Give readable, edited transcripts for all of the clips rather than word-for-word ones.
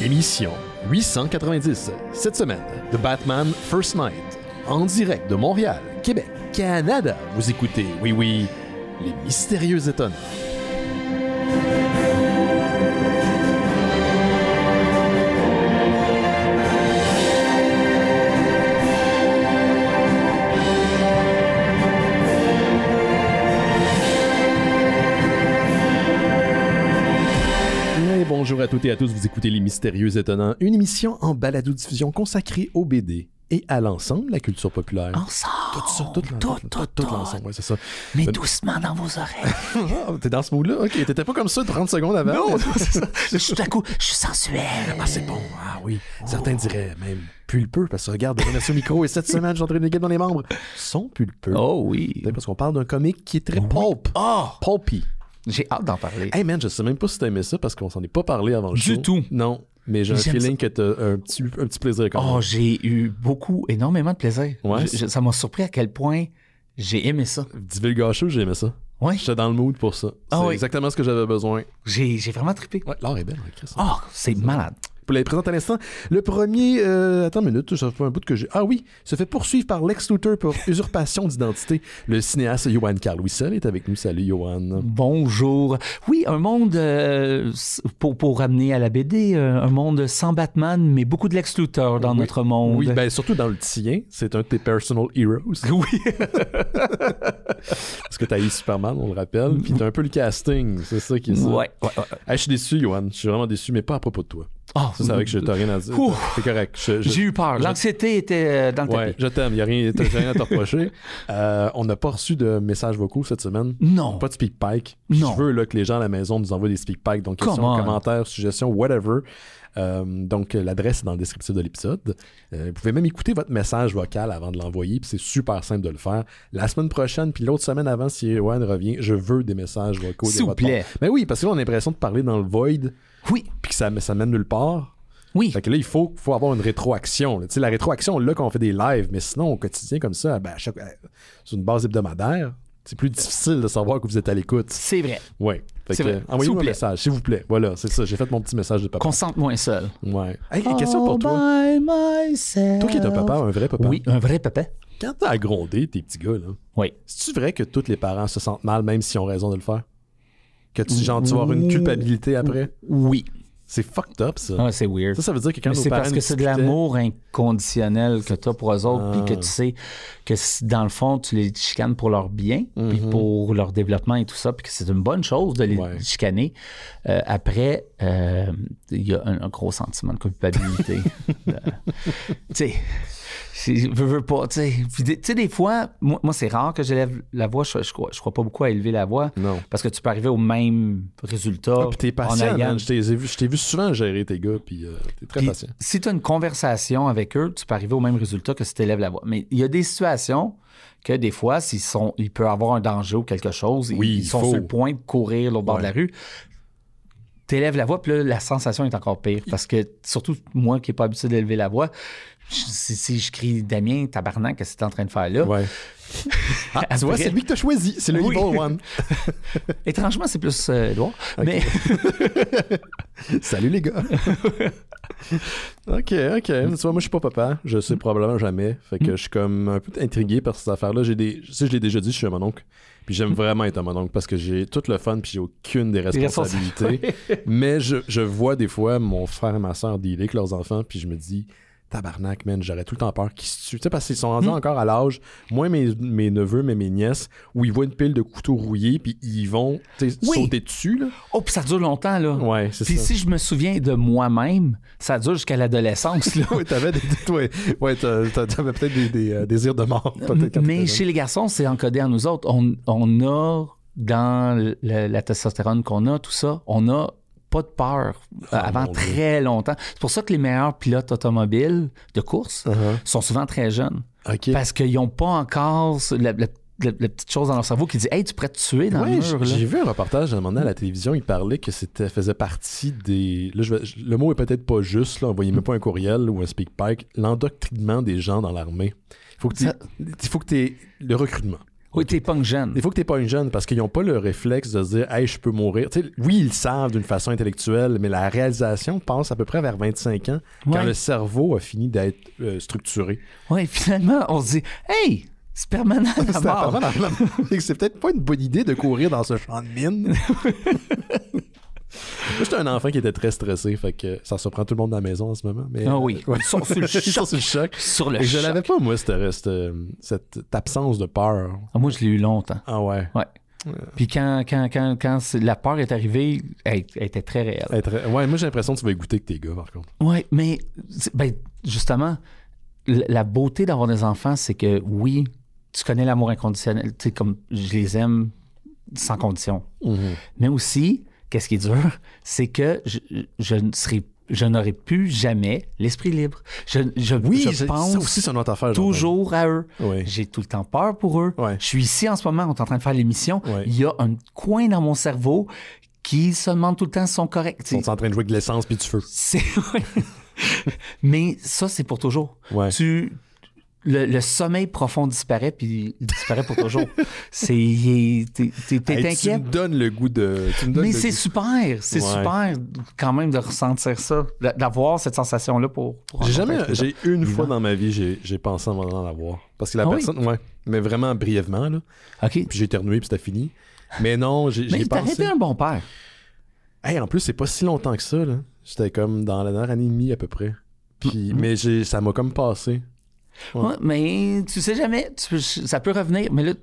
Émission 890. Cette semaine, The Batman First Night. En direct de Montréal, Québec, Canada. Vous écoutez, oui, les mystérieux étonnants. Bonjour à toutes et à tous, vous écoutez Les Mystérieux Étonnants, une émission en balado-diffusion consacrée au BD et à l'ensemble de la culture populaire. Ensemble! Tout ça, tout l'ensemble, ouais, c'est ça. Mais doucement dans vos oreilles. T'es dans ce mood-là? Ok, t'étais pas comme ça 30 secondes avant? Non, c'est ça. Tout à coup, je suis sensuel. Ah, c'est bon. Ah oui. Certains diraient même pulpeux, parce que regarde, on est au micro et cette semaine, j'ai entraîné une équipe dans les membres. Sont pulpeux. Oh oui. Parce qu'on parle d'un comique qui est très pulp. Oh! Pulpy. J'ai hâte d'en parler. Hey man, je sais même pas si t'as aimé ça parce qu'on s'en est pas parlé avant le show. Du tout. Non, mais j'ai un feeling que t'as un petit plaisir quand même. Oh, j'ai eu énormément de plaisir. Ouais. Ça m'a surpris à quel point j'ai aimé ça. Divulgacheux, j'ai aimé ça. Ouais. J'étais dans le mood pour ça. Ah C'est oui. exactement ce que j'avais besoin. J'ai vraiment trippé. Ouais, l'art est belle, Chris. Oh, c'est malade. Pour les présenter à l'instant, le premier... attends une minute, ça fait un bout que j'ai... Ah oui, se fait poursuivre par Lex Luthor pour usurpation d'identité. Le cinéaste Johan Carl Wissel est avec nous. Salut, Johan. Bonjour. Oui, un monde, pour ramener à la BD, un monde sans Batman, mais beaucoup de Lex Luthor dans notre monde. Oui, ben surtout dans le tien, c'est un de tes personal heroes. Oui. Parce que t'as eu Superman, on le rappelle, puis t'as un peu le casting, c'est ça qui est ça. Ouais. Hey, je suis déçu, Johan, je suis vraiment déçu, mais pas à propos de toi. Oh, Ça, c'est vrai que je t'ai rien à dire. C'est correct. J'ai eu peur. L'anxiété était dans le tapis. Ouais, je t'aime. Il n'y a rien à te reprocher. On n'a pas reçu de messages vocaux cette semaine. Non. Pas de SpeakPipe. Non. Je veux là, que les gens à la maison nous envoient des SpeakPipe. Donc, questions, commentaires, suggestions, whatever. Donc, l'adresse est dans le descriptif de l'épisode. Vous pouvez même écouter votre message vocal avant de l'envoyer. Puis c'est super simple de le faire. La semaine prochaine, puis l'autre semaine avant, si Ewan revient, je veux des messages vocaux. S'il vous plaît. Mais oui, parce que là, on a l'impression de parler dans le void. Oui. Puis que ça mène nulle part. Oui. Fait que là, il faut avoir une rétroaction. Tu sais, la rétroaction, là, quand on fait des lives, mais sinon, au quotidien, comme ça, ben, sur une base hebdomadaire, c'est plus difficile de savoir que vous êtes à l'écoute. C'est vrai. Oui. C'est vrai. Envoyez-moi un message, s'il vous plaît. Voilà, c'est ça. J'ai fait mon petit message de papa. Qu'on se sente moins seul. Ouais. Hey, question pour toi. Toi qui es un papa, un vrai papa. Oui, un vrai papa. Quand t'as grondé tes petits gars, là, oui. C'est-tu vrai que tous les parents se sentent mal, même s'ils ont raison de le faire? Que tu vas avoir une culpabilité après? Oui. C'est fucked up, ça. Ah, c'est weird. Ça veut dire que quand nos c'est parents parce que c'est de l'amour inconditionnel que tu as pour eux autres, puis que tu sais que dans le fond, tu les chicanes pour leur bien, puis pour leur développement et tout ça, puis que c'est une bonne chose de les chicaner. Après, il y a un gros sentiment de culpabilité. Tu sais, veux pas, tu sais, des fois, moi c'est rare que j'élève la voix, je crois pas beaucoup à élever la voix, non. Parce que tu peux arriver au même résultat. Puis t'es patient, man. Je t'ai vu souvent gérer tes gars, puis t'es très patient. Si tu as une conversation avec eux, tu peux arriver au même résultat que si tu élèves la voix. Mais il y a des situations que des fois, il peut y avoir un danger ou quelque chose, ils sont sur le point de courir l'autre bord de la rue, t'élèves la voix, puis là, la sensation est encore pire. Parce que, surtout moi qui n'ai pas habitué d'élever la voix, si je crie Damien, tabarnak, qu'est-ce que tu es en train de faire là? Ouais. Tu vois, c'est lui que tu as choisi. C'est le Evil One. Étrangement, c'est plus Edouard. Okay. Mais... Salut les gars. OK. Tu vois, moi, je suis pas papa. Je sais probablement jamais. Fait que je suis comme un peu intrigué par cette affaire-là. Je l'ai déjà dit, je suis un mononcle. Puis j'aime vraiment être un mononcle parce que j'ai tout le fun puis j'ai aucune des responsabilités. Mais je vois des fois mon frère et ma soeur dealer avec leurs enfants puis je me dis... Tabarnak, man, j'aurais tout le temps peur qu'ils se tuent. Tu sais, parce qu'ils sont rendus encore à l'âge, moins mes neveux, mais mes nièces, où ils voient une pile de couteaux rouillés, puis ils vont sauter dessus. Là. Oh, puis ça dure longtemps, là. Ouais, c'est ça. Puis si je me souviens de moi-même, ça dure jusqu'à l'adolescence, là. Oui, t'avais t'avais peut-être des désirs de mort. Mais chez les garçons, c'est encodé en nous autres. On a, dans la testostérone qu'on a, tout ça, on a pas de peur avant très longtemps. C'est pour ça que les meilleurs pilotes automobiles de course sont souvent très jeunes. Okay. Parce qu'ils n'ont pas encore la petite chose dans leur cerveau qui dit « Hey, tu pourrais te tuer dans le mur. » J'ai vu un reportage à un moment donné à la télévision, il parlait que faisait partie des... Là, le mot est peut-être pas juste, là, envoyez-moi pas un courriel ou un speak-pipe, l'endoctrinement des gens dans l'armée. Il faut que tu aies le recrutement. Oui, t'es pas une jeune. Il faut que t'es pas une jeune parce qu'ils n'ont pas le réflexe de se dire « Hey, je peux mourir ». Oui, ils le savent d'une façon intellectuelle, mais la réalisation passe à peu près vers 25 ans quand le cerveau a fini d'être structuré. Oui, finalement, on se dit « Hey, c'est permanent la mort ». C'est peut-être pas une bonne idée de courir dans ce champ de mine. Moi, j'étais un enfant qui était très stressé, fait que ça surprend tout le monde dans la maison en ce moment. Mais, oui, ils sont sur le choc. Sur le choc. Je l'avais pas, moi, cette absence de peur. Moi, je l'ai eu longtemps. Ah ouais? Ouais. Puis quand la peur est arrivée, elle était très réelle. Ouais, moi, j'ai l'impression que tu vas goûter que tes gars, par contre. Ouais, mais justement, la beauté d'avoir des enfants, c'est que oui, tu connais l'amour inconditionnel, tu sais, comme je les aime sans condition. Mm-hmm. Mais aussi... Qu'est-ce qui est dur, c'est que je n'aurai plus jamais l'esprit libre. Je pense ça aussi, c'est une autre affaire, toujours à eux. Oui. J'ai tout le temps peur pour eux. Ouais. Je suis ici en ce moment, on est en train de faire l'émission. Ouais. Il y a un coin dans mon cerveau qui se demande tout le temps si sont corrects. Ils sont en train de jouer avec de l'essence puis du feu. Mais ça, c'est pour toujours. Ouais. Le sommeil profond disparaît, puis il disparaît pour toujours. T'es inquiet. Tu me donnes le goût de... Mais c'est super. C'est super quand même de ressentir ça, d'avoir cette sensation-là pour j'ai une fois dans ma vie, j'ai pensé en en avoir. Parce que la personne... Oui. Ouais, mais vraiment brièvement, là. OK. Puis j'ai éternué, puis c'était fini. Mais non, j'ai pensé... Mais t'as été un bon père. Hey, en plus, c'est pas si longtemps que ça, là. J'étais comme dans la dernière année et demie, à peu près. Puis, mais ça m'a comme passé. Ouais, mais tu sais jamais, ça peut revenir, mais là,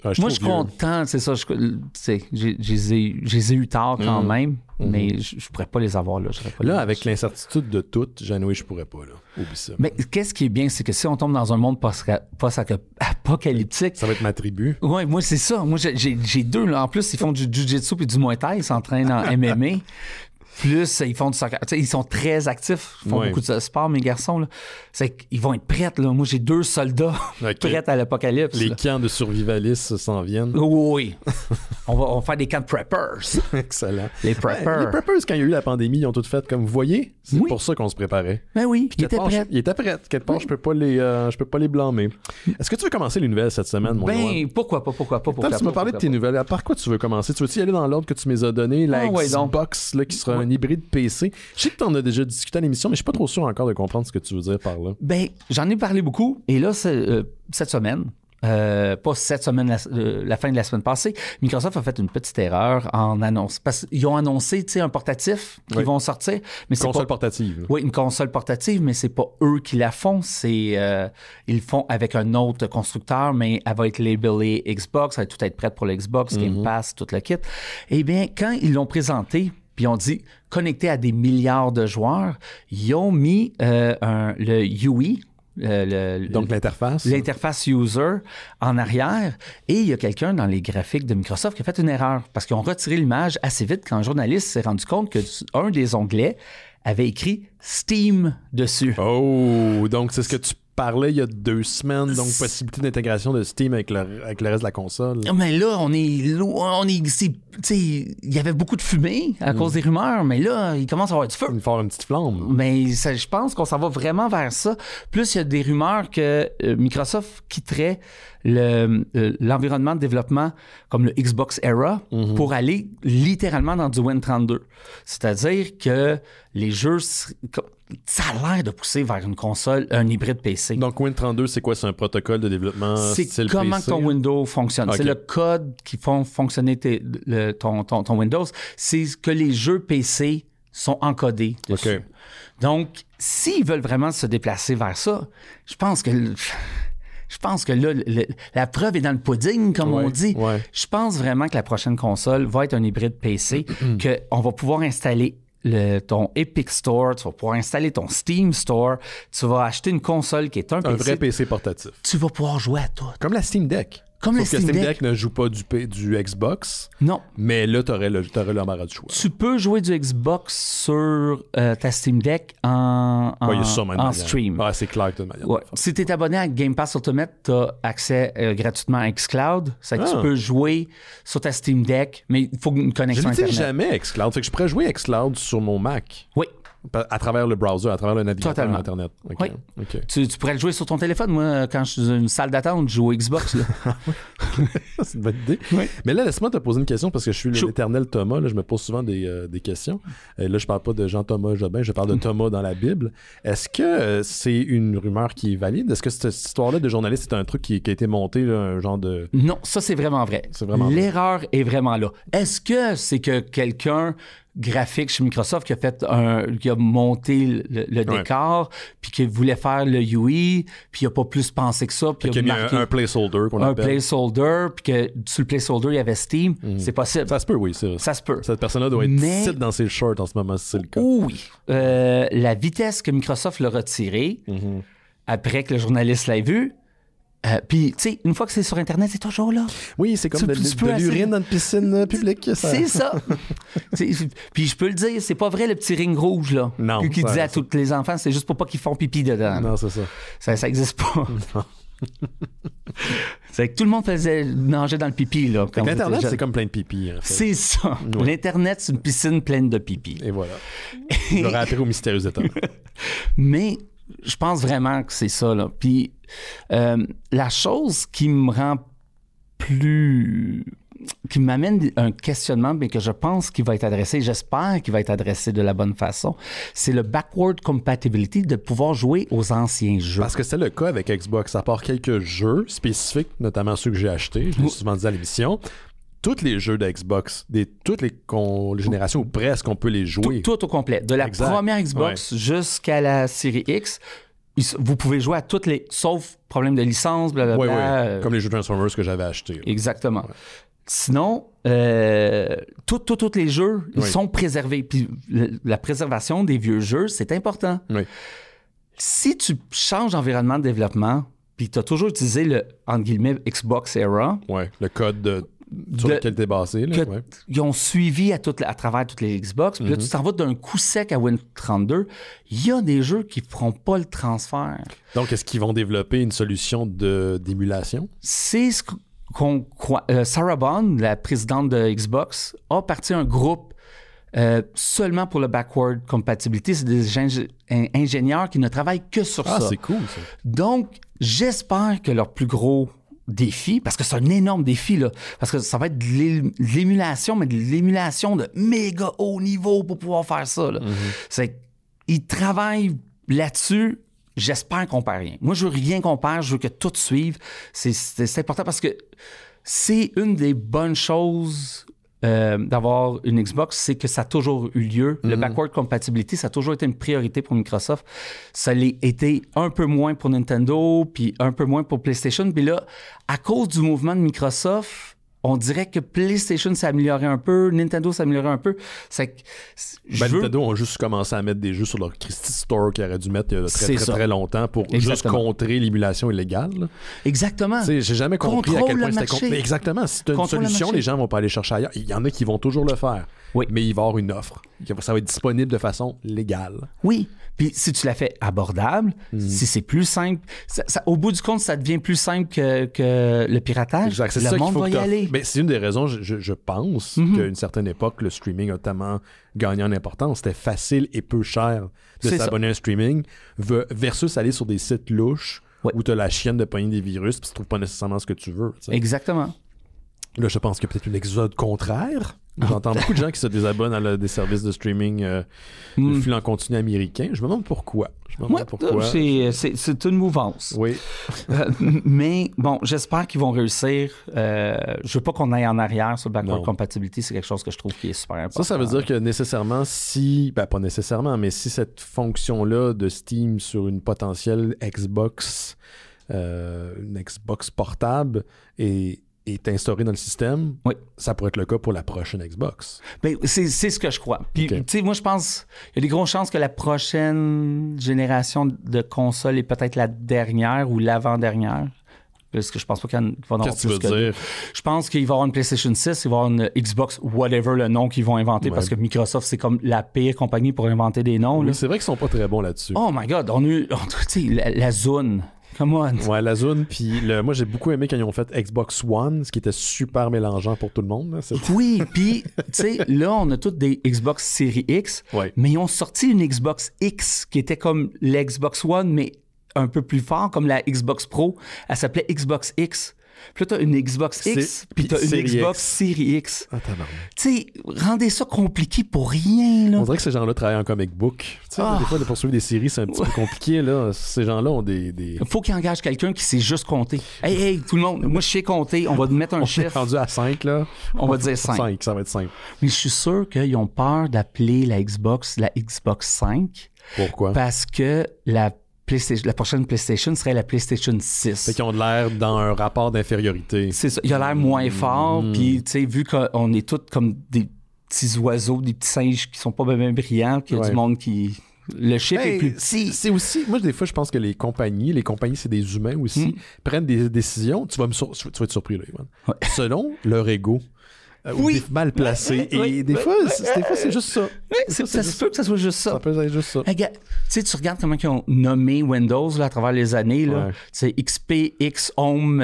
moi je suis content, c'est ça, j'ai eu tard quand même, mais je pourrais pas les avoir là. Là, avec l'incertitude de tout, Jeannoué, je pourrais pas, là. Oublie ça. Mais qu'est-ce qui est bien, c'est que si on tombe dans un monde post-apocalyptique... Ça va être ma tribu. Oui, moi c'est ça. Moi j'ai deux, là. En plus, ils font du jiu-jitsu puis du muay thai, ils s'entraînent en MMA. Plus, ils font du soccer. Ils sont très actifs. Ils font beaucoup de sport, mes garçons. Là. C'est qu'ils vont être prêts. Là. Moi, j'ai 2 soldats prêts à l'apocalypse. Les camps de survivalistes s'en viennent. Oui. on va faire des camps de preppers. Excellent. Les preppers. Les preppers, quand il y a eu la pandémie, ils ont tout fait comme vous voyez. C'est pour ça qu'on se préparait. Ben oui, ils étaient prêts. Ils étaient prêts. Quelque part, je peux pas les blâmer. Est-ce que tu veux commencer les nouvelles cette semaine, mon Johan? Pourquoi pas? Tu m'as parlé de tes nouvelles. Par quoi tu veux commencer? Tu veux-y aller dans l'ordre que tu m'as donné? La Xbox, là, qui sera un hybride PC. Je sais que tu en as déjà discuté à l'émission, mais je suis pas trop sûr encore de comprendre ce que tu veux dire par là. Ben, j'en ai parlé beaucoup. Et là, cette semaine, pas cette semaine, la fin de la semaine passée, Microsoft a fait une petite erreur en annonce. Parce qu'ils ont annoncé un portatif qui vont sortir. Mais une console portative. Oui, une console portative, mais c'est pas eux qui la font. Ils le font avec un autre constructeur, mais elle va être labelée Xbox. Elle va tout être prête pour l'Xbox, Game Pass, tout le kit. Eh bien, quand ils l'ont présenté, puis on dit connecté à des milliards de joueurs, ils ont mis le UI, donc l'interface. L'interface user en arrière. Et il y a quelqu'un dans les graphiques de Microsoft qui a fait une erreur parce qu'ils ont retiré l'image assez vite quand un journaliste s'est rendu compte qu'un des onglets avait écrit Steam dessus. Oh, donc c'est ce que tu parlais il y a 2 semaines, donc possibilité d'intégration de Steam avec le reste de la console. Mais là, il y avait beaucoup de fumée à cause des rumeurs, mais là, il commence à avoir du feu. Il va faire une petite flamme. Mais je pense qu'on s'en va vraiment vers ça. Plus, il y a des rumeurs que Microsoft quitterait l'environnement de développement comme le Xbox Era pour aller littéralement dans du Win32. C'est-à-dire que les jeux... Ça a l'air de pousser vers une console, un hybride PC. Donc, Win32, c'est quoi? C'est un protocole de développement style C'est comment PC? ton Windows fonctionne. Okay. C'est le code qui font fonctionner ton Windows. C'est que les jeux PC sont encodés dessus. Okay. Donc, s'ils veulent vraiment se déplacer vers ça, je pense que là, la preuve est dans le pudding, comme on dit. Ouais. Je pense vraiment que la prochaine console va être un hybride PC, qu'on va pouvoir installer ton Epic Store, tu vas pouvoir installer ton Steam Store, tu vas acheter une console qui est un PC. Un vrai PC portatif. Tu vas pouvoir jouer à tout. Comme la Steam Deck. Sauf que Steam Deck ne joue pas du Xbox. Non. Mais là, tu aurais l'embarras du choix. Tu peux jouer du Xbox sur ta Steam Deck en stream. Ah, c'est clair que tu as une manière. Ouais. Si tu es abonné à Game Pass Ultimate, tu as accès gratuitement à xCloud. C'est que tu peux jouer sur ta Steam Deck, mais il faut une connexion Internet. Je n'utilise jamais xCloud. C'est que je pourrais jouer xCloud sur mon Mac. Oui. À travers le browser, à travers le navigateur Internet. Okay. Oui. Okay. Tu pourrais le jouer sur ton téléphone. Moi, quand je suis dans une salle d'attente, je joue au Xbox. Là. C'est une bonne idée. Oui. Mais là, laisse-moi te poser une question parce que je suis l'éternel Thomas. Là, je me pose souvent des questions. Là, je parle pas de Jean-Thomas Jobin, je parle de Thomas dans la Bible. Est-ce que c'est une rumeur qui est valide? Est-ce que cette histoire-là de journaliste, c'est un truc qui a été monté, là, un genre de... Non, ça, c'est vraiment vrai. L'erreur est vraiment là. Est-ce que c'est que quelqu'un... graphique chez Microsoft qui a monté le décor puis qui voulait faire le UI puis il n'a pas plus pensé que ça puis il a mis un placeholder qu'on appelle. Un placeholder puis que sur le placeholder il y avait Steam. C'est possible. Ça se peut, oui. Ça se peut. Cette personne-là doit être site dans ses shorts en ce moment si c'est le cas. Oui. La vitesse que Microsoft l'a retiré après que le journaliste l'ait vu. Puis, tu sais, une fois que c'est sur Internet, c'est toujours là. Oui, c'est comme de l'urine dans une piscine publique. C'est ça. Puis, je peux le dire, c'est pas vrai le petit ring rouge, là. Non. Qui disait à tous les enfants, c'est juste pour pas qu'ils font pipi dedans. Non, c'est ça. Ça existe pas. Non. C'est que tout le monde faisait nager dans le pipi, là. L'Internet, c'est comme plein de pipi, en fait. C'est ça. Oui. L'Internet, c'est une piscine pleine de pipi. Et voilà. J'aurais appris au mystérieux état. Mais... je pense vraiment que c'est ça, là. Puis la chose qui me rend qui m'amène un questionnement, mais que je pense qu'il va être adressé, j'espère qu'il va être adressé de la bonne façon, c'est le backward compatibility, de pouvoir jouer aux anciens jeux. Parce que c'est le cas avec Xbox, à part quelques jeux spécifiques, notamment ceux que j'ai achetés, je l'ai souvent dit à l'émission. Tous les jeux de Xbox, toutes les générations, ou presque, on peut les jouer. Tout au complet. De la première Xbox jusqu'à la série X, vous pouvez jouer à toutes les... sauf problème de licence, blablabla. Oui. Comme les jeux Transformers que j'avais achetés. Exactement. Ouais. Sinon, tous les jeux, ils sont préservés. Puis la préservation des vieux jeux, c'est important. Oui. Si tu changes d'environnement de développement, puis tu as toujours utilisé le, entre guillemets, Xbox era... Oui, le code sur lequel tu es basé. Là, ils ont suivi à travers toutes les Xbox. Puis là, tu t'en vas d'un coup sec à Win32. Il y a des jeux qui ne feront pas le transfert. Donc, est-ce qu'ils vont développer une solution d'émulation? C'est ce qu'on croit. Sarah Bond, la présidente de Xbox, a parti un groupe seulement pour le backward compatibility. C'est des ingénieurs qui ne travaillent que sur ça. Ah, c'est cool, ça. Donc, j'espère que leur plus gros défi, parce que c'est un énorme défi, là, parce que ça va être de l'émulation, mais de l'émulation de méga haut niveau pour pouvoir faire ça. Là. C'est qu'ils travaillent là-dessus. J'espère qu'on perd rien. Moi, je veux rien qu'on perd, je veux que tout suive. C'est important parce que c'est une des bonnes choses d'avoir une Xbox, c'est que ça a toujours eu lieu. Le backward compatibility, ça a toujours été une priorité pour Microsoft. Ça l'a été un peu moins pour Nintendo, puis un peu moins pour PlayStation. Puis là, à cause du mouvement de Microsoft, on dirait que PlayStation s'est amélioré un peu, Nintendo s'est amélioré un peu. C'est que Nintendo ont juste commencé à mettre des jeux sur leur Christie Store qu'ils auraient dû mettre il y a très longtemps pour juste contrer l'émulation illégale. Là. Exactement. J'ai jamais compris à quel point c'était contre. Mais exactement. Si tu as une solution, les gens vont pas aller chercher ailleurs. Il y en a qui vont toujours le faire. Oui. Mais il va y avoir une offre. Ça va être disponible de façon légale. Oui. Puis si tu la fais abordable, si c'est plus simple, au bout du compte, ça devient plus simple que le piratage. Exact. C'est le ça monde qu'il faut va y aller. Mais c'est une des raisons, je pense, qu'à une certaine époque, le streaming a tellement gagné en importance. C'était facile et peu cher de s'abonner à un streaming versus aller sur des sites louches où tu as la chienne de pogner des virus puis tu trouves pas nécessairement ce que tu veux. T'sais. Exactement. Là, je pense qu'il y a peut-être une exode contraire. J'entends beaucoup de gens qui se désabonnent à des services de streaming de flux en continu américain. Je me demande pourquoi. C'est une mouvance. Oui. Mais bon, j'espère qu'ils vont réussir. Je veux pas qu'on aille en arrière sur le backward compatibility. C'est quelque chose que je trouve qui est super important. Ça veut dire que nécessairement, pas nécessairement, mais si cette fonction-là de Steam sur une potentielle Xbox, une Xbox portable est instauré dans le système, ça pourrait être le cas pour la prochaine Xbox. Ben, c'est ce que je crois. Puis, tu sais, moi, je pense il y a des grosses chances que la prochaine génération de consoles est peut-être la dernière ou l'avant-dernière. Parce que je pense pas qu'il va y en avoir plus. Qu'est-ce que tu veux dire? Je pense qu'il va y avoir une PlayStation 6, il va y avoir une Xbox, whatever le nom qu'ils vont inventer, parce que Microsoft, c'est comme la pire compagnie pour inventer des noms. Oui, c'est vrai qu'ils sont pas très bons là-dessus. Oh my God, on a eu, tu sais, la Zune. come on. Ouais, la zone. Puis moi, j'ai beaucoup aimé quand ils ont fait Xbox One, ce qui était super mélangeant pour tout le monde. Là. Oui, puis, tu sais, là, on a toutes des Xbox Series X, mais ils ont sorti une Xbox X qui était comme l'Xbox One, mais un peu plus fort, comme la Xbox Pro. Elle s'appelait Xbox X. Puis là, t'as une Xbox X, puis t'as une Xbox Series X. Ah, tabarnak. Tu sais, rendez ça compliqué pour rien, là. On dirait que ces gens-là travaillent en comic book. Tu sais, des fois, de poursuivre des séries, c'est un petit peu compliqué, là. Ces gens-là ont des... Faut qu'ils engagent quelqu'un qui sait juste compter. Hey, tout le monde, moi, je sais compter. On va te mettre un chiffre. On est rendu à 5, là. On va dire 5. 5, ça va être 5. Mais je suis sûr qu'ils ont peur d'appeler la Xbox 5. Pourquoi? Parce que la prochaine PlayStation serait la PlayStation 6. Fait qu'ils ont l'air dans un rapport d'infériorité. C'est ça. Il a l'air moins fort. Puis, tu sais, vu qu'on est tous comme des petits oiseaux, des petits singes qui sont pas bien brillants, qu'il y a du monde qui... Le chip est plus petit. C'est aussi... Moi, des fois, je pense que les compagnies, c'est des humains aussi, prennent des décisions. Tu vas être surpris, là, Yvan. Ouais. Selon leur ego. Ou mal placé. Et des fois, c'est juste ça. Ça se peut que ça soit juste ça. Ça peut être juste ça. Hey, tu regardes comment ils ont nommé Windows là, à travers les années. Là. C'est XP, X, Home.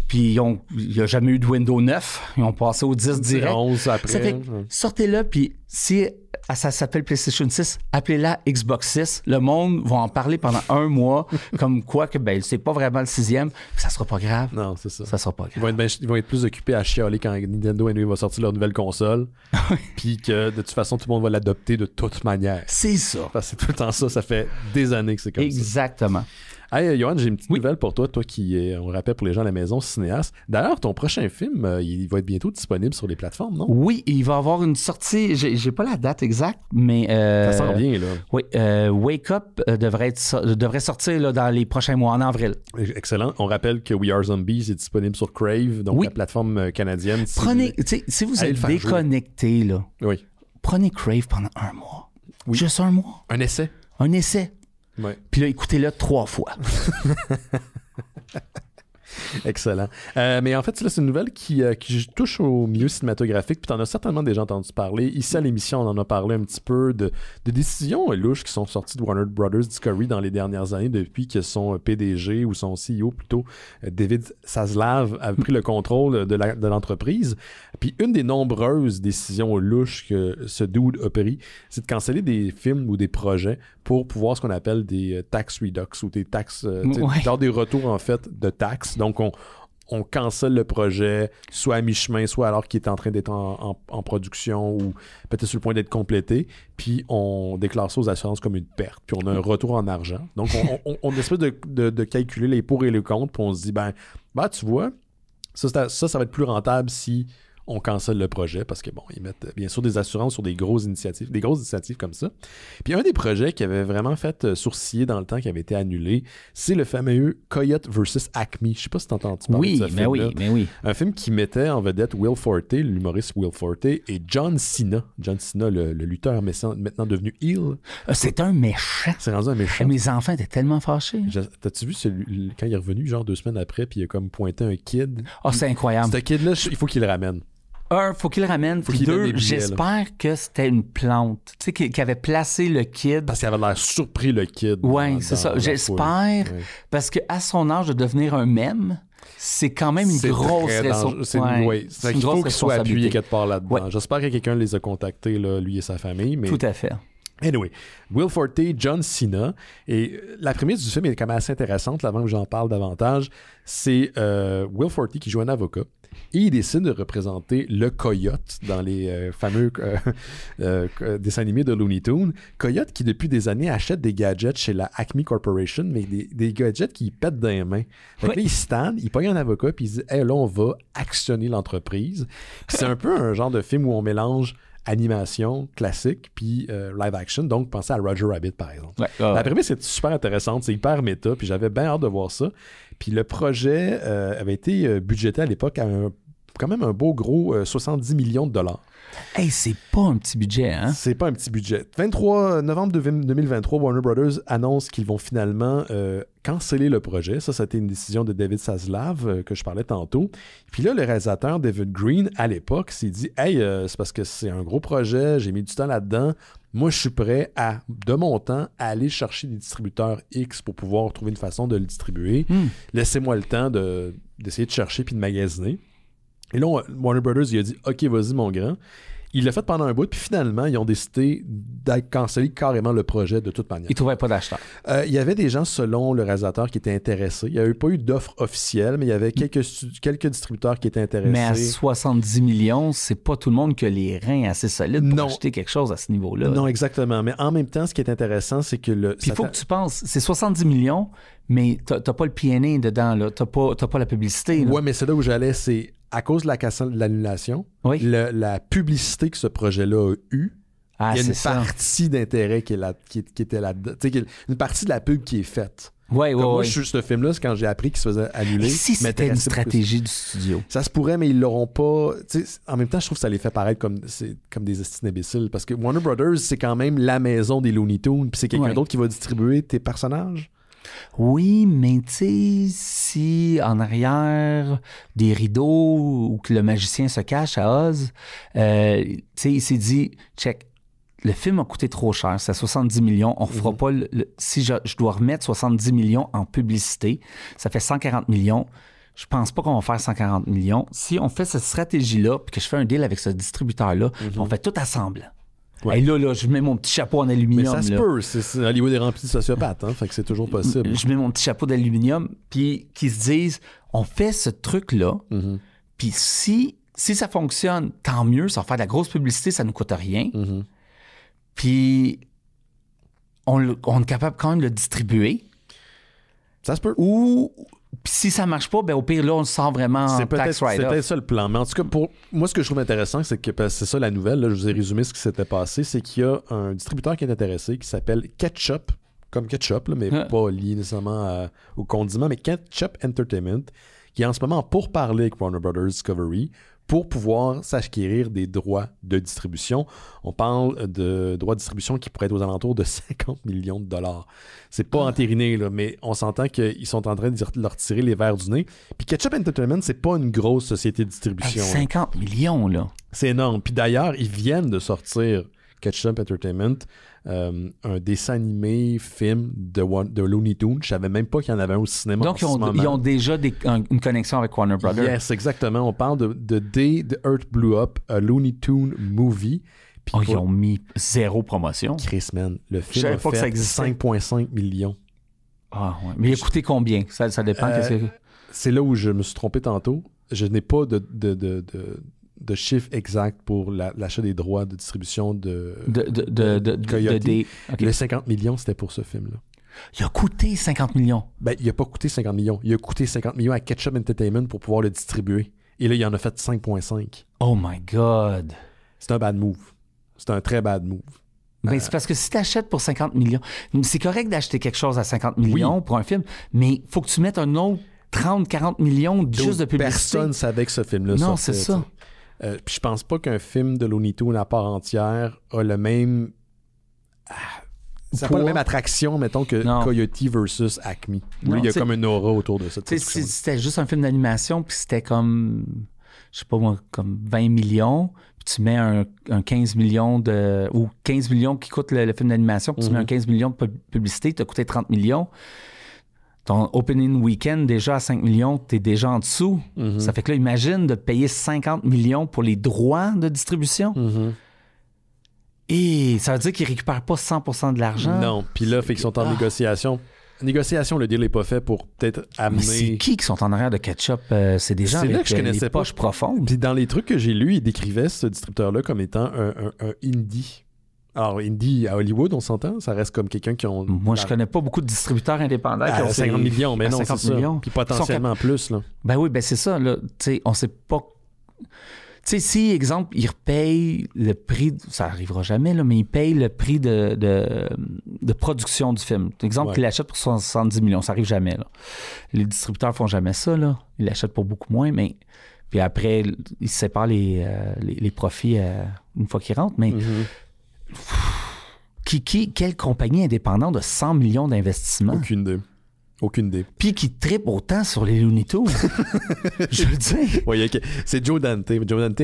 Puis il n'y a jamais eu de Windows 9. Ils ont passé au 10 direct. 11 après. Ça fait, sortez-là, puis si ça s'appelle PlayStation 6, appelez-la Xbox 6. Le monde va en parler pendant un mois, comme quoi que c'est pas vraiment le 6e, ça sera pas grave. Non, c'est ça. Ça sera pas grave. Ils vont être plus occupés à chialer quand Nintendo va sortir leur nouvelle console, puis que de toute façon, tout le monde va l'adopter de toute manière. C'est ça. Parce que c'est tout le temps ça. Ça fait des années que c'est comme Exactement. Hey, Johan, j'ai une petite nouvelle pour toi qui est, on rappelle pour les gens à la maison, cinéaste. D'ailleurs, ton prochain film, il va être bientôt disponible sur les plateformes, non? Oui, il va avoir une sortie, j'ai pas la date exacte, mais... ça sent bien, là. Oui, Wake Up devrait sortir là, dans les prochains mois, en avril. Excellent. On rappelle que We Are Zombies est disponible sur Crave, donc la plateforme canadienne. Si vous êtes déconnecté, là, prenez Crave pendant un mois. Oui. Juste un mois. Un essai. Un essai. Ouais. Puis là, écoutez-le 3 fois. Excellent. Mais en fait, là, c'est une nouvelle qui touche au milieu cinématographique, puis tu en as certainement déjà entendu parler. Ici, à l'émission, on en a parlé un petit peu de décisions louches qui sont sorties de Warner Brothers Discovery dans les dernières années, depuis que son PDG, ou son CEO plutôt, David Zaslav, a pris le contrôle de l'entreprise. Puis une des nombreuses décisions louches que ce dude a pris, c'est de canceller des films ou des projets pour pouvoir ce qu'on appelle des tax redux, ou des taxes, genre des retours en fait de taxes. Donc, on cancelle le projet, soit à mi-chemin, soit alors qu'il est en train d'être en production ou peut-être sur le point d'être complété, puis on déclare ça aux assurances comme une perte, puis on a un retour en argent. Donc, on essaie de calculer les pour et les contre, puis on se dit, tu vois, ça va être plus rentable si on cancelle le projet, parce que ils mettent bien sûr des assurances sur des grosses initiatives comme ça. Puis un des projets qui avait vraiment fait sourciller dans le temps, qui avait été annulé, c'est le fameux Coyote vs. Acme. Je sais pas si t'as entendu parler de ce film-là. Oui. Un film qui mettait en vedette Will Forte, l'humoriste Will Forte, et John Cena. John Cena, le lutteur maintenant devenu heel. C'est un méchant. C'est rendu un méchant. Mes enfants étaient tellement fâchés. T'as-tu vu quand il est revenu, genre 2 semaines après, puis il a comme pointé un kid? C'est incroyable. Ce kid-là, il faut qu'il le ramène. Faut qu'il le ramène. Puis 2, j'espère que c'était une plante. Tu sais, qu'il avait placé le kid. Parce qu'il avait l'air surpris, le kid. Oui, c'est ça. J'espère. Parce qu'à son âge de devenir un mème, c'est quand même une grosse responsabilité. Il faut qu'il soit appuyé quelque part là-dedans. Ouais. J'espère que quelqu'un les a contactés, là, lui et sa famille. Mais... Tout à fait. Anyway, Will Forte, John Cena. Et la prémisse du film est quand même assez intéressante, avant que j'en parle davantage. C'est Will Forte qui joue un avocat. Et il décide de représenter le Coyote dans les fameux dessins animés de Looney Tunes. Coyote qui, depuis des années, achète des gadgets chez la Acme Corporation, mais des gadgets qui pètent dans les mains. Fait que là, il stand, il paye un avocat, puis il dit « Hey, là, on va actionner l'entreprise. » C'est un peu un genre de film où on mélange animation classique puis live action, donc pensez à Roger Rabbit par exemple. La prémisse est super intéressante, c'est hyper méta, puis j'avais bien hâte de voir ça. Puis le projet avait été budgété à l'époque à quand même un beau gros 70 millions de dollars. Hey, c'est pas un petit budget, hein? C'est pas un petit budget. 23 novembre 2023, Warner Brothers annonce qu'ils vont finalement canceller le projet. Ça a été une décision de David Zaslav que je parlais tantôt. Puis là, le réalisateur David Green, à l'époque, s'est dit « Hey, c'est parce que c'est un gros projet, j'ai mis du temps là-dedans. Moi, je suis prêt à, de mon temps, à aller chercher des distributeurs X pour pouvoir trouver une façon de le distribuer. Laissez-moi le temps d'essayer de chercher puis de magasiner. » Et là, Warner Brothers, il a dit « OK, vas-y, mon grand. » Il l'a fait pendant un bout, puis finalement, ils ont décidé de canceller carrément le projet de toute manière. Ils ne trouvaient pas d'acheteur. Il y avait des gens, selon le réalisateur, qui étaient intéressés. Il n'y avait pas eu d'offre officielle, mais il y avait quelques distributeurs qui étaient intéressés. Mais à 70 millions, c'est pas tout le monde qui a les reins assez solides pour acheter quelque chose à ce niveau-là. Non, exactement. Mais en même temps, ce qui est intéressant, c'est que Puis il faut que tu penses, c'est 70 millions, mais t'as pas le P&A dedans, là. T'as pas la publicité. Oui, mais c'est là où j'allais, c'est à cause de l'annulation, la publicité que ce projet-là a eue, il y a une partie d'intérêt qui était là-dedans. Une partie de la pub qui est faite. Moi, je suis ce film-là, c'est quand j'ai appris qu'il se faisait annuler. Et si c'était une stratégie du studio? Ça se pourrait, mais ils l'auront pas. En même temps, je trouve que ça les fait paraître comme des estimes imbéciles. Parce que Warner Brothers, c'est quand même la maison des Looney Tunes, puis c'est quelqu'un d'autre qui va distribuer tes personnages. Oui, mais tu sais, si en arrière des rideaux ou que le magicien se cache à Oz, tu sais, il s'est dit, check, le film a coûté trop cher, c'est 70 millions, on refera pas si je dois remettre 70 millions en publicité, ça fait 140 millions. Je pense pas qu'on va faire 140 millions. Si on fait cette stratégie-là, puis que je fais un deal avec ce distributeur-là, on fait tout assemblant. Ouais. Et là, je mets mon petit chapeau en aluminium. Mais ça se peut. Hollywood est rempli de sociopathes, hein, fait que c'est toujours possible. Je mets mon petit chapeau d'aluminium, puis qu'ils se disent, on fait ce truc-là, puis si ça fonctionne, tant mieux, ça va faire de la grosse publicité, ça ne nous coûte rien. Puis on est capable quand même de le distribuer. Ça se peut. Ou si ça marche pas, ben au pire, là, on se sent vraiment tax write-off. C'est peut-être ça le plan. Mais en tout cas, pour moi, ce que je trouve intéressant, c'est que c'est ça la nouvelle. Là, je vous ai résumé ce qui s'était passé. C'est qu'il y a un distributeur qui est intéressé qui s'appelle Ketchup, comme ketchup, là, mais pas lié nécessairement au condiment, mais Ketchup Entertainment, qui est en ce moment pour parler avec Warner Brothers Discovery pour pouvoir s'acquérir des droits de distribution. On parle de droits de distribution qui pourraient être aux alentours de 50 millions de dollars. C'est pas entériné, là, mais on s'entend qu'ils sont en train de leur tirer les verres du nez. Puis Ketchup Entertainment, c'est pas une grosse société de distribution. 50 millions, là. C'est énorme. Puis d'ailleurs, ils viennent de sortir Ketchup Entertainment, un dessin animé, film de Looney Tunes. Je savais même pas qu'il y en avait un au cinéma. Donc, ils ont déjà une connexion avec Warner Brothers. Yes, exactement. On parle de Day the Earth Blew Up, a Looney Tunes movie. Puis ils ont mis 0 promotion. Chris, man, le film a fait 5,5 millions. Ah, ouais. Mais il a coûté combien? Ça dépend. C'est là où je me suis trompé tantôt. Je n'ai pas de chiffre exact pour l'achat des droits de distribution de Coyote. Okay. Le 50 millions, c'était pour ce film-là. Il a coûté 50 millions? Ben, il n'a pas coûté 50 millions. Il a coûté 50 millions à Ketchup Entertainment pour pouvoir le distribuer. Et là, il en a fait 5,5. Oh my God! C'est un bad move. C'est un très bad move. Ben, c'est parce que si tu achètes pour 50 millions, c'est correct d'acheter quelque chose à 50 millions pour un film, mais il faut que tu mettes un autre 30-40 millions juste de publicité. Personne ne savait que ce film-là sortait. Non, c'est ça. Puis je pense pas qu'un film de Looney Tunes à part entière a le même... Ça n'a pas la même attraction, mettons, que Coyote versus Acme. Oui, il y a comme une aura autour de ça. C'était juste un film d'animation, puis c'était comme, je sais pas moi, comme 20 millions, puis tu mets un 15 millions ou 15 millions qui coûte le film d'animation, puis tu mets un 15 millions de publicité, t'as coûté 30 millions. Ton opening weekend, déjà à 5 millions, t'es déjà en dessous. Ça fait que là, imagine de payer 50 millions pour les droits de distribution. Et ça veut dire qu'ils récupèrent pas 100% de l'argent. Non, puis là, fait qu'ils sont en négociation. Négociation, le deal n'est pas fait pour peut-être amener... Mais c'est qui sont en arrière de Ketchup? C'est des gens avec les poches profondes. Puis dans les trucs que j'ai lus, ils décrivaient ce distributeur-là comme étant un indie. Alors, indie à Hollywood, on s'entend? Ça reste comme quelqu'un qui ont... Moi, je connais pas beaucoup de distributeurs indépendants qui ont 50 millions, mais non, 50 c'est millions. Ça. Puis potentiellement plus, là. Ben oui, ben c'est ça, là. Tu sais, on sait pas... Tu sais, si, exemple, ils repayent le prix... Ça arrivera jamais, là, mais ils payent le prix de production du film. Exemple, qu'ils l'achètent pour 70 millions. Ça arrive jamais, là. Les distributeurs font jamais ça, là. Ils l'achètent pour beaucoup moins, mais... Puis après, ils séparent les profits une fois qu'ils rentrent. Mais quelle compagnie indépendante de 100 millions d'investissements? Aucune idée. Puis qui trippe autant sur les Looney Tunes. Je veux dire. Oui, okay. C'est Joe Dante. Joe Dante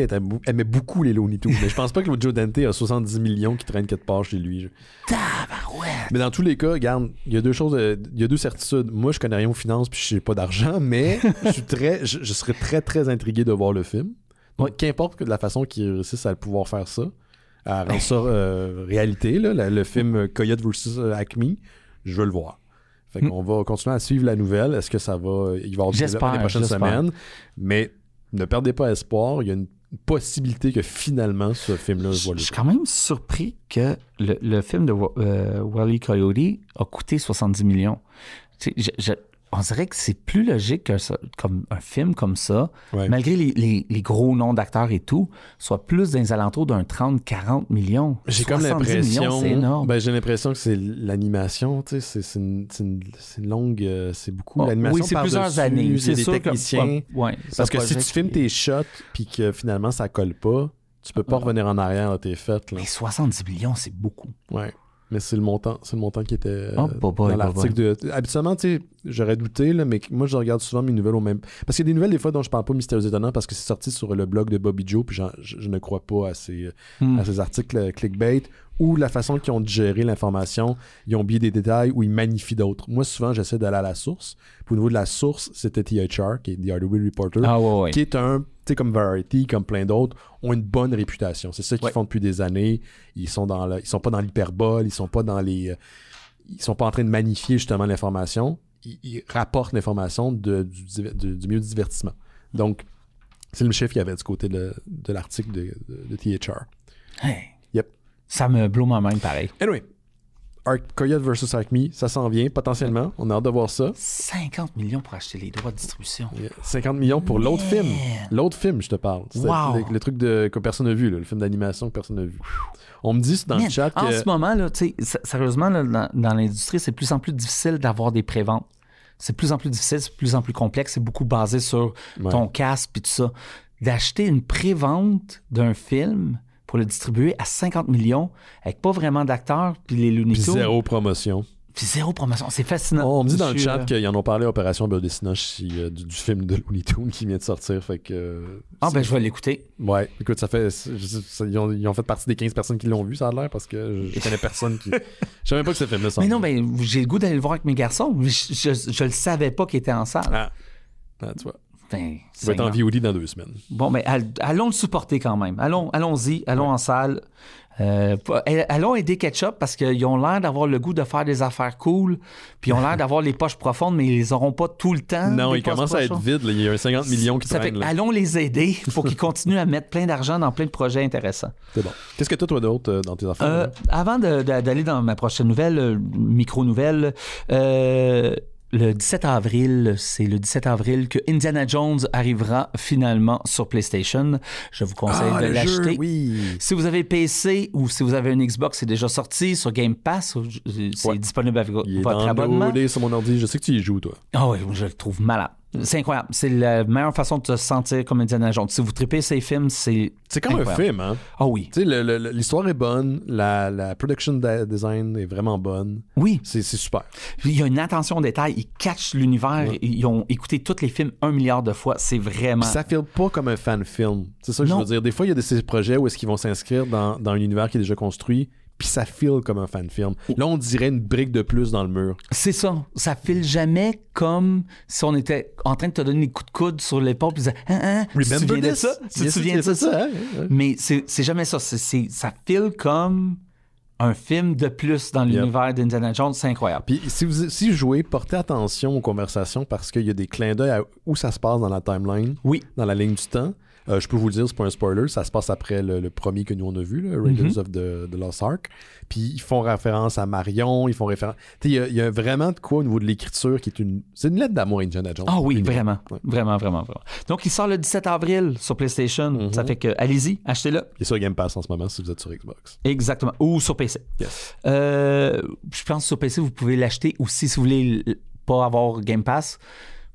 aimait beaucoup les Looney Tunes. Mais je pense pas que Joe Dante a 70 millions qui traînent quelque part chez lui. Tabarouette. Mais dans tous les cas, regarde, il y a deux certitudes. Moi, je connais rien aux finances puis je n'ai pas d'argent, mais je serais très, très intrigué de voir le film. Donc, qu'importe que de la façon qu'ils réussissent à pouvoir faire ça, à rendre ça réalité, là, le film Coyote vs. Acme, je veux le voir. Fait qu'on va continuer à suivre la nouvelle. Est-ce que ça va... Il va y avoir du développement les prochaines semaines. Mais ne perdez pas espoir. Il y a une possibilité que finalement, ce film-là se voit le jour. Je suis quand même surpris que le film de Wile E. Coyote a coûté 70 millions. Tu sais, on dirait que c'est plus logique que ça, comme un film comme ça, malgré les gros noms d'acteurs et tout, soit plus dans les alentours d'un 30-40 millions. J'ai comme l'impression... millions, c'est énorme. J'ai l'impression que c'est l'animation, tu sais, c'est une longue... c'est beaucoup l'animation c'est plusieurs années. C'est des techniciens. Parce que si tu filmes tes shots puis que finalement ça colle pas, tu peux pas revenir en arrière à tes fêtes. Mais 70 millions, c'est beaucoup. Ouais. Mais c'est le montant qui était dans l'article. Habituellement, tu sais, j'aurais douté, là, mais moi, je regarde souvent mes nouvelles au même... Parce qu'il y a des nouvelles, des fois, dont je parle pas mystérieux étonnant parce que c'est sorti sur le blog de Bobby Joe, puis je ne crois pas à ces articles clickbait ou la façon qu'ils ont digéré l'information, ils ont oublié des détails ou ils magnifient d'autres. Moi, souvent, j'essaie d'aller à la source. Puis au niveau de la source, c'était THR, qui est The Hardware Reporter, qui est un... Tu sais, comme Variety, comme plein d'autres, ont une bonne réputation. C'est ça qu'ils font depuis des années. Ils sont pas dans l'hyperbole, ils sont pas en train de magnifier justement l'information. Ils rapportent l'information du milieu du divertissement. Donc, c'est le chiffre qu'il y avait du côté de l'article de THR. Hey. Yep. Ça me blow ma main pareil. Anyway, Coyote vs. Acme, ça s'en vient potentiellement. On a hâte de voir ça. 50 millions pour acheter les droits de distribution. 50 millions pour l'autre film. L'autre film, je te parle. C'est le truc que personne n'a vu, là, le film d'animation que personne n'a vu. On me dit dans le chat que... En ce moment, là, sérieusement, là, dans l'industrie, c'est de plus en plus difficile d'avoir des préventes. C'est de plus en plus difficile, c'est de plus en plus complexe. C'est beaucoup basé sur ton casque et tout ça. D'acheter une prévente d'un film... pour le distribuer à 50 millions avec pas vraiment d'acteurs, puis les Looney Tunes. Puis zéro promotion. C'est fascinant. On me dit dans le chat qu'ils en ont parlé à Opération Biodessinage du film de Looney Tunes qui vient de sortir. Fait que, je vais l'écouter. Ouais, écoute, ils ont fait partie des 15 personnes qui l'ont vu, ça a l'air, parce que je connais personne qui... Je savais même pas que ce film-là sortait. Mais non, j'ai le goût d'aller le voir avec mes garçons. Je le savais pas qu'il était en salle. Tu vois. Il va être en VOD dans 2 semaines. Bon, mais allons le supporter quand même. Allons-y, allons en salle. Allons aider Ketchup parce qu'ils ont l'air d'avoir le goût de faire des affaires cool, puis ils ont l'air d'avoir les poches profondes, mais ils les auront pas tout le temps. Non, ils commencent à être vides. Il y a un 50 millions qui traînent. Allons les aider pour qu'ils continuent à mettre plein d'argent dans plein de projets intéressants. C'est bon. Qu'est-ce que tu as, toi, d'autre dans tes affaires? Avant d'aller dans ma prochaine nouvelle, micro-nouvelle, le 17 avril, c'est le 17 avril que Indiana Jones arrivera finalement sur PlayStation. Je vous conseille de l'acheter. Si vous avez PC ou si vous avez une Xbox, c'est déjà sorti sur Game Pass. C'est disponible avec votre abonnement. Il est sur mon ordi. Je sais que tu y joues, toi. Oui, je le trouve malade. C'est incroyable. C'est la meilleure façon de se sentir comme Indiana Jones. Si vous trippez ces films, c'est comme un film, hein? Ah oui. Tu sais, l'histoire est bonne, la production design est vraiment bonne. Oui. C'est super. Il y a une attention au détail. Ils catchent l'univers. Ils ont écouté tous les films 1 milliard de fois. C'est vraiment... Puis ça file pas comme un fan-film. C'est ça que je veux dire. Des fois, il y a ces projets où est-ce qu'ils vont s'inscrire dans un univers qui est déjà construit, puis ça file comme un fan-film. Là, on dirait une brique de plus dans le mur. C'est ça. Ça file jamais comme si on était en train de te donner des coups de coude sur l'épaule puis tu te souviens de ça? Tu te souviens de ça? Mais c'est jamais ça. Ça file comme un film de plus dans l'univers d'Indiana Jones. C'est incroyable. Puis si vous jouez, portez attention aux conversations parce qu'il y a des clins d'œil à où ça se passe dans la timeline, dans la ligne du temps. Je peux vous le dire, c'est pas un spoiler, ça se passe après le premier que nous on a vu, le Raiders of the Lost Ark. Puis ils font référence à Marion, ils font référence... Il y a vraiment de quoi au niveau de l'écriture qui est c'est une lettre d'amour à Indiana Jones. Ah oui, vraiment. Ouais. Vraiment. Donc il sort le 17 avril sur PlayStation. Ça fait que, allez-y, achetez-le. Il est sur Game Pass en ce moment si vous êtes sur Xbox. Exactement. Ou sur PC. Yes. Je pense que sur PC, vous pouvez l'acheter aussi si vous voulez pas avoir Game Pass.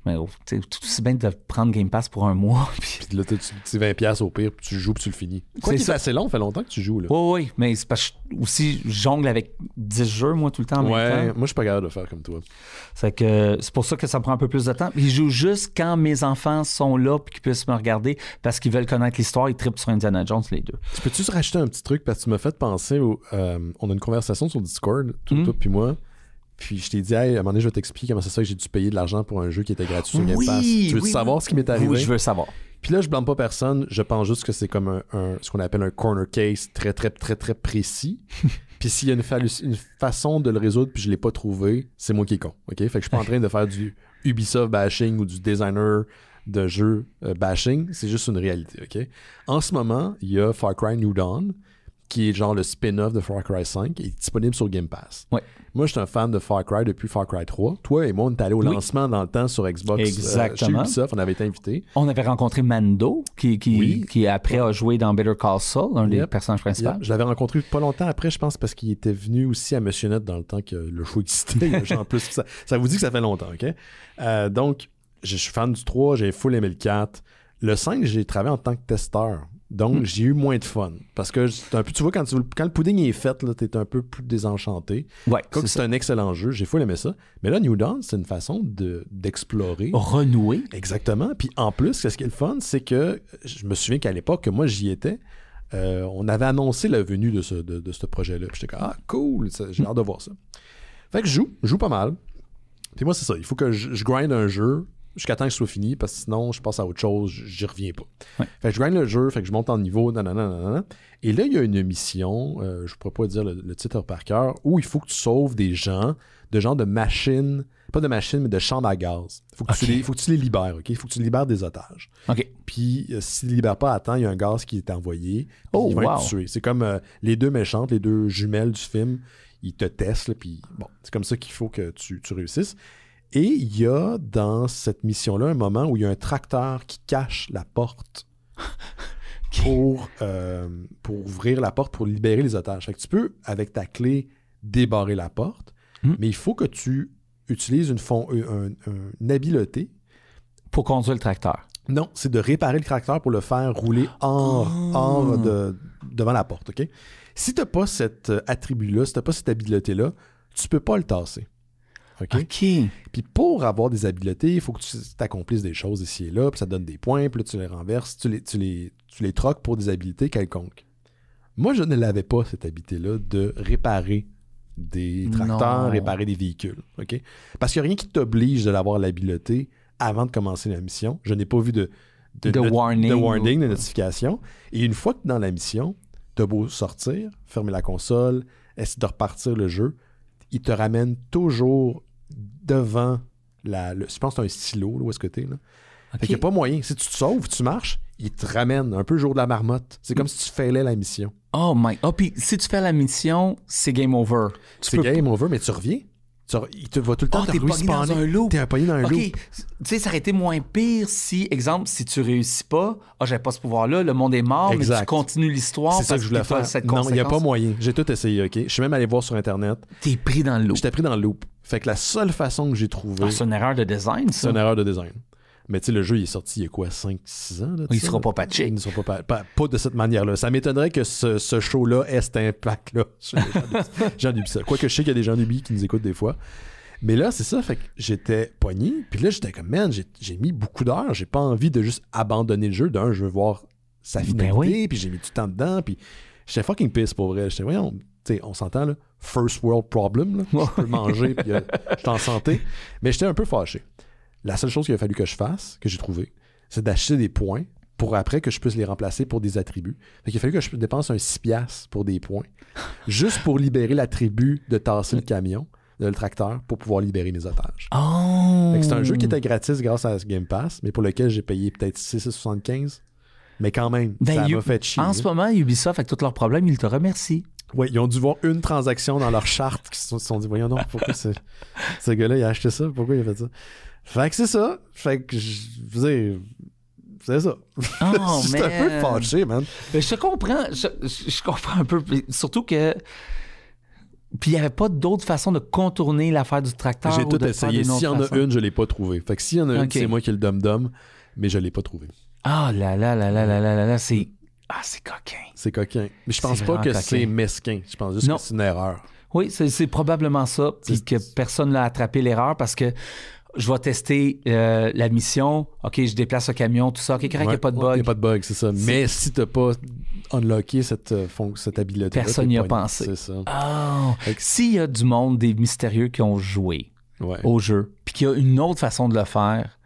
Mais tout aussi bien de prendre Game Pass pour un mois. Puis là, tu 20$ au pire, puis tu joues, puis tu le finis. Quoi, c'est assez long, ça fait longtemps que tu joues. Là. Oui, mais c'est parce que aussi, je jongle avec 10 jeux, moi, tout le temps en même temps. Moi, je suis pas capable de faire comme toi. C'est pour ça que ça prend un peu plus de temps. Puis je joue juste quand mes enfants sont là, puis qu'ils puissent me regarder, parce qu'ils veulent connaître l'histoire. Ils trippent sur Indiana Jones, les deux. Tu peux-tu rajouter un petit truc, parce que tu m'as fait penser on a une conversation sur Discord, toi puis moi. Puis je t'ai dit, hey, à un moment donné, je vais t'expliquer comment c'est ça que j'ai dû payer de l'argent pour un jeu qui était gratuit sur Game Pass. Tu veux savoir ce qui m'est arrivé? Oui, je veux savoir. Puis là, je blâme pas personne. Je pense juste que c'est comme ce qu'on appelle un corner case très, très, très, très précis. Puis s'il y a une façon de le résoudre puis je l'ai pas trouvé, c'est moi qui est con. OK? Fait que je suis pas en train de faire du Ubisoft bashing ou du designer de jeu bashing. C'est juste une réalité. OK? En ce moment, il y a Far Cry New Dawn, qui est genre le spin-off de Far Cry 5, est disponible sur Game Pass. Ouais. Moi, je suis un fan de Far Cry depuis Far Cry 3. Toi et moi, on est allés au lancement dans le temps sur Xbox. Exactement. Chez Ubisoft, on avait été invités. On avait rencontré Mando, qui après a joué dans Better Call Saul, un des personnages principaux. Je l'avais rencontré pas longtemps après, je pense, parce qu'il était venu aussi à Monsieur Net dans le temps que le show existait. En plus, ça vous dit que ça fait longtemps, OK? Donc, je suis fan du 3, j'ai full aimé le 4. Le 5, j'ai travaillé en tant que testeur. Donc, j'ai eu moins de fun. Parce que tu vois, quand le pudding est fait, t'es un peu plus désenchanté. Ouais, c'est un excellent jeu. J'ai full aimé ça. Mais là, New Dawn, c'est une façon d'explorer. Renouer. Exactement. Puis en plus, ce qui est le fun, c'est que je me souviens qu'à l'époque, moi, j'y étais. On avait annoncé la venue de ce projet-là. Puis j'étais comme, cool, j'ai hâte de voir ça. Fait que je joue pas mal. Puis moi, c'est ça. Il faut que je grind un jeu jusqu'à temps que ce soit fini, parce que sinon, je passe à autre chose, j'y reviens pas. Ouais. Fait que je gagne le jeu, fait que je monte en niveau, nanana. Et là, il y a une mission, je pourrais pas dire le titre par cœur, où il faut que tu sauves des gens, de machines, pas de machines, mais de chambres à gaz. Faut que tu les libères, OK? Il faut que tu libères des otages. OK. Puis, s'ils ne libèrent pas à temps, il y a un gaz qui est envoyé, ils vont être tués. C'est comme les deux méchantes, les deux jumelles du film, ils te testent, puis bon, c'est comme ça qu'il faut que tu réussisses. Et il y a dans cette mission-là un moment où il y a un tracteur qui cache la porte pour ouvrir la porte, pour libérer les otages. Fait que tu peux, avec ta clé, débarrer la porte, mais il faut que tu utilises une habileté. Pour conduire le tracteur. Non, c'est de réparer le tracteur pour le faire rouler devant la porte. OK? Si tu n'as pas cet attribut-là, si tu n'as pas cette habileté-là, tu ne peux pas le tasser. OK? Puis pour avoir des habiletés, il faut que tu accomplisses des choses ici et là, puis ça te donne des points, puis là tu les renverses, tu les troques pour des habiletés quelconques. Moi, je ne l'avais pas, cette habileté-là, de réparer des tracteurs, réparer des véhicules. OK? Parce qu'il n'y a rien qui t'oblige de l'avoir l'habileté avant de commencer la mission. Je n'ai pas vu de warning, de notification. Et une fois que tu es dans la mission, tu as beau sortir, fermer la console, essayer de repartir le jeu, il te ramène toujours devant je pense que c'est un stylo, là, où est-ce que t'es, là. Okay. Fait qu'il n'y a pas moyen. Si tu te sauves, tu marches, il te ramène un peu jour de la marmotte. C'est comme si tu failais la mission. Puis si tu fais la mission, c'est game over. C'est game over, mais tu reviens. Il te va tout le temps te respawner dans un loop. T'es pogné dans un loop. Tu sais, ça aurait été moins pire si, exemple, si tu réussis pas, j'avais pas ce pouvoir-là, le monde est mort, mais tu continues l'histoire. C'est ça que je voulais faire. Non, il n'y a pas moyen. J'ai tout essayé, OK? Je suis même allé voir sur Internet. T'es pris dans le loop. J'étais pris dans le loop. Fait que la seule façon que j'ai trouvée... c'est une erreur de design, ça? C'est une erreur de design. Mais tu sais, le jeu, il est sorti il y a quoi, 5-6 ans? Là, il sera pas patché. Il ne sera pas de cette manière-là. Ça m'étonnerait que ce show-là ait cet impact-là sur les gens d'Ubisoft. Quoique je sais qu'il y a des gens d'Ubi qui nous écoutent des fois. Mais là, c'est ça, fait que j'étais pogné, puis là, j'étais comme, man, j'ai mis beaucoup d'heures, j'ai pas envie de juste abandonner le jeu. D'un, je veux voir sa finalité, puis j'ai mis du temps dedans, puis j'étais fucking pisse pour vrai. J'étais, voyons, tu sais, on s'entend, là, first world problem, là, je peux manger, puis je suis en santé, mais j'étais un peu fâché. La seule chose qu'il a fallu que je fasse, que j'ai trouvé, c'est d'acheter des points pour après que je puisse les remplacer pour des attributs. Fait qu'il a fallu que je dépense un 6$ pour des points, juste pour libérer l'attribut de tasser le camion, le tracteur, pour pouvoir libérer mes otages. Fait que c'est un jeu qui était gratis grâce à Game Pass, mais pour lequel j'ai payé peut-être 6,75$. Mais quand même, ça m'a fait chier. En ce moment, Ubisoft, avec tous leurs problèmes, ils te remercient. Oui, ils ont dû voir une transaction dans leur charte qui se sont dit, voyons donc, pourquoi ce gars-là, il a acheté ça? Pourquoi il a fait ça? Fait que c'est ça. Fait que, je veux dire, c'est ça. J'étais un peu fâché, man. Mais je comprends un peu. Surtout que Puis il n'y avait pas d'autre façon de contourner l'affaire du tracteur. J'ai tout essayé. S'il y en a une, je ne l'ai pas trouvé. Fait que s'il y en a une, c'est moi qui ai le dum-dum, mais je ne l'ai pas trouvé. Ah là là là là là là là, c'est coquin. C'est coquin. Mais je pense pas que c'est mesquin. Je pense juste que c'est une erreur. Oui, c'est probablement ça. Puis que personne n'a attrapé l'erreur parce que je vais tester la mission. OK, je déplace le camion, tout ça. OK, correct, il n'y a pas de bug. Il n'y a pas de bug, c'est ça. Mais si tu n'as pas unlocké cette habilité, personne n'y a pensé. C'est ça. Oh. S'il y a du monde, des mystérieux qui ont joué au jeu, puis qu'il y a une autre façon de le faire,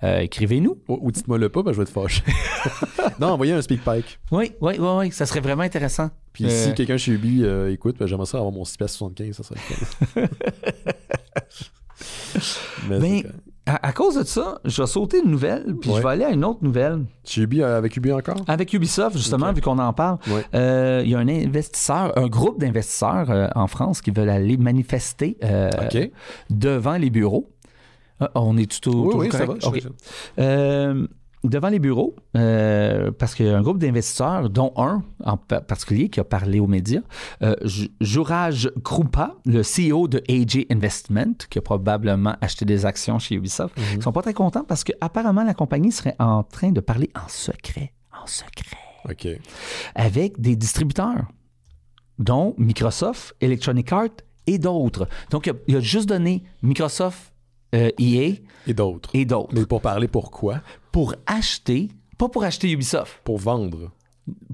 écrivez-nous. Ou dites-moi-le pas, je vais te fâcher. Non, envoyez un SpeakPipe. Oui, ça serait vraiment intéressant. Puis si quelqu'un chez Ubi écoute, j'aimerais ça avoir mon 6$75, ça serait cool. Mais à cause de ça, je vais sauter une nouvelle, puis je vais aller à une autre nouvelle. Chez Ubi, avec Ubi encore? Avec Ubisoft, justement, vu qu'on en parle. Il y a un investisseur, un groupe d'investisseurs en France qui veulent aller manifester devant les bureaux. On est tout correct? Ça va, devant les bureaux, parce qu'il y a un groupe d'investisseurs, dont un en particulier qui a parlé aux médias, Juraj Krupa, le CEO de AJ Investment, qui a probablement acheté des actions chez Ubisoft. Ils ne sont pas très contents parce qu'apparemment, la compagnie serait en train de parler en secret, avec des distributeurs, dont Microsoft, Electronic Arts et d'autres. Donc, il a juste donné Microsoft, EA et d'autres. Mais pour parler pourquoi? Pour acheter, pas pour acheter Ubisoft. Pour vendre.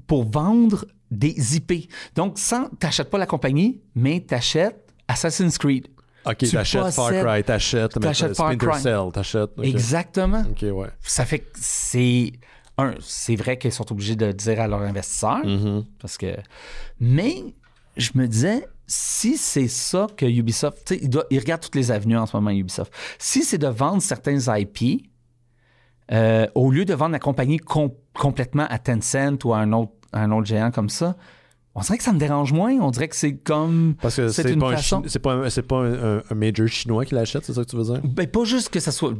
Pour vendre des IP. Donc, t'achètes pas la compagnie, mais t'achètes Assassin's Creed. OK, t'achètes Far Cry, t'achètes Splinter Cell, t'achètes... Okay. Exactement. OK, ouais. Ça fait que c'est vrai qu'ils sont obligés de dire à leurs investisseurs, parce que... Mais, je me disais... Si c'est ça que Ubisoft... Il regarde toutes les avenues en ce moment, Ubisoft. Si c'est de vendre certains IP, au lieu de vendre la compagnie complètement à Tencent ou à un autre géant comme ça, on dirait que ça me dérange moins. On dirait que c'est comme... Parce que c'est pas un major chinois qui l'achète, c'est ça que tu veux dire? Ben, pas juste que ça soit...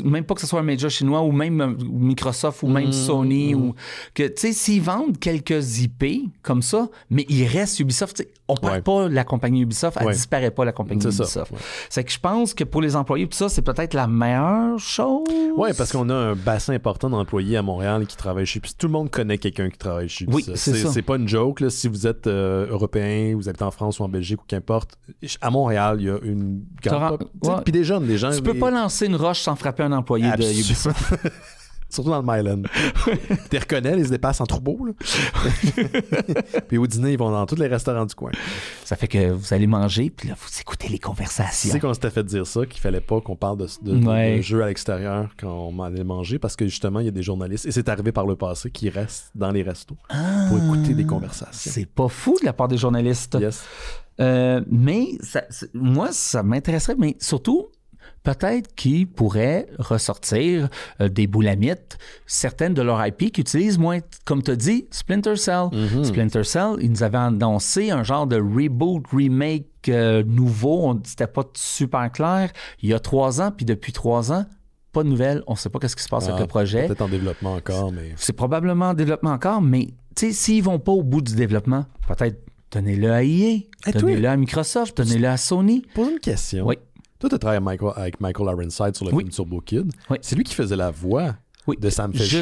même pas que ce soit un major chinois ou même Microsoft ou même Sony. Ou que, tu sais, s'ils vendent quelques IP comme ça, mais il reste Ubisoft, on perd pas la compagnie Ubisoft, elle disparaît pas la compagnie Ubisoft. C'est que je pense que pour les employés, tout ça, c'est peut-être la meilleure chose. Oui, parce qu'on a un bassin important d'employés à Montréal qui travaillent chez Ubisoft. Tout le monde connaît quelqu'un qui travaille chez Ubisoft. Oui, c'est ça. C'est pas une joke, là. Si vous êtes européen, vous habitez en France ou en Belgique ou qu'importe, à Montréal, il y a une garde. Puis des jeunes. Tu peux pas lancer une roche sans frapper un employé de Ubisoft. Surtout dans le Myland. Tu les reconnais, ils se dépassent en troupeau. Là. Puis au dîner, ils vont dans tous les restaurants du coin. Ça fait que vous allez manger, puis là, vous écoutez les conversations. Tu sais qu'on s'était fait dire ça, qu'il fallait pas qu'on parle de jeux à l'extérieur quand on allait manger, parce que justement, il y a des journalistes, et c'est arrivé par le passé, qui restent dans les restos pour écouter des conversations. C'est pas fou de la part des journalistes. Yes. Mais moi, ça m'intéresserait, mais surtout... Peut-être qu'ils pourraient ressortir des boulamites, certaines de leurs IP qui utilisent moins, comme tu as dit, Splinter Cell. Splinter Cell, ils nous avaient annoncé un genre de reboot, remake nouveau. C'était pas super clair. Il y a 3 ans, puis depuis 3 ans, pas de nouvelles. On ne sait pas ce qui se passe avec le projet. Peut-être en développement encore, mais... C'est probablement en développement encore, mais s'ils vont pas au bout du développement, peut-être donnez-le à EA, donnez-le à Microsoft, donnez-le à Sony. Pose une question. Oui. Toi, tu as travaillé avec Michael Ironside sur le film Turbo Kid. Oui. C'est lui qui faisait la voix de Sam Fisher.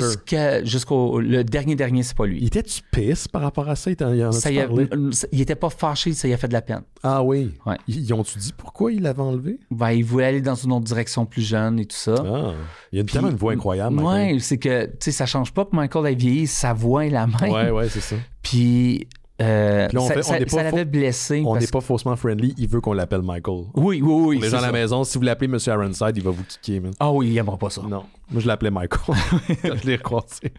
Jusqu'au dernier, c'est pas lui. Il était-tu pisse par rapport à ça? Il était pas fâché, ça y a fait de la peine. Ah oui? Ouais. Ils ont-tu dit pourquoi il l'avait enlevé? Ben, il voulait aller dans une autre direction plus jeune et tout ça. Ah, il a tellement une voix incroyable. Oui, c'est que, tu sais, ça change pas pour Michael a vieilli, sa voix est la même. Oui, c'est ça. Puis... ça l'avait blessé. On n'est pas faussement friendly, il veut qu'on l'appelle Michael. Oui. Pour les gens à la maison, si vous l'appelez M. Ironside, il va vous kicker. Man. Ah oui, il n'aimera pas ça. Non, moi je l'appelais Michael quand je l'ai recroisé.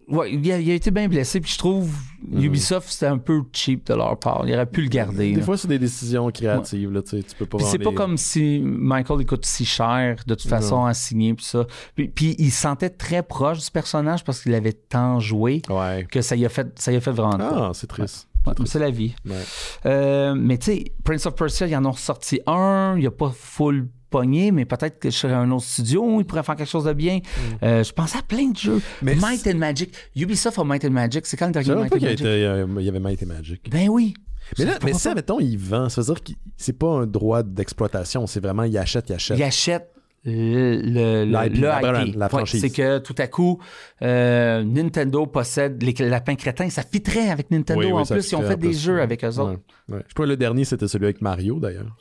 Il a été bien blessé, puis je trouve Ubisoft, c'était un peu cheap de leur part. Il aurait pu le garder. Des fois, c'est des décisions créatives. Là, tu peux pas c'est pas comme si Michael coûte si cher, de toute façon, à signer, puis ça. Puis il se sentait très proche du personnage parce qu'il avait tant joué que ça y a fait vraiment. Ah, c'est triste. C'est la vie. Ouais. Mais tu sais, Prince of Persia, ils en ont ressorti un. Il n'y a pas full pogné, mais peut-être que je serais un autre studio, il pourrait faire quelque chose de bien. Je pensais à plein de jeux. Might and Magic. Ubisoft a Might and Magic. C'est quand le dernier Might and Magic? Il y avait Might and Magic. Ben oui. Mais ça, mettons, il vend. Ça veut dire que c'est pas un droit d'exploitation, c'est vraiment il achète. Il achète le IP. La franchise. C'est que tout à coup, Nintendo possède les lapins crétins. Ça fitterait avec Nintendo. En plus, ils ont fait des jeux avec eux autres. Ouais. Je crois que le dernier, c'était celui avec Mario, d'ailleurs.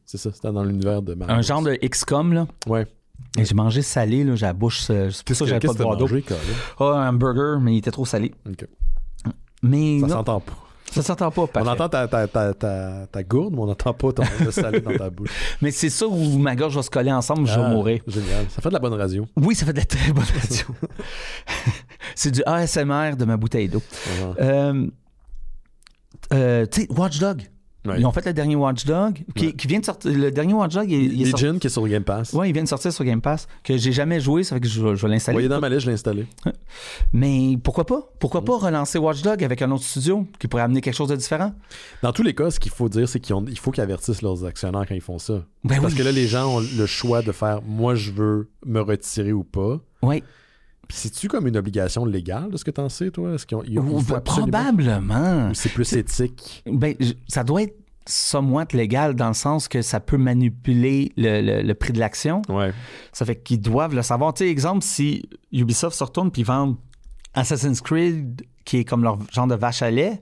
C'est ça, c'était dans l'univers de Mario. Un genre de XCOM, là. Ouais. Et j'ai mangé salé, là, j'ai la bouche. C'est pour ça que j'avais pas de boire d'eau. Un hamburger, mais il était trop salé. OK. Mais ça s'entend pas. Ça s'entend pas, parfait. On entend ta gourde, mais on n'entend pas ton salé dans ta bouche. Mais c'est ça où ma gorge va se coller ensemble, je vais mourir. Génial. Ça fait de la bonne radio. Oui, ça fait de la très bonne radio. C'est du ASMR de ma bouteille d'eau. Tu sais, Watch Dogs. Ouais. Ils ont fait le dernier Watch Dogs qui vient de sortir. Le dernier Watch Dogs, il est sorti. Legion qui est sur Game Pass. Oui, il vient de sortir sur Game Pass. Que j'ai jamais joué, ça fait que je vais l'installer. Oui, dans ma liste, je l'ai installé. Mais pourquoi pas? Pourquoi pas relancer Watch Dogs avec un autre studio qui pourrait amener quelque chose de différent? Dans tous les cas, ce qu'il faut dire, c'est qu'il faut qu'ils avertissent leurs actionnaires quand ils font ça. Parce que là, les gens ont le choix de faire « moi, je veux me retirer ou pas ». Oui. C'est-tu comme une obligation légale de ce que tu en sais, toi? Est-ce qu'ils probablement. Ou c'est plus éthique? Ben, ça doit être somewhat légal dans le sens que ça peut manipuler le prix de l'action. Ouais. Ça fait qu'ils doivent le savoir. Tu sais, exemple, si Ubisoft se retourne puis vendent Assassin's Creed, qui est comme leur genre de vache à lait,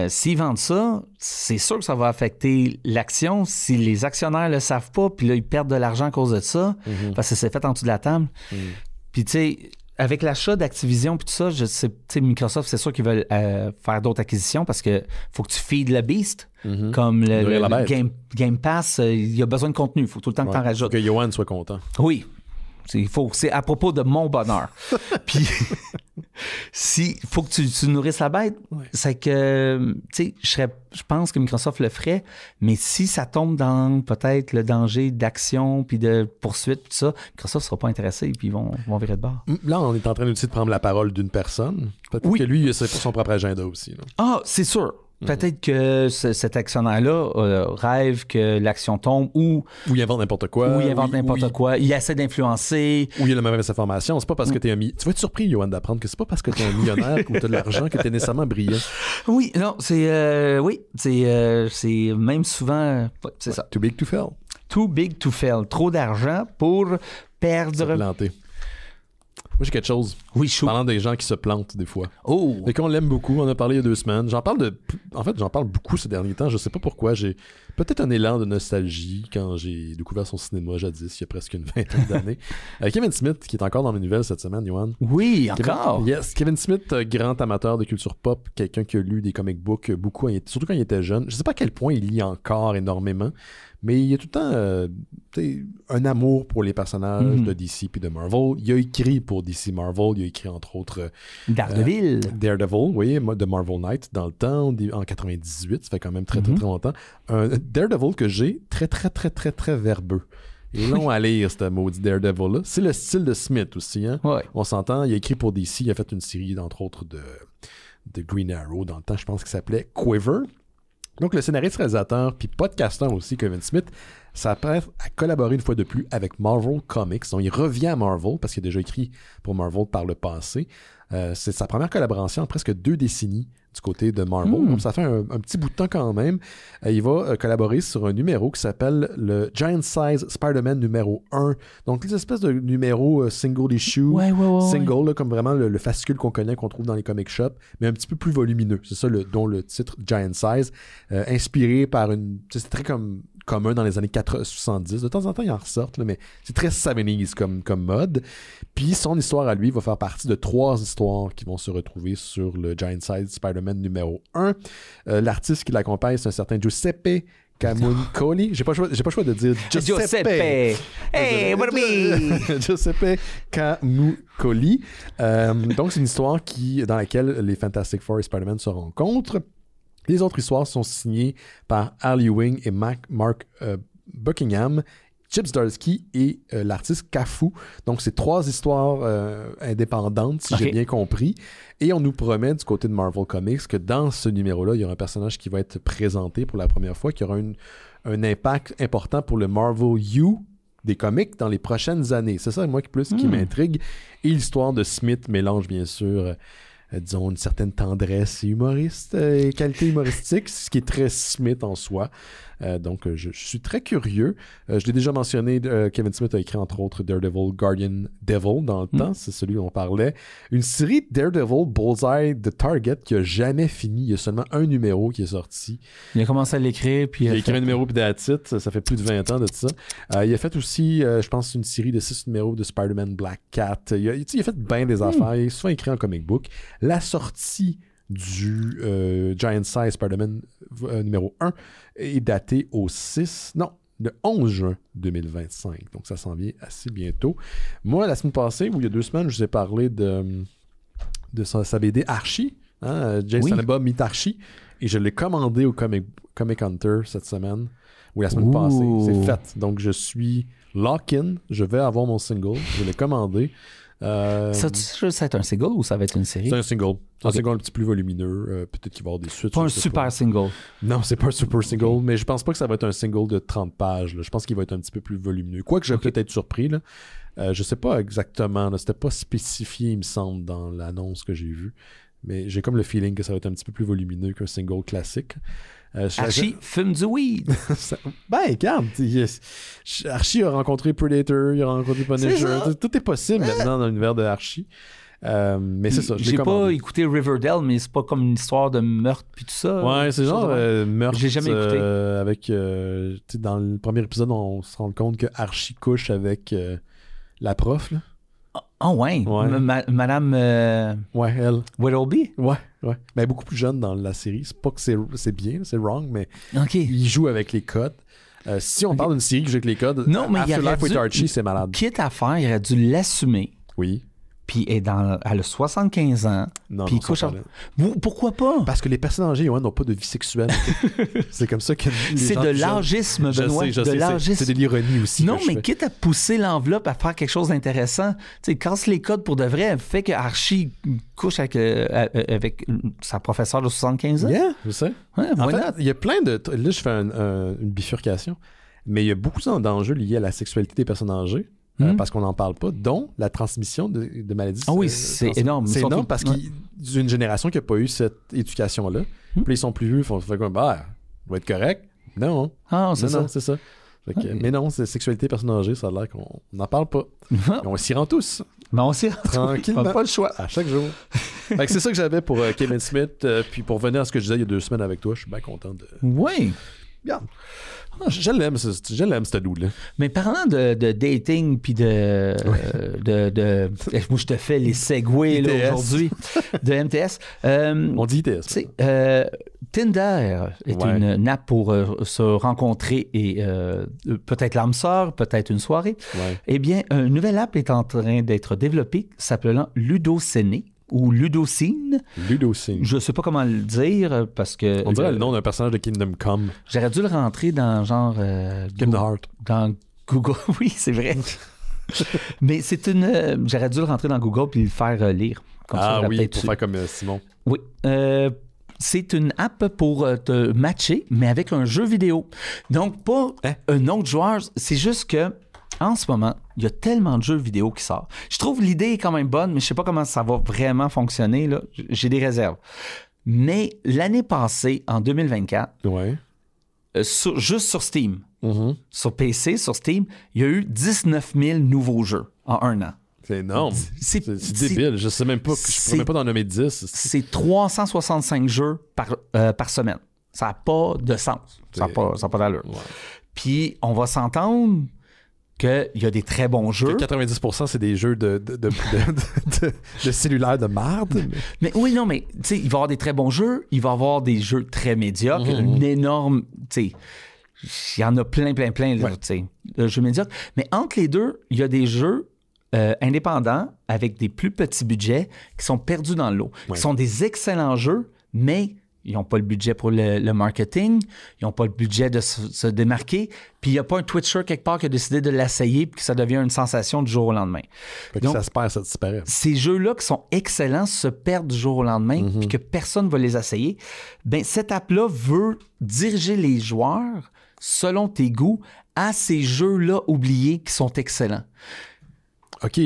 s'ils vendent ça, c'est sûr que ça va affecter l'action. Si les actionnaires le savent pas, puis là, ils perdent de l'argent à cause de ça, parce que c'est fait en dessous de la table. Puis tu sais, avec l'achat d'Activision puis tout ça, je sais, Microsoft, c'est sûr qu'ils veulent faire d'autres acquisitions parce que faut que tu feeds le beast. Comme le Game Pass, il y a besoin de contenu. Il faut tout le temps que tu en rajoutes. Faut que Yoann soit content. Oui. C'est à propos de mon bonheur. Puis, il faut que tu nourrisses la bête. C'est que, tu sais, je pense que Microsoft le ferait, mais si ça tombe dans peut-être le danger d'action puis de poursuite, tout ça, Microsoft ne sera pas intéressé puis ils vont virer de bord. Là, on est en train aussi de prendre la parole d'une personne. Peut-être que lui, il a son propre agenda aussi. Là. Ah, c'est sûr. Peut-être que cet actionnaire-là rêve que l'action tombe ou il invente n'importe quoi. Il essaie d'influencer. Ou il a la mauvaise information. C'est pas parce que t'es un millionnaire. Tu vas être surpris, Yoann, d'apprendre que c'est pas parce que t'es un millionnaire ou t'as de l'argent que t'es nécessairement brillant. Oui, non, c'est même souvent. C'est ça. Too big to fail. Too big to fail. Trop d'argent pour perdre. Se planter. Moi, j'ai quelque chose. Oui, chaud. Parlant des gens qui se plantent des fois. Oh! Et qu'on l'aime beaucoup. On a parlé il y a 2 semaines. J'en parle beaucoup ces derniers temps. Je sais pas pourquoi. J'ai peut-être un élan de nostalgie quand j'ai découvert son cinéma jadis, il y a presque une vingtaine d'années. Kevin Smith, qui est encore dans mes nouvelles cette semaine, Yoann. Oui, encore. Kevin Smith, grand amateur de culture pop, quelqu'un qui a lu des comic books beaucoup, surtout quand il était jeune. Je sais pas à quel point il lit encore énormément. Mais il y a tout le temps un amour pour les personnages de DC puis de Marvel. Il a écrit pour DC Marvel. Il a écrit entre autres Daredevil, oui, de Marvel Knight dans le temps, en 98. Ça fait quand même très, très, très longtemps. Un Daredevil que j'ai très, très, très, très, très verbeux. Et long à lire, ce maudit Daredevil-là. C'est le style de Smith aussi. Hein? Ouais. On s'entend. Il a écrit pour DC. Il a fait une série, entre autres, de Green Arrow dans le temps, je pense, qui s'appelait Quiver. Donc, le scénariste, réalisateur, puis podcasteur aussi, Kevin Smith, s'apprête à collaborer une fois de plus avec Marvel Comics. Donc, il revient à Marvel, parce qu'il a déjà écrit pour Marvel par le passé. C'est sa première collaboration en presque 2 décennies du côté de Marvel. Donc, ça fait un petit bout de temps quand même. Il va collaborer sur un numéro qui s'appelle le Giant Size Spider-Man numéro 1. Donc, les espèces de numéros single issue, single, là, comme vraiment le fascicule qu'on connaît, qu'on trouve dans les comic shops, mais un petit peu plus volumineux. C'est ça dont le titre Giant Size, inspiré par c'est très commun dans les années 70. De temps en temps, ils en ressortent, là, mais c'est très 70s comme mode. Puis son histoire à lui va faire partie de 3 histoires qui vont se retrouver sur le Giant Size Spider-Man numéro 1. L'artiste qui l'accompagne, c'est un certain Giuseppe Camuncoli. J'ai pas le choix de dire Giuseppe. Hey, what Giuseppe Camuncoli. Donc, c'est une histoire dans laquelle les Fantastic Four et Spider-Man se rencontrent. Les autres histoires sont signées par Al Ewing et Mark Buckingham, Chip Zdarsky et l'artiste Cafu. Donc, c'est 3 histoires indépendantes, si j'ai bien compris. Et on nous promet du côté de Marvel Comics que dans ce numéro-là, il y aura un personnage qui va être présenté pour la première fois, qui aura un impact important pour le Marvel U des comics dans les prochaines années. C'est ça, moi, qui m'intrigue. Et l'histoire de Smith mélange, bien sûr, disons, une certaine tendresse et qualité humoristique, ce qui est très Smith en soi. Donc, je suis très curieux. Je l'ai déjà mentionné, Kevin Smith a écrit, entre autres, Daredevil, Guardian Devil, dans le temps. C'est celui dont on parlait. Une série Daredevil, Bullseye de Target, qui a jamais fini. Il y a seulement un numéro qui est sorti. Il a commencé à l'écrire, puis... Il a écrit un numéro, puis that's it. Ça fait plus de 20 ans de ça. Il a fait aussi, je pense, une série de 6 numéros de Spider-Man Black Cat. Il a fait bien des affaires. Il est souvent écrit en comic book. La sortie du Giant Size Spider-Man numéro 1 est datée le 11 juin 2025. Donc, ça s'en vient assez bientôt. Moi, la semaine passée, ou il y a 2 semaines, je vous ai parlé de sa BD Archie. Jason Alba meet Archie. Et je l'ai commandé au Comic Hunter cette semaine, ou la semaine passée. C'est fait. Donc, je suis lock-in. Je vais avoir mon single. Je l'ai commandé. Ça va être un single ou ça va être une série? C'est un single. C'est un single un petit peu plus volumineux. Peut-être qu'il va y avoir des suites. Pas un super single. Non, c'est pas un super single, mais je pense pas que ça va être un single de 30 pages. Là. Je pense qu'il va être un petit peu plus volumineux. Quoique je vais peut-être être surpris. Là. Je sais pas exactement. Là. C'était pas spécifié, il me semble, dans l'annonce que j'ai vue. Mais j'ai comme le feeling que ça va être un petit peu plus volumineux qu'un single classique. Archie fume du weed. Regarde, Archie a rencontré Predator, il a rencontré Punisher. Tout est possible maintenant dans l'univers de Archie. Mais c'est ça. J'ai pas écouté Riverdale, mais c'est pas comme une histoire de meurtre puis tout ça. Ouais, c'est genre meurtre. J'ai jamais écouté. Avec, dans le premier épisode, on se rend compte que Archie couche avec la prof. Là. Ah ouais. Madame ouais, elle. Whittleby? Ouais. Mais beaucoup plus jeune dans la série. C'est pas que c'est bien, c'est wrong, mais okay. Il joue avec les codes. Si on parle d'une série qui joue avec les codes, Afterlife with Archie, c'est malade. Quitte à faire, il aurait dû l'assumer. Oui. Puis elle a 75 ans. Non, puis couche pourquoi pas? Parce que les personnes âgées n'ont pas de vie sexuelle. C'est comme ça que les c'est gens de l'âgisme, Benoît. Je sais. C'est de l'ironie aussi. Non, mais quitte à pousser l'enveloppe à faire quelque chose d'intéressant, tu sais, casse les codes pour de vrai, fait que Archie couche avec sa professeure de 75 ans. Yeah, je sais. Ouais, en fait, il y a plein de... Là, je fais une bifurcation, mais il y a beaucoup d'enjeux liés à la sexualité des personnes âgées. Parce qu'on n'en parle pas, dont la transmission de maladies. Ah oui, c'est énorme. C'est énorme parce qu'il y a une génération qui n'a pas eu cette éducation-là. Puis ils sont plus vieux, ils font comme, ça doit être correct. Non. Ah, c'est ça. Non, c'est ça. Mais non, c'est sexualité personne âgée, ça a l'air qu'on n'en parle pas. On s'y rend tous. Mais on s'y rend tranquillement. On n'a pas le choix. À chaque jour. Fait que c'est ça que j'avais pour Kevin Smith. Puis pour revenir à ce que je disais il y a 2 semaines avec toi, je suis bien content de... Oui. Regarde. Je l'aime, ce dude-là. Mais parlant de dating puis de moi, je te fais les segways là, aujourd'hui de MTS. On dit ITS. Tinder est une app pour se rencontrer et peut-être l'âme sœur, peut-être une soirée. Ouais. Eh bien, une nouvelle app est en train d'être développée s'appelant Ludocine. Ou Ludocine. Je sais pas comment le dire parce que... On dirait le nom d'un personnage de Kingdom Come. J'aurais dû le rentrer dans genre... Kingdom Heart. Dans Google. Oui, c'est vrai. Mais c'est une... J'aurais dû le rentrer dans Google puis le faire lire. Comme ça, oui, pour faire comme Simon. Oui. C'est une app pour te matcher, mais avec un jeu vidéo. Donc, pas un autre joueur. C'est juste que... En ce moment, il y a tellement de jeux vidéo qui sortent. Je trouve l'idée est quand même bonne, mais je sais pas comment ça va vraiment fonctionner. Là. J'ai des réserves. Mais l'année passée, en 2024, juste sur Steam, sur PC, sur Steam, il y a eu 19 000 nouveaux jeux en 1 an. C'est énorme. C'est débile. Je sais même pas. Je pourrais même pas en nommer 10. C'est 365 jeux par semaine. Ça n'a pas de sens. Ça n'a pas d'allure. Ouais. Puis, on va s'entendre qu'il y a des très bons jeux. Que 90% c'est des jeux de cellulaire de marde. Mais oui, non, mais tu sais, il va y avoir des très bons jeux, il va y avoir des jeux très médiocres, une énorme, tu sais, il y en a plein, tu sais, de jeux médiocres. Mais entre les deux, il y a des jeux indépendants avec des plus petits budgets qui sont perdus dans l'eau, qui sont des excellents jeux, mais ils n'ont pas le budget pour le marketing, ils n'ont pas le budget de se démarquer, puis il n'y a pas un Twitcher quelque part qui a décidé de l'essayer puis que ça devient une sensation du jour au lendemain. Fait que donc, ça se perd, ça disparaît. Ces jeux-là qui sont excellents se perdent du jour au lendemain puis que personne ne va les essayer. Bien, cette app-là veut diriger les joueurs selon tes goûts, à ces jeux-là oubliés qui sont excellents. OK,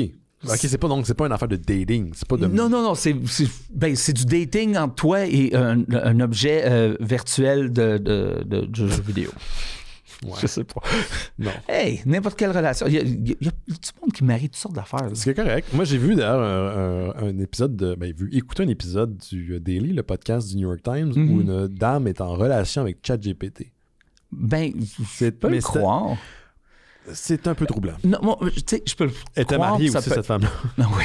c'est pas une affaire de dating. C'est pas de... Non, c'est du dating entre toi et un objet virtuel de jeu vidéo. Ouais. Je sais pas. Non. Hey, n'importe quelle relation. Il y a du monde qui marie toutes sortes d'affaires. C'est correct. Moi, j'ai vu d'ailleurs un épisode écouter un épisode du Daily, le podcast du New York Times, où une dame est en relation avec ChatGPT. Ben, je peux le croire. C'est un peu troublant. Non, moi, tu sais, je peux le croire. Elle était mariée aussi, cette femme-là. Oui.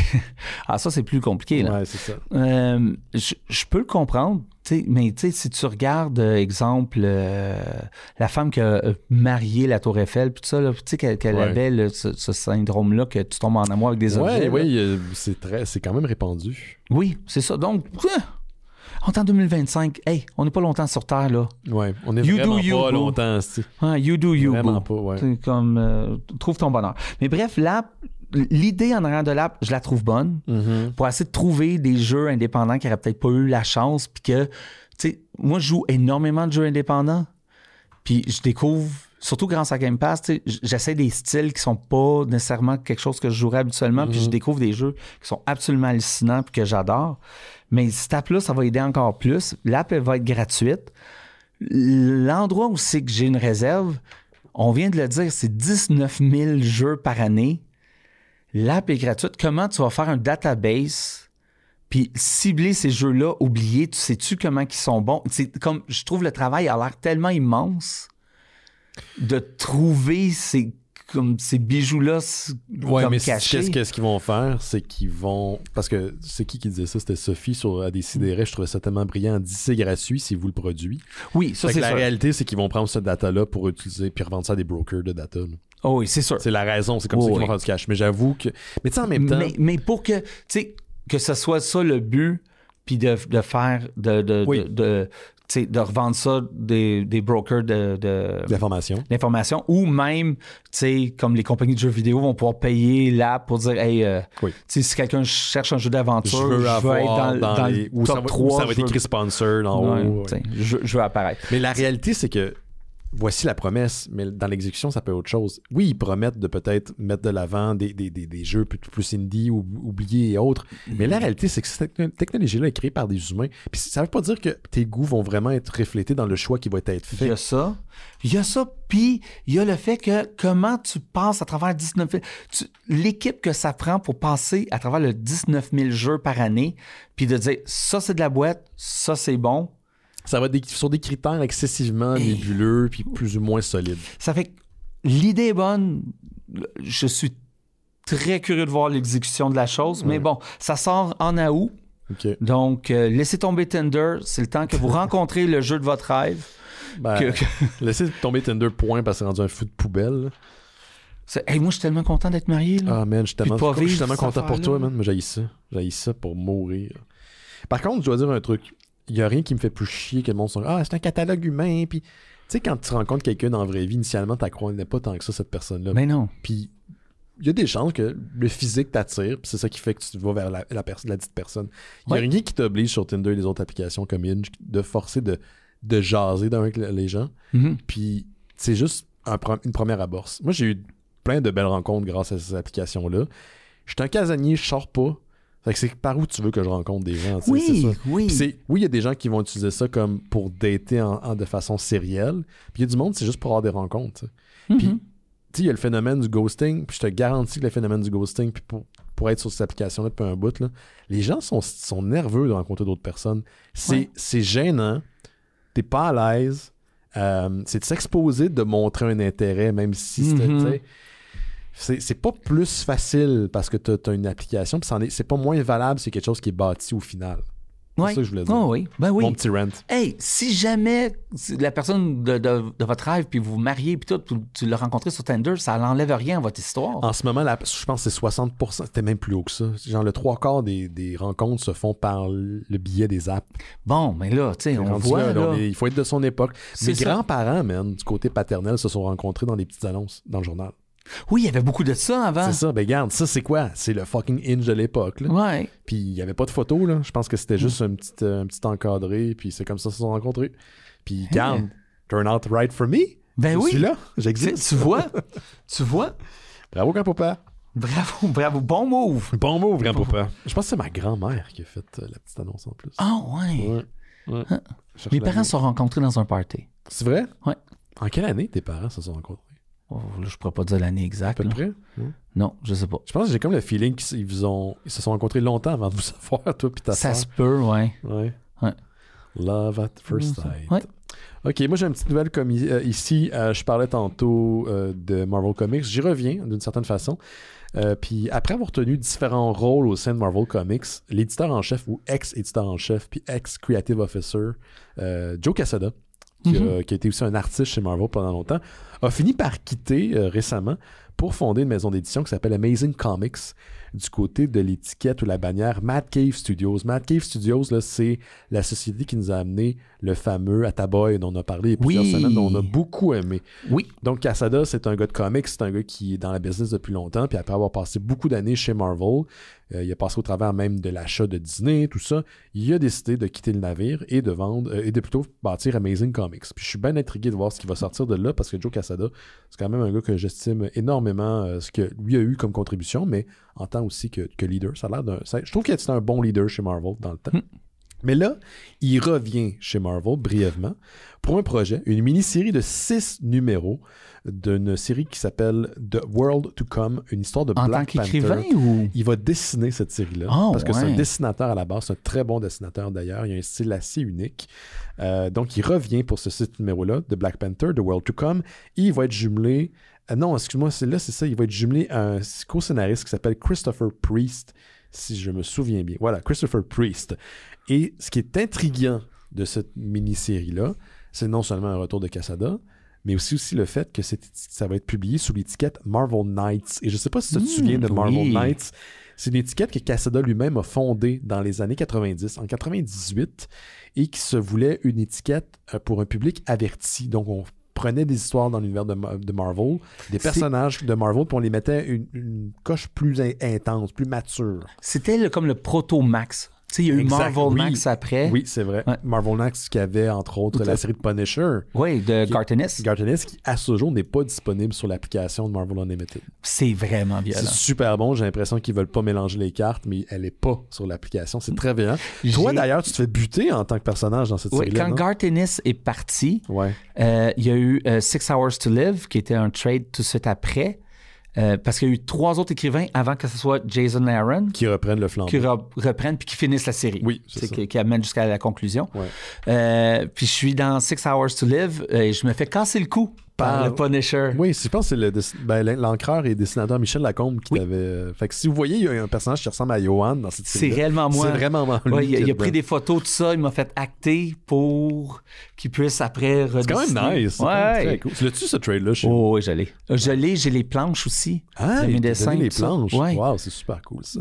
Ah, ça, c'est plus compliqué, là. Ouais, c'est ça. Je peux le comprendre, mais si tu regardes, exemple, la femme qui a marié la Tour Eiffel, puis tout ça, tu sais, qu'elle avait ce syndrome-là que tu tombes en amour avec des objets. Oui, c'est quand même répandu. Oui, c'est ça. Donc, on est en 2025. Hey, on n'est pas longtemps sur Terre, là. Ouais, on est vraiment pas longtemps, c'est. You do you, vraiment boo. Pas, ouais. C'est comme, trouve ton bonheur. Mais bref, l'app, l'idée en arrière de l'app, je la trouve bonne pour essayer de trouver des jeux indépendants qui n'auraient peut-être pas eu la chance, puis que, tu sais, moi, je joue énormément de jeux indépendants, puis je découvre, surtout grâce à Game Pass, j'essaie des styles qui sont pas nécessairement quelque chose que je jouerais habituellement, puis je découvre des jeux qui sont absolument hallucinants, puis que j'adore. Mais cette app-là, ça va aider encore plus. L'app, elle va être gratuite. L'endroit où c'est que j'ai une réserve, on vient de le dire, c'est 19 000 jeux par année. L'app est gratuite. Comment tu vas faire un database puis cibler ces jeux-là, oublier, tu sais-tu comment ils sont bons? C'est comme, je trouve le travail a l'air tellement immense de trouver ces bijoux-là comme mais cachés. Qu'est-ce qu'ils vont faire? C'est qu'ils vont... Parce que c'est qui disait ça? C'était Sophie sur Décideret. Je trouvais ça tellement brillant. Elle dit c'est gratuit si vous le produit. Oui, ça, c'est la réalité, c'est qu'ils vont prendre ce data-là pour utiliser puis revendre ça à des brokers de data. Là. Oh oui, c'est sûr. C'est la raison. C'est comme ça qu'ils vont faire du cash. Mais j'avoue que... Mais tu sais, en même temps... Mais pour que... Tu sais, que ce soit ça le but, puis de faire... de revendre ça des brokers d'information, ou même, comme les compagnies de jeux vidéo vont pouvoir payer l'app pour dire, hey, si quelqu'un cherche un jeu d'aventure, je veux être dans les top 3. Ça va être écrit sponsor en haut. Je veux apparaître. Mais la réalité, c'est que voici la promesse, mais dans l'exécution, ça peut être autre chose. Oui, ils promettent de peut-être mettre de l'avant des jeux plus indie ou oubliés et autres, mais la réalité, c'est que cette technologie-là est créée par des humains. Puis ça veut pas dire que tes goûts vont vraiment être reflétés dans le choix qui va être fait. Il y a ça, puis il y a le fait que comment tu passes à travers 19 000... L'équipe que ça prend pour passer à travers le 19 000 jeux par année, puis de dire, ça, c'est de la boîte, ça, c'est bon. Ça va être sur des critères excessivement nébuleux puis plus ou moins solides. Ça fait que l'idée est bonne. Je suis très curieux de voir l'exécution de la chose. Mais bon, ça sort en août. Okay. Donc, laissez tomber Tinder. C'est le temps que vous rencontrez le jeu de votre rêve. Laissez tomber Tinder, point, parce que c'est rendu un fou de poubelle. Hey, moi, je suis tellement content d'être marié. Là. Ah, man, je suis tellement content pour toi, man. Mais j'haïs ça. J'haïs ça pour mourir. Par contre, je dois dire un truc. Il n'y a rien qui me fait plus chier que le monde soit c'est un catalogue humain. Puis, tu sais, quand tu rencontres quelqu'un dans la vraie vie, initialement, tu ne croyais pas tant que ça, cette personne-là. Mais non. Puis, il y a des chances que le physique t'attire, puis c'est ça qui fait que tu vas vers la dite personne. Il n'y a rien qui t'oblige sur Tinder et les autres applications comme Hinge de forcer de jaser avec les gens. Puis, c'est juste une première amorce. Moi, j'ai eu plein de belles rencontres grâce à ces applications-là. Je suis un casanier, je sors pas. Fait que c'est par où tu veux que je rencontre des gens. Oui, c'est ça. oui. Oui, il y a des gens qui vont utiliser ça comme pour dater de façon sérielle. Puis il y a du monde, c'est juste pour avoir des rencontres. Puis, tu sais, il y a le phénomène du ghosting. Puis je te garantis que le phénomène du ghosting, puis pour être sur cette application-là depuis un bout, là, les gens sont nerveux de rencontrer d'autres personnes. C'est gênant. T'es pas à l'aise. C'est de s'exposer, de montrer un intérêt, même si c'était... C'est pas plus facile parce que t'as une application, puis c'est pas moins valable, c'est quelque chose qui est bâti au final. C'est ça que je voulais dire. Oh, oui. Ben oui. Mon petit rant. Hey, si jamais la personne de votre rêve, puis vous vous mariez, puis tout, tu l'as rencontré sur Tinder, ça n'enlève rien à votre histoire. En ce moment, je pense que c'est 60%, c'était même plus haut que ça. Genre le 3/4 des rencontres se font par le biais des apps. Bon, mais là, tu sais, on voit... il faut être de son époque. Mes grands-parents, man, du côté paternel, se sont rencontrés dans des petites annonces dans le journal. Oui, il y avait beaucoup de ça avant. C'est ça, ben regarde, ça c'est quoi? C'est le fucking Hinge de l'époque. Là. Ouais. Puis il n'y avait pas de photo, là. Je pense que c'était juste un petit encadré, puis c'est comme ça qu'ils se sont rencontrés. Puis regarde, turn out right for me. Ben Je oui. suis là, j'existe. Tu vois? Bravo, grand-papa. Bravo. Bon move. Bon mot, grand-papa. Je pense que c'est ma grand-mère qui a fait la petite annonce en plus. Ah, ouais. Ouais. Mes parents se sont rencontrés dans un party. C'est vrai? Ouais. En quelle année tes parents se sont rencontrés? Oh, là, je pourrais pas dire l'année À exacte. peu là. près? Non, je sais pas. Je pense que j'ai comme le feeling qu'ils se sont rencontrés longtemps avant de vous savoir, toi puis ta Ça sœur. se peut, ouais. Ouais. Ouais. Love at first sight. Ouais. OK, moi j'ai une petite nouvelle comme ici. Je parlais tantôt de Marvel Comics. J'y reviens d'une certaine façon. Puis après avoir tenu différents rôles au sein de Marvel Comics, l'éditeur en chef ou ex-éditeur en chef puis ex-creative officer Joe Quesada, qui a été aussi un artiste chez Marvel pendant longtemps, a fini par quitter récemment pour fonder une maison d'édition qui s'appelle Amazing Comics du côté de l'étiquette ou la bannière Mad Cave Studios. Mad Cave Studios, là, c'est la société qui nous a amené le fameux Ataboy dont on a parlé il y a plusieurs semaines, dont on a beaucoup aimé. Oui. Donc Quesada, c'est un gars de comics, c'est un gars qui est dans la business depuis longtemps, puis après avoir passé beaucoup d'années chez Marvel, il a passé au travers même de l'achat de Disney, tout ça, il a décidé de quitter le navire et de vendre, et de plutôt bâtir Amazing Comics. Puis je suis bien intrigué de voir ce qui va sortir de là, parce que Joe Quesada, c'est quand même un gars que j'estime énormément ce que lui a eu comme contribution, mais en tant aussi que leader. Ça a l'air je trouve qu'il était un bon leader chez Marvel dans le temps. Mais là, il revient chez Marvel brièvement pour un projet, une mini-série de 6 numéros d'une série qui s'appelle The World to Come, une histoire de Black Panther. En tant qu'écrivain ou... Il va dessiner cette série-là, parce que c'est un dessinateur à la base, c'est un très bon dessinateur d'ailleurs, il a un style assez unique. Donc il revient pour ce 6 numéros-là de Black Panther, The World to Come, et il va être jumelé... non, excuse-moi, c'est ça, il va être jumelé à un co-scénariste qui s'appelle Christopher Priest, si je me souviens bien. Voilà, Christopher Priest. Et ce qui est intriguant de cette mini-série-là, c'est non seulement un retour de Quesada, mais aussi le fait que ça va être publié sous l'étiquette Marvel Knights. Et je ne sais pas si tu te souviens de Marvel Knights. C'est une étiquette que Quesada lui-même a fondée dans les années 90, en 98, et qui se voulait une étiquette pour un public averti. Donc, on prenait des histoires dans l'univers de Marvel, des personnages de Marvel, puis on les mettait une coche plus intense, plus mature. C'était comme le proto-Max. Tu sais, il y a eu Marvel Max après. Oui, c'est vrai. Ouais. Marvel Max qui avait, entre autres, la série de Punisher. Oui, de Garth Ennis, qui, à ce jour, n'est pas disponible sur l'application de Marvel Unlimited. C'est vraiment violent. C'est super bon. J'ai l'impression qu'ils veulent pas mélanger les cartes, mais elle n'est pas sur l'application. C'est très violent. Toi, d'ailleurs, tu te fais buter en tant que personnage dans cette série-là. Quand Garth Ennis est parti, il y a eu 6 Hours to Live, qui était un trade tout de suite après. Parce qu'il y a eu 3 autres écrivains avant que ce soit Jason Aaron qui reprennent le flambeau. Qui reprennent puis qui finissent la série. Oui, c'est ça. Qui amène jusqu'à la conclusion. Ouais. Puis je suis dans 6 Hours to Live et je me fais casser le cou par le Punisher. Oui, je pense que c'est l'encreur et dessinateur Michel Lacombe qui t'avait... Fait que si vous voyez, il y a un personnage qui ressemble à Johan dans cette série. C'est réellement moi. C'est vraiment lui. Il a pris des photos, tout ça. Il m'a fait acter pour qu'il puisse après redessiner. C'est quand même nice. C'est très cool. Tu l'as-tu ce trade-là chez vous? Oui, je l'ai. J'ai les planches aussi. Ah, mes dessins. Les planches. Ouais. Wow, c'est super cool ça.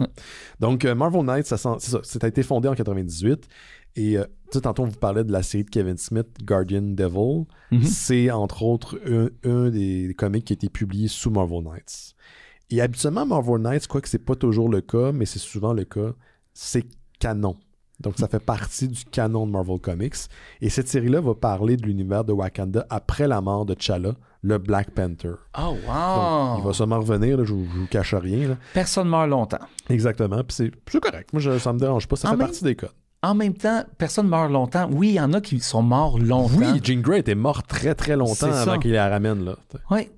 Donc, Marvel Knights, ça a été fondé en 98. Et tantôt, on vous parlait de la série de Kevin Smith, Guardian Devil. C'est, entre autres, un des comics qui a été publié sous Marvel Knights. Et habituellement, Marvel Knights, quoique c'est pas toujours le cas, mais c'est souvent le cas, c'est canon. Donc, ça fait partie du canon de Marvel Comics. Et cette série-là va parler de l'univers de Wakanda après la mort de T'Challa, le Black Panther. Oh, wow! Donc, il va sûrement revenir, là, je vous cache rien. Là. Personne meurt longtemps. Exactement, puis c'est correct. Moi, ça me dérange pas, ça fait partie des codes. En même temps, personne meurt longtemps. Oui, il y en a qui sont morts longtemps. Oui, Jean Grey était mort très très longtemps avant qu'il la ramène. Là. Oui.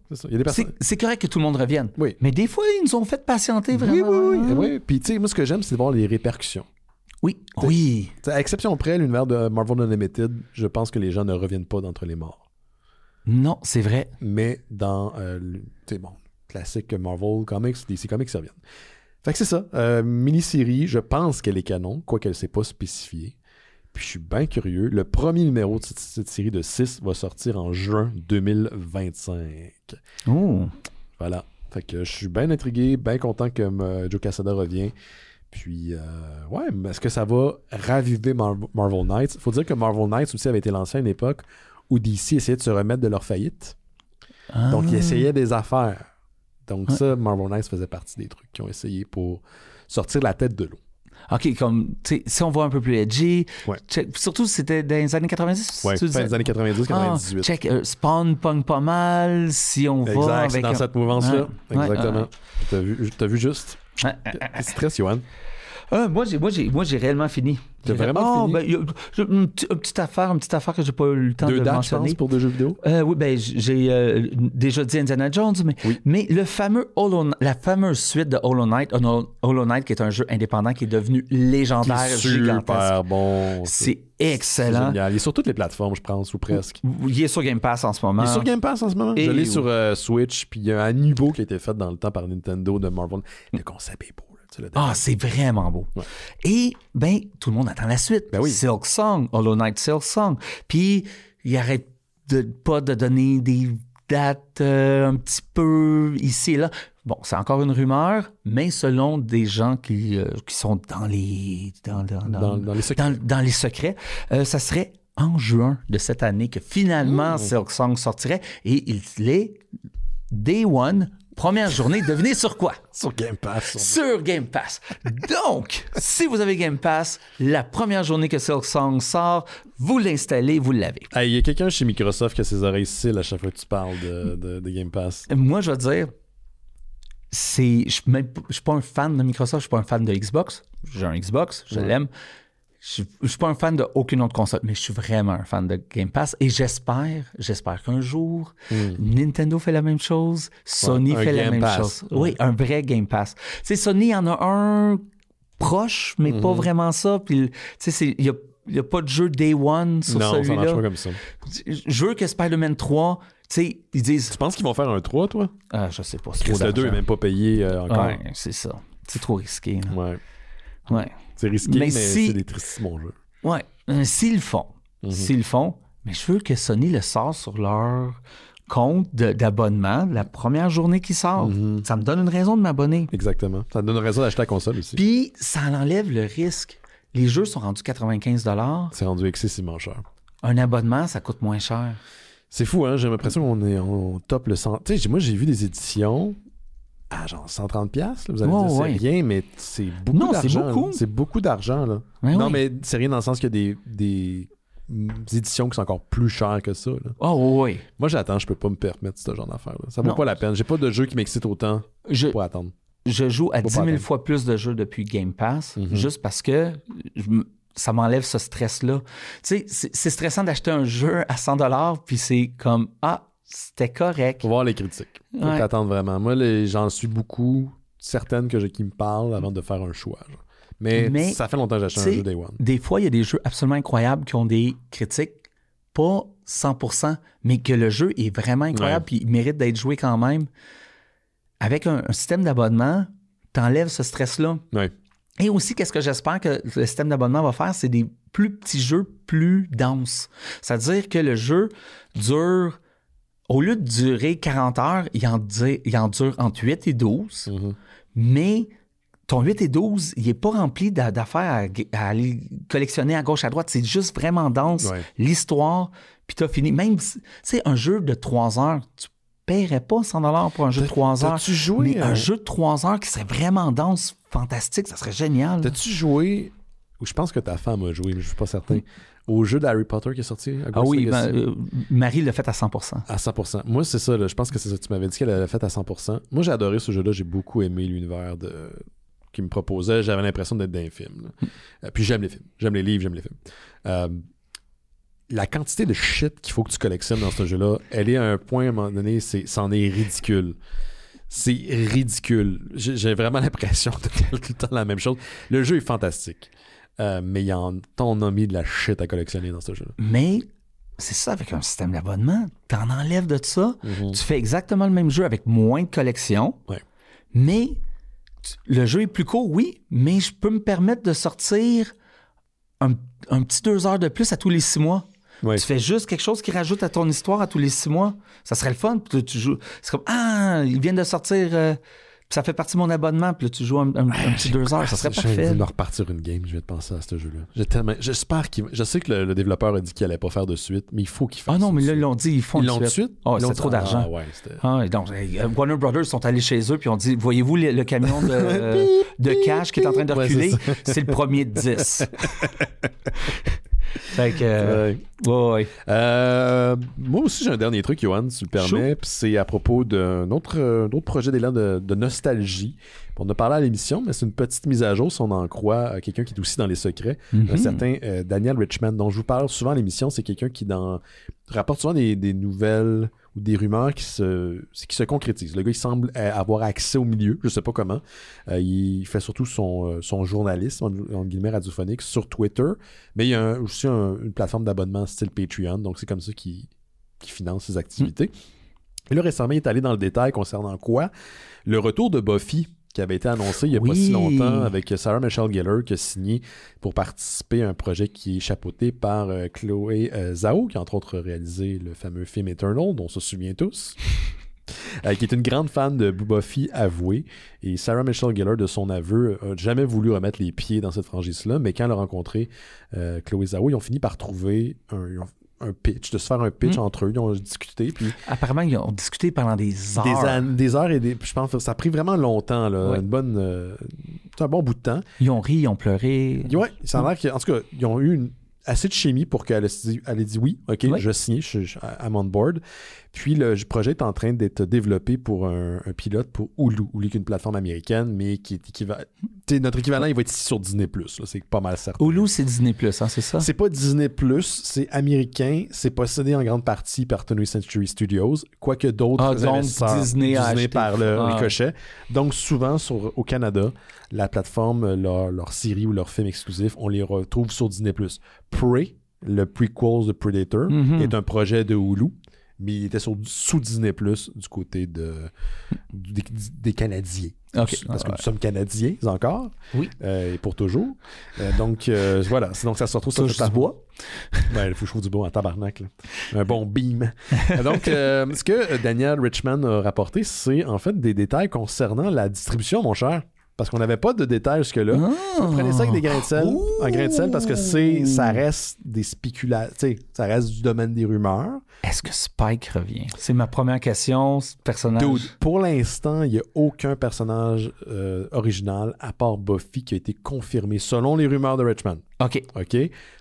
C'est correct que tout le monde revienne. Oui. Mais des fois, ils nous ont fait patienter vraiment. Oui. Puis tu sais, moi ce que j'aime, c'est de voir les répercussions. Oui. À exception près, l'univers de Marvel Unlimited, je pense que les gens ne reviennent pas d'entre les morts. Non, c'est vrai. Mais dans, classique Marvel Comics, DC Comics, ils reviennent. Fait que c'est ça. Mini-série, je pense qu'elle est canon, quoiqu'elle ne s'est pas spécifiée. Puis je suis bien curieux. Le premier numéro de cette série de 6 va sortir en juin 2025. Oh. Voilà. Fait que je suis bien intrigué, bien content que Joe Quesada revient. Puis, est-ce que ça va raviver Marvel Knights? Il faut dire que Marvel Knights aussi avait été lancé à une époque où DC essayait de se remettre de leur faillite. Donc, ils essayaient des affaires. Donc ça, Marvel Knights faisait partie des trucs qui ont essayé pour sortir la tête de l'eau. OK, comme, tu sais, si on va un peu plus edgy, Ouais. surtout c'était dans les années 90. Ouais, fin des années 90, 98. Check, Spawn pogne pas mal, si on va Exact, avec... c'est dans cette mouvance-là. Ouais, Exactement. T'as vu juste. Qu'est-ce qui stresse, Johan? Moi, j'ai réellement fini. T'as vraiment fini? Ben, y a une petite affaire que j'ai pas eu le temps de dates, mentionner. je pense, pour des jeux vidéo? Oui, ben j'ai déjà dit Indiana Jones, mais la fameuse suite de Hollow Knight, qui est un jeu indépendant qui est devenu légendaire, gigantesque. Super bon. C'est excellent. Génial. Il est sur toutes les plateformes, je pense, ou presque. Il est sur Game Pass en ce moment. Il est sur Game Pass en ce moment? Et Je l'ai sur Switch, puis il y a un amiibo qui a été fait dans le temps par Nintendo de Marvel. Le concept est beau. C'est vraiment beau. Ouais. Et, tout le monde attend la suite. Ben oui. Silk Song, Hollow Knight Silk Song. Puis, il arrête pas de donner des dates un petit peu ici et là. Bon, c'est encore une rumeur, mais selon des gens qui sont dans les secrets, dans les secrets, ça serait en juin de cette année que finalement Silk Song sortirait et il est Day One. Première journée, devinez sur quoi? Sur Game Pass. Sur Game Pass. Donc, si vous avez Game Pass, la première journée que Silk Song sort, vous l'installez, vous l'avez. Il y a quelqu'un chez Microsoft qui a ses oreilles cils à chaque fois que tu parles de Game Pass. Moi, je vais te dire, je suis pas un fan de Microsoft, je suis pas un fan de Xbox. J'ai un Xbox, je l'aime. Je suis pas un fan de aucune autre console, mais je suis vraiment un fan de Game Pass et j'espère qu'un jour, Nintendo fait la même chose, Sony fait la même chose. Oui, un vrai Game Pass. Tu sais, Sony en a un proche, mais pas vraiment ça. Puis, tu sais, il y a pas de jeu Day One sur celui-là. Non, ça marche pas comme ça. Je veux que Spider-Man 3, tu sais, ils disent... Tu penses qu'ils vont faire un 3, toi? Je sais pas. Le 2 est même pas payé encore. Ouais, c'est ça. C'est trop risqué. Là. Ouais. C'est risqué, mais c'est des tristissements jeux. Ouais. S'ils le font, mais je veux que Sony le sort sur leur compte d'abonnement la première journée qu'il sort. Ça me donne une raison de m'abonner. Exactement. Ça me donne une raison d'acheter la console aussi. Puis, ça enlève le risque. Les jeux sont rendus 95 $. C'est rendu excessivement cher. Un abonnement, ça coûte moins cher. C'est fou, hein? J'ai l'impression qu'on top le 100. Tu sais, moi, j'ai vu des éditions... genre 130$, là, vous allez dire, c'est rien, mais c'est beaucoup d'argent. C'est beaucoup. C'est beaucoup d'argent, là. Mais c'est rien dans le sens qu'il y a des éditions qui sont encore plus chères que ça, là. Oui. Moi, j'attends, je peux pas me permettre ce genre d'affaires-là. Ça vaut pas la peine. J'ai pas de jeu qui m'excite autant pour attendre. Je joue à 10 000 fois plus de jeux depuis Game Pass, juste parce que ça m'enlève ce stress-là. Tu sais, c'est stressant d'acheter un jeu à 100$, puis c'est comme, c'était correct. Faut voir les critiques. Faut t'attendre vraiment. Moi, j'en suis beaucoup certaines qui me parlent avant de faire un choix. Genre. Mais ça fait longtemps que j'achète un jeu Day One. Des fois, il y a des jeux absolument incroyables qui ont des critiques pas 100%, mais que le jeu est vraiment incroyable puis il mérite d'être joué quand même. Avec un système d'abonnement, t'enlèves ce stress-là. Ouais. Et aussi, qu'est-ce que j'espère que le système d'abonnement va faire, c'est des plus petits jeux plus denses. C'est-à-dire que le jeu dure... Au lieu de durer 40 heures, il en dure entre 8 et 12. Mais ton 8 et 12, il n'est pas rempli d'affaires à aller collectionner à gauche, à droite. C'est juste vraiment dense. L'histoire, puis tu as fini. Même, tu sais, un jeu de 3 heures, tu ne paierais pas 100$ pour un jeu de 3 heures. T'as-tu joué? Mais un jeu de 3 heures qui serait vraiment dense, fantastique, ça serait génial. T'as-tu joué, ou je pense que ta femme a joué, mais je ne suis pas certain, au jeu d'Harry Potter qui est sorti? Marie l'a fait à 100%. À 100%. Moi, c'est ça, là, je pense que c'est ça que tu m'avais dit qu'elle l'a fait à 100%. Moi, j'ai adoré ce jeu-là, j'ai beaucoup aimé l'univers qu'il me proposait. J'avais l'impression d'être dans un film. Puis j'aime les films, j'aime les livres, j'aime les films. La quantité de shit qu'il faut que tu collectionnes dans ce jeu-là, elle est à un point, à un moment donné, c'en est ridicule. C'est ridicule. J'ai vraiment l'impression de faire tout le temps la même chose. Le jeu est fantastique. Mais t'en as mis de la shit à collectionner dans ce jeu-là. Mais c'est ça, avec un système d'abonnement, t'en enlèves de ça, tu fais exactement le même jeu avec moins de collections, mais le jeu est plus court, oui, mais je peux me permettre de sortir un petit 2 heures de plus à tous les 6 mois. Tu fais juste quelque chose qui rajoute à ton histoire à tous les 6 mois. Ça serait le fun. Tu joues. C'est comme, ils viennent de sortir ça fait partie de mon abonnement, puis là, tu joues un petit 2 heures, ça serait parfait. Je vais me repartir une game, je vais te penser à ce jeu-là. J'espère qu'il... Je sais que le développeur a dit qu'il allait pas faire de suite, mais il faut qu'il fasse. Ah non, mais là, ils l'ont dit, ils font de suite. Oh, c'est trop d'argent. Donc, Warner Brothers sont allés chez eux, puis ont dit, voyez-vous le camion de cash qui est en train de reculer? C'est le premier de 10. Fait que, moi aussi, j'ai un dernier truc, Johan, si tu le permets. Puis c'est à propos d'un autre projet d'élan de nostalgie. On a parlé à l'émission, mais c'est une petite mise à jour, si on en croit quelqu'un qui est aussi dans les secrets. Un certain Daniel Richman, dont je vous parle souvent à l'émission. C'est quelqu'un qui rapporte souvent des nouvelles ou des rumeurs qui se concrétisent. Le gars, il semble avoir accès au milieu, je sais pas comment. Il fait surtout son journalisme, en guillemets, radiophonique, sur Twitter. Mais il y a aussi une plateforme d'abonnement style Patreon, donc c'est comme ça qu'il finance ses activités. Et là, récemment, il est allé dans le détail concernant quoi? Le retour de Buffy, qui avait été annoncé il n'y a pas si longtemps avec Sarah Michelle Gellar qui a signé pour participer à un projet qui est chapeauté par Chloé Zhao, qui a entre autres réalisé le fameux film Eternal, dont on se souvient tous. Qui est une grande fan de Buffy avouée. Et Sarah Michelle Gellar, de son aveu, n'a jamais voulu remettre les pieds dans cette franchise-là, mais quand elle a rencontré Chloé Zhao, ils ont fini par trouver un pitch, de se faire un pitch entre eux. Ils ont discuté. Puis apparemment, ils ont discuté pendant des heures. Des heures et je pense que ça a pris vraiment longtemps. Là, un bon bout de temps. Ils ont ri, ils ont pleuré. Oui, ça a l'air qu'en tout cas, ils ont eu assez de chimie pour qu'elle ait dit oui, OK, je vais signer, je suis on board. Puis le projet est en train d'être développé pour un pilote pour Hulu. Hulu qui est une plateforme américaine, mais qui est équivalent. Notre équivalent, il va être ici sur Disney+. Là, c'est pas mal certain. Hulu, c'est Disney+, hein, c'est ça? C'est pas Disney+, c'est américain. C'est possédé en grande partie par 20th Century Studios, quoique d'autres investisseurs Disney par le ricochet. Donc souvent, au Canada, la plateforme, leur série ou leur film exclusif, on les retrouve sur Disney+. Prey, le prequel de Predator, est un projet de Hulu, mais il était sous Disney+, du côté des Canadiens. Okay. Parce que nous sommes Canadiens encore. Oui. Et pour toujours. Donc, voilà. Donc, ça se retrouve sur du bois. Ouais, il faut que je trouve du bois en tabarnak. Là. Un bon beam. Donc, ce que Daniel Richman a rapporté, c'est en fait des détails concernant la distribution, mon cher. Parce qu'on n'avait pas de détails jusque-là. Prenez ça avec des grains de sel. Un grain de sel parce que ça reste des spéculations. Ça reste du domaine des rumeurs. Est-ce que Spike revient? C'est ma première question. Ce personnage. Dude, pour l'instant, il n'y a aucun personnage original à part Buffy qui a été confirmé selon les rumeurs de Richman. OK.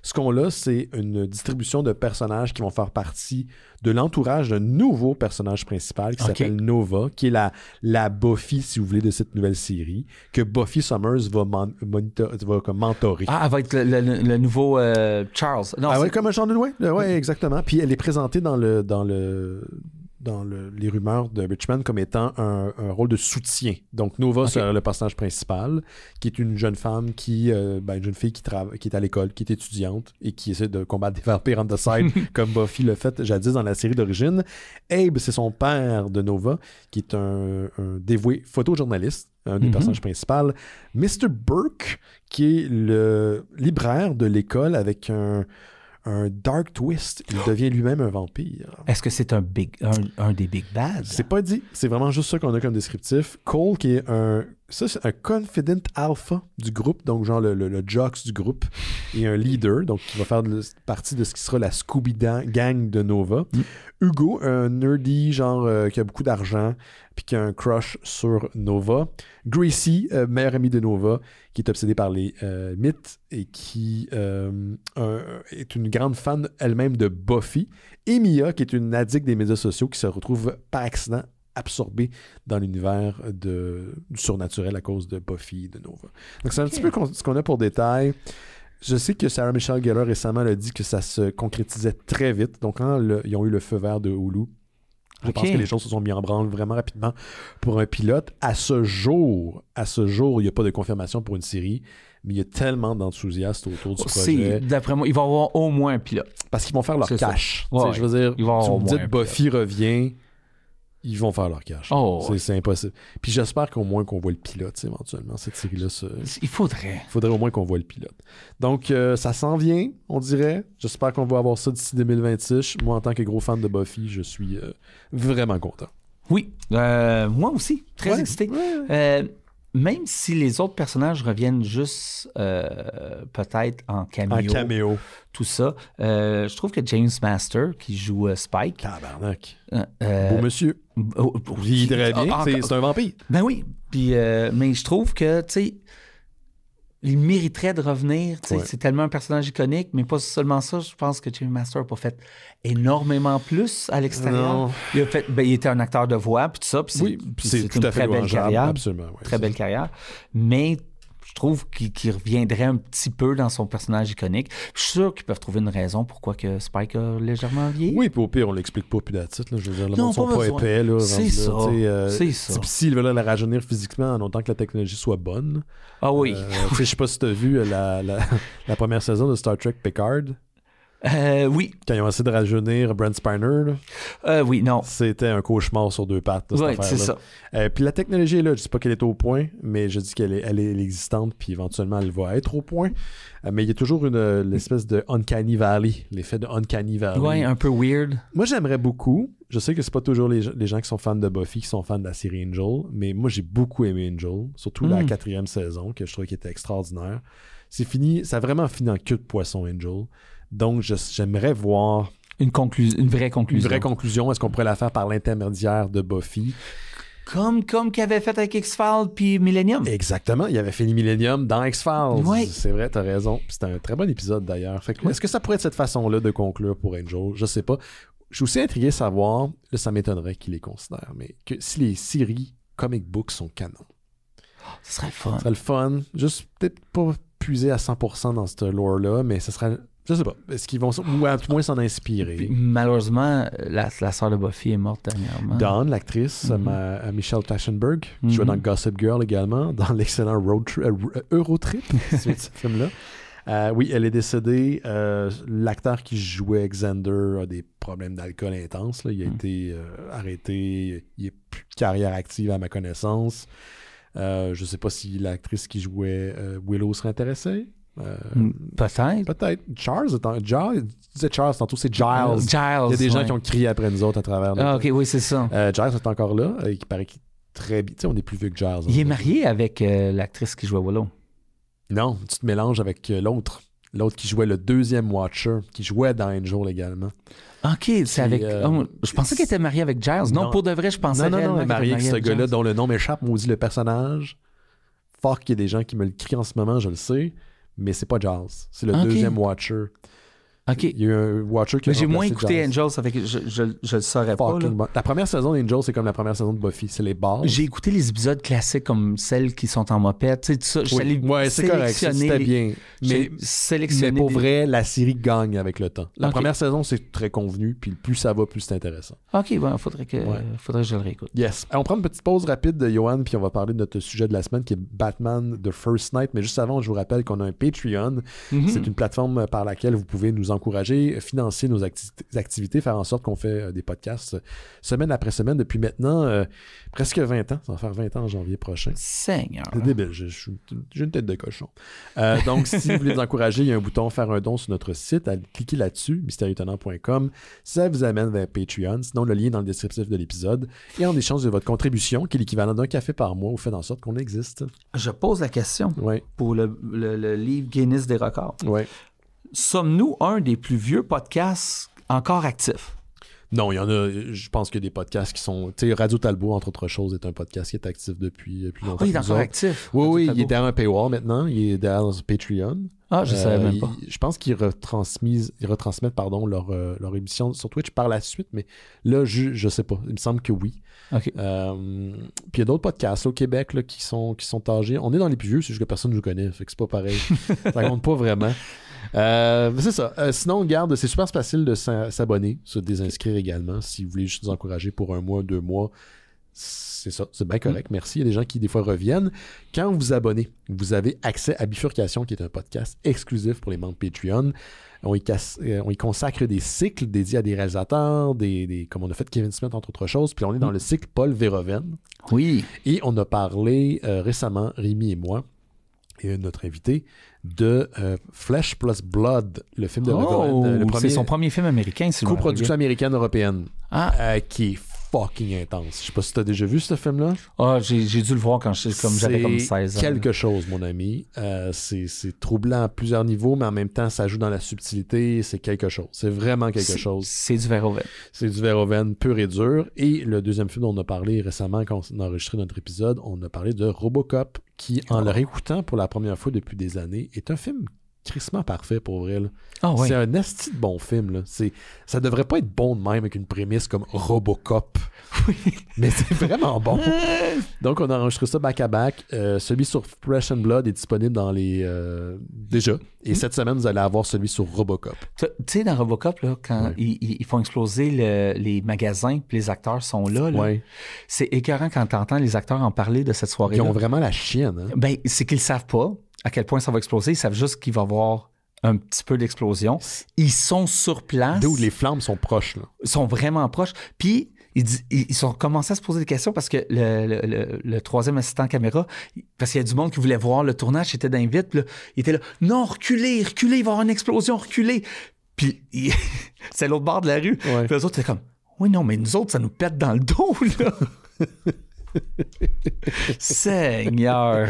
Ce qu'on a, c'est une distribution de personnages qui vont faire partie de l'entourage d'un nouveau personnage principal qui s'appelle Nova, qui est la Buffy, si vous voulez, de cette nouvelle série, que Buffy Summers va mentorer. Ah, elle va être le nouveau Charles. Non, ouais, comme un genre de... Oui, exactement. Puis elle est présentée dans les rumeurs de Richman comme étant un rôle de soutien. Donc Nova serait le personnage principal, qui est une jeune femme une jeune fille qui est à l'école, qui est étudiante et qui essaie de combattre des vampires on the side comme Buffy l'a fait jadis dans la série d'origine. Abe, c'est son père de Nova, qui est un dévoué photojournaliste, un des personnages principaux. Mr. Burke, qui est le libraire de l'école avec un dark twist. Il devient lui-même un vampire. Est-ce que c'est un des Big Bad? C'est pas dit. C'est vraiment juste ça qu'on a comme descriptif. Cole, qui est c'est un confident alpha du groupe, donc genre le jocks du groupe, et un leader, donc qui va faire partie de ce qui sera la Scooby Gang de Nova. Hugo, un nerdy, genre qui a beaucoup d'argent, puis qui a un crush sur Nova. Gracie, meilleure amie de Nova, qui est obsédée par les mythes et qui est une grande fan elle-même de Buffy. Et Mia, qui est une addict des médias sociaux, qui se retrouve par accident absorbée dans l'univers du surnaturel à cause de Buffy et de Nova. Donc c'est un petit peu ce qu'on a pour détail. Je sais que Sarah Michelle Gellar récemment a dit que ça se concrétisait très vite. Donc quand ils ont eu le feu vert de Hulu, je pense que les choses se sont mis en branle vraiment rapidement pour un pilote. À ce jour, il n'y a pas de confirmation pour une série, mais il y a tellement d'enthousiasme autour du projet. D'après moi, il va y avoir au moins un pilote. Parce qu'ils vont faire leur cash. Ouais, je veux dire, tu me dis que Buffy revient, ils vont faire leur cash. C'est impossible. Puis j'espère qu'au moins qu'on voit le pilote éventuellement. Cette série-là, il faudrait au moins qu'on voit le pilote. Donc, ça s'en vient, on dirait. J'espère qu'on va avoir ça d'ici 2026. Moi, en tant que gros fan de Buffy, je suis vraiment content. Oui, moi aussi, très excité. Ouais. Même si les autres personnages reviennent juste peut-être en caméo. Tout ça, je trouve que James Master, qui joue Spike... Tabarnak. Beau monsieur. Il dirait bien, c'est un vampire. Ben oui, puis, mais je trouve que, tu sais, il mériterait de revenir. C'est tellement un personnage iconique, mais pas seulement ça. Je pense que James Master n'a pas fait énormément plus à l'extérieur. Il était un acteur de voix, puis tout ça. Puis c'est une très belle carrière. Absolument, très belle carrière. Mais je trouve qu'il reviendrait un petit peu dans son personnage iconique. Je suis sûr qu'ils peuvent trouver une raison pourquoi que Spike a légèrement vieilli. Oui, puis au pire, on l'explique pas plus d'attitude. Je veux dire, le monde sont pas épais. C'est ça. C'est ça. S'ils veulent la rajeunir physiquement en autant que la technologie soit bonne. Ah oui. Je sais pas si tu as vu la première saison de Star Trek Picard. Oui. Quand ils ont essayé de rajeunir Brent Spiner. Oui, non. C'était un cauchemar sur deux pattes. Oui, c'est ça. Puis la technologie est là. Je dis pas qu'elle est au point, mais je dis qu'elle est existante, puis éventuellement elle va être au point. Mais il y a toujours l'espèce de Uncanny Valley, l'effet de Uncanny Valley. Oui, un peu weird. Moi, j'aimerais beaucoup. Je sais que c'est pas toujours les gens qui sont fans de Buffy qui sont fans de la série Angel, mais moi, j'ai beaucoup aimé Angel, surtout la 4e saison, que je trouvais qui était extraordinaire. C'est fini, ça a vraiment fini en queue de poisson, Angel. Donc, j'aimerais voir... Une vraie conclusion. Une vraie conclusion. Est-ce qu'on pourrait la faire par l'intermédiaire de Buffy? Comme qu'il avait fait avec X-Files puis Millennium. Exactement. Il avait fini Millennium dans X-Files. Oui. C'est vrai, t'as raison. C'était un très bon épisode, d'ailleurs. Est-ce que ça pourrait être cette façon-là de conclure pour Angel? Je sais pas. Je suis aussi intrigué de savoir, là, ça m'étonnerait qu'il les considère, mais que si les séries comic books sont canon. Ce serait le fun. Ce serait le fun. Juste peut-être pas puiser à 100% dans cette lore-là, mais ce serait... Je sais pas. Est-ce qu'ils vont... Ou à tout moins s'en inspirer. Puis, malheureusement, la sœur de Buffy est morte dernièrement. Dawn, l'actrice, Michelle Trachtenberg, qui jouait dans Gossip Girl également, dans l'excellent Eurotrip, ce film-là. Oui, elle est décédée. L'acteur qui jouait Xander a des problèmes d'alcool intenses. Là. Il a été arrêté. Il n'est plus de carrière active à ma connaissance. Je sais pas si l'actrice qui jouait Willow serait intéressée. Peut-être. Charles, tu disais Charles tantôt, c'est Giles. Il y a des gens qui ont crié après nous autres à travers. OK, oui, c'est ça. Giles est encore là. Il paraît qu'il est très bien. Tu sais, on est plus vieux que Giles. Il est marié avec l'actrice qui jouait Willow. Non, tu te mélanges avec l'autre. L'autre qui jouait le deuxième Watcher, qui jouait dans Angel également. OK, c'est avec... je pensais qu'elle était mariée avec Giles. Non, pour de vrai, je pensais Non, elle est mariée avec ce gars-là dont le nom m'échappe, maudit le personnage. Fuck, il y a des gens qui me le crient en ce moment, je le sais. Mais c'est pas Giles. C'est le deuxième Watcher. OK. Il y a eu un Watcher qui a j'ai moins écouté Giles. Angel, ça fait que je le saurais pas. Bon. La première saison d'Angel, c'est comme la première saison de Buffy. C'est les bases. J'ai écouté les épisodes classiques comme celles qui sont en mopette. Tu sais, tout ça. C'est correct. C'était bien. Mais pour vrai, la série gagne avec le temps. La première saison, c'est très convenu. Puis plus ça va, plus c'est intéressant. OK, bon, faudrait que je le réécoute. Yes. On prend une petite pause rapide de Johan, puis on va parler de notre sujet de la semaine qui est Batman The First Night. Mais juste avant, je vous rappelle qu'on a un Patreon. C'est une plateforme par laquelle vous pouvez nous encourager, financer nos activités, faire en sorte qu'on fait des podcasts semaine après semaine depuis maintenant presque 20 ans. Ça va faire 20 ans en janvier prochain. Seigneur. C'est débile. J'ai une tête de cochon. Donc, si vous voulez nous encourager, il y a un bouton « Faire un don » sur notre site. Cliquez là-dessus, mystérieuxétonnant.com. Ça vous amène vers Patreon. Sinon, le lien est dans le descriptif de l'épisode. Et en échange de votre contribution, qui est l'équivalent d'un café par mois, vous faites en sorte qu'on existe. Je pose la question pour le livre Guinness des records. Oui. Sommes-nous un des plus vieux podcasts encore actifs? Non, il y en a, je pense qu'il y a des podcasts qui sont... Tu sais, Radio Talbot, entre autres choses, est un podcast qui est actif depuis plus longtemps. Oui, il est encore actif. Oui, il est derrière un paywall maintenant. Il est derrière Patreon. Ah, je ne savais même pas. Je pense qu'ils retransmettent leur émission sur Twitch par la suite, mais là, je sais pas. Il me semble que oui. OK. Puis il y a d'autres podcasts au Québec là, qui sont âgés. On est dans les plus vieux, c'est juste que personne ne nous connaît. Fait que c'est pas pareil. Ça compte pas vraiment. C'est ça. Sinon, regarde, c'est super facile de s'abonner, se désinscrire également. Si vous voulez juste nous encourager pour 1 mois, 2 mois, c'est ça. C'est bien correct. Merci. Il y a des gens qui, des fois, reviennent. Quand vous vous abonnez, vous avez accès à Bifurcation, qui est un podcast exclusif pour les membres Patreon. On y consacre des cycles dédiés à des réalisateurs, comme on a fait Kevin Smith, entre autres choses. Puis on est dans le cycle Paul Verhoeven. Oui. Et on a parlé récemment, Rémi et moi, et notre invité, de Flesh plus Blood, le film de Verhoeven. C'est son premier film américain, c'est coproduction américaine-européenne, qui est fucking intense. Je sais pas si t'as déjà vu ce film-là. Ah, j'ai dû le voir quand j'avais comme 16 ans. C'est quelque chose, mon ami. C'est troublant à plusieurs niveaux, mais en même temps, ça joue dans la subtilité. C'est quelque chose. C'est vraiment quelque chose. C'est du Verhoeven. C'est du Verhoeven pur et dur. Et le deuxième film dont on a parlé récemment, quand on a enregistré notre épisode, on a parlé de Robocop, qui, en le réécoutant pour la première fois depuis des années, est un film crissement parfait pour vrai. Ouais. C'est un esti de bon film. Là. Ça devrait pas être bon de même avec une prémisse comme Robocop. Oui. Mais c'est vraiment bon. Donc, on a enregistré ça back-à-back. Celui sur Flesh and Blood est disponible dans les... déjà. Et cette semaine, vous allez avoir celui sur Robocop. Tu sais, dans Robocop, là, quand ils font exploser les magasins puis les acteurs sont là, c'est écœurant quand tu entends les acteurs en parler de cette soirée-là. Ils ont vraiment la chienne. Hein? Ben, c'est qu'ils savent pas à quel point ça va exploser. Ils savent juste qu'il va y avoir un petit peu d'explosion. Ils sont sur place. D'où les flammes sont proches. Là. Ils sont vraiment proches. Puis, ils sont commencé à se poser des questions parce que le troisième assistant caméra, parce qu'il y a du monde qui voulait voir le tournage, c'était d'invite. Il était là, non, reculez, il va y avoir une explosion, reculez. Puis, c'est l'autre bord de la rue. Ouais. Puis les autres, étaient comme, oui, non, mais nous autres, ça nous pète dans le dos, là. Seigneur.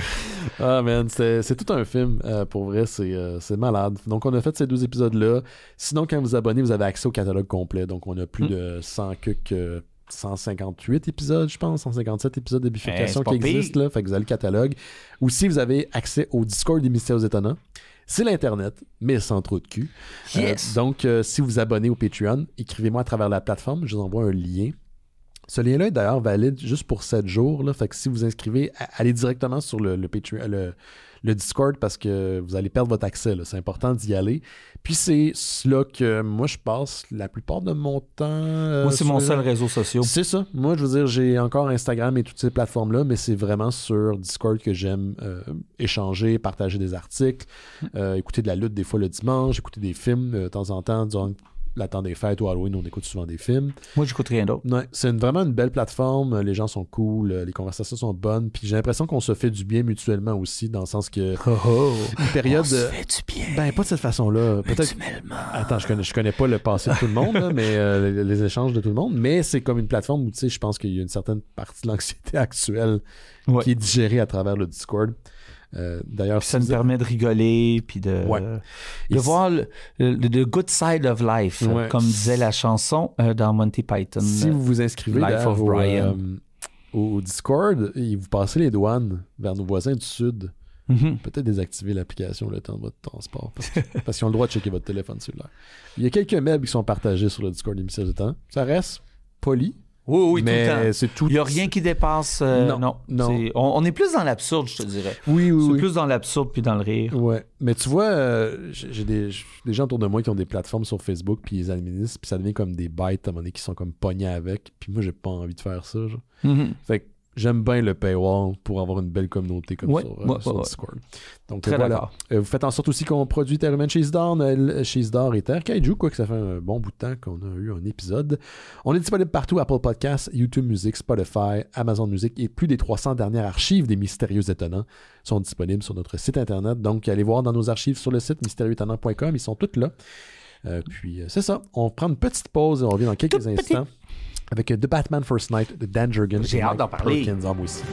Ah man, c'est tout un film. Pour vrai, c'est malade. Donc on a fait ces 2 épisodes-là. Sinon, quand vous abonnez, vous avez accès au catalogue complet. Donc on a plus de 158 épisodes, je pense, 157 épisodes de bifurcation qui existent là. Fait que vous avez le catalogue. Aussi, vous avez accès au Discord des Mystères Étonnants. C'est l'Internet, mais sans trop de cul. Yes. Donc, si vous abonnez au Patreon, écrivez-moi à travers la plateforme. Je vous envoie un lien. Ce lien-là est d'ailleurs valide juste pour 7 jours. Là, fait que si vous inscrivez, allez directement sur le Patreon, le Discord parce que vous allez perdre votre accès. Là. C'est important d'y aller. Puis c'est là que moi, je passe la plupart de mon temps. Moi, c'est mon seul réseau social. C'est ça. Moi, je veux dire, j'ai encore Instagram et toutes ces plateformes-là, mais c'est vraiment sur Discord que j'aime échanger, partager des articles, écouter de la lutte des fois le dimanche, écouter des films de temps en temps durant le temps des fêtes ou Halloween, on écoute souvent des films. Moi, j'écoute rien d'autre. Ouais, c'est vraiment une belle plateforme. Les gens sont cool, les conversations sont bonnes. Puis j'ai l'impression qu'on se fait du bien mutuellement aussi, dans le sens que une période. On se fait du bien. Ben, pas de cette façon-là. Peut-être. Attends, je connais pas le passé de tout le monde, là, mais les échanges de tout le monde. Mais c'est comme une plateforme où, tu sais, je pense qu'il y a une certaine partie de l'anxiété actuelle qui est digérée à travers le Discord. D'ailleurs, ça nous permet de rigoler puis de voir le good side of life, comme disait la chanson dans Monty Python. Si vous vous inscrivez au Discord et vous passez les douanes vers nos voisins du Sud, peut-être désactiver l'application le temps de votre transport parce qu'ils ont le droit de checker votre téléphone cellulaire. Il y a quelques meubles qui sont partagés sur le Discord des Mystères du Temps. Ça reste poli. Oui, mais tout le temps. C'est tout... Il n'y a rien qui dépasse. Non. On est plus dans l'absurde, je te dirais. Oui. C'est plus dans l'absurde puis dans le rire. Ouais. Mais tu vois, j'ai des gens autour de moi qui ont des plateformes sur Facebook puis ils administrent, puis ça devient comme des bêtes à un moment donné qui sont comme pognés avec. Puis moi, j'ai pas envie de faire ça. Genre. Fait que j'aime bien le paywall pour avoir une belle communauté comme sur Discord. Donc très voilà. Vous faites en sorte aussi qu'on produit Terre Humaine chez Isdor et Terre Kaiju, quoi que ça fait un bon bout de temps qu'on a eu un épisode. On est disponible partout, Apple Podcasts, YouTube Music, Spotify, Amazon Music et plus des 300 dernières archives des Mystérieux Étonnants sont disponibles sur notre site internet. Donc allez voir dans nos archives sur le site mystérieuxétonnants.com, ils sont toutes là. Puis c'est ça, on prend une petite pause et on revient dans quelques instants. Avec The Batman First Night de Dan Jurgens. J'ai hâte d'en parler. Perkins, moi aussi.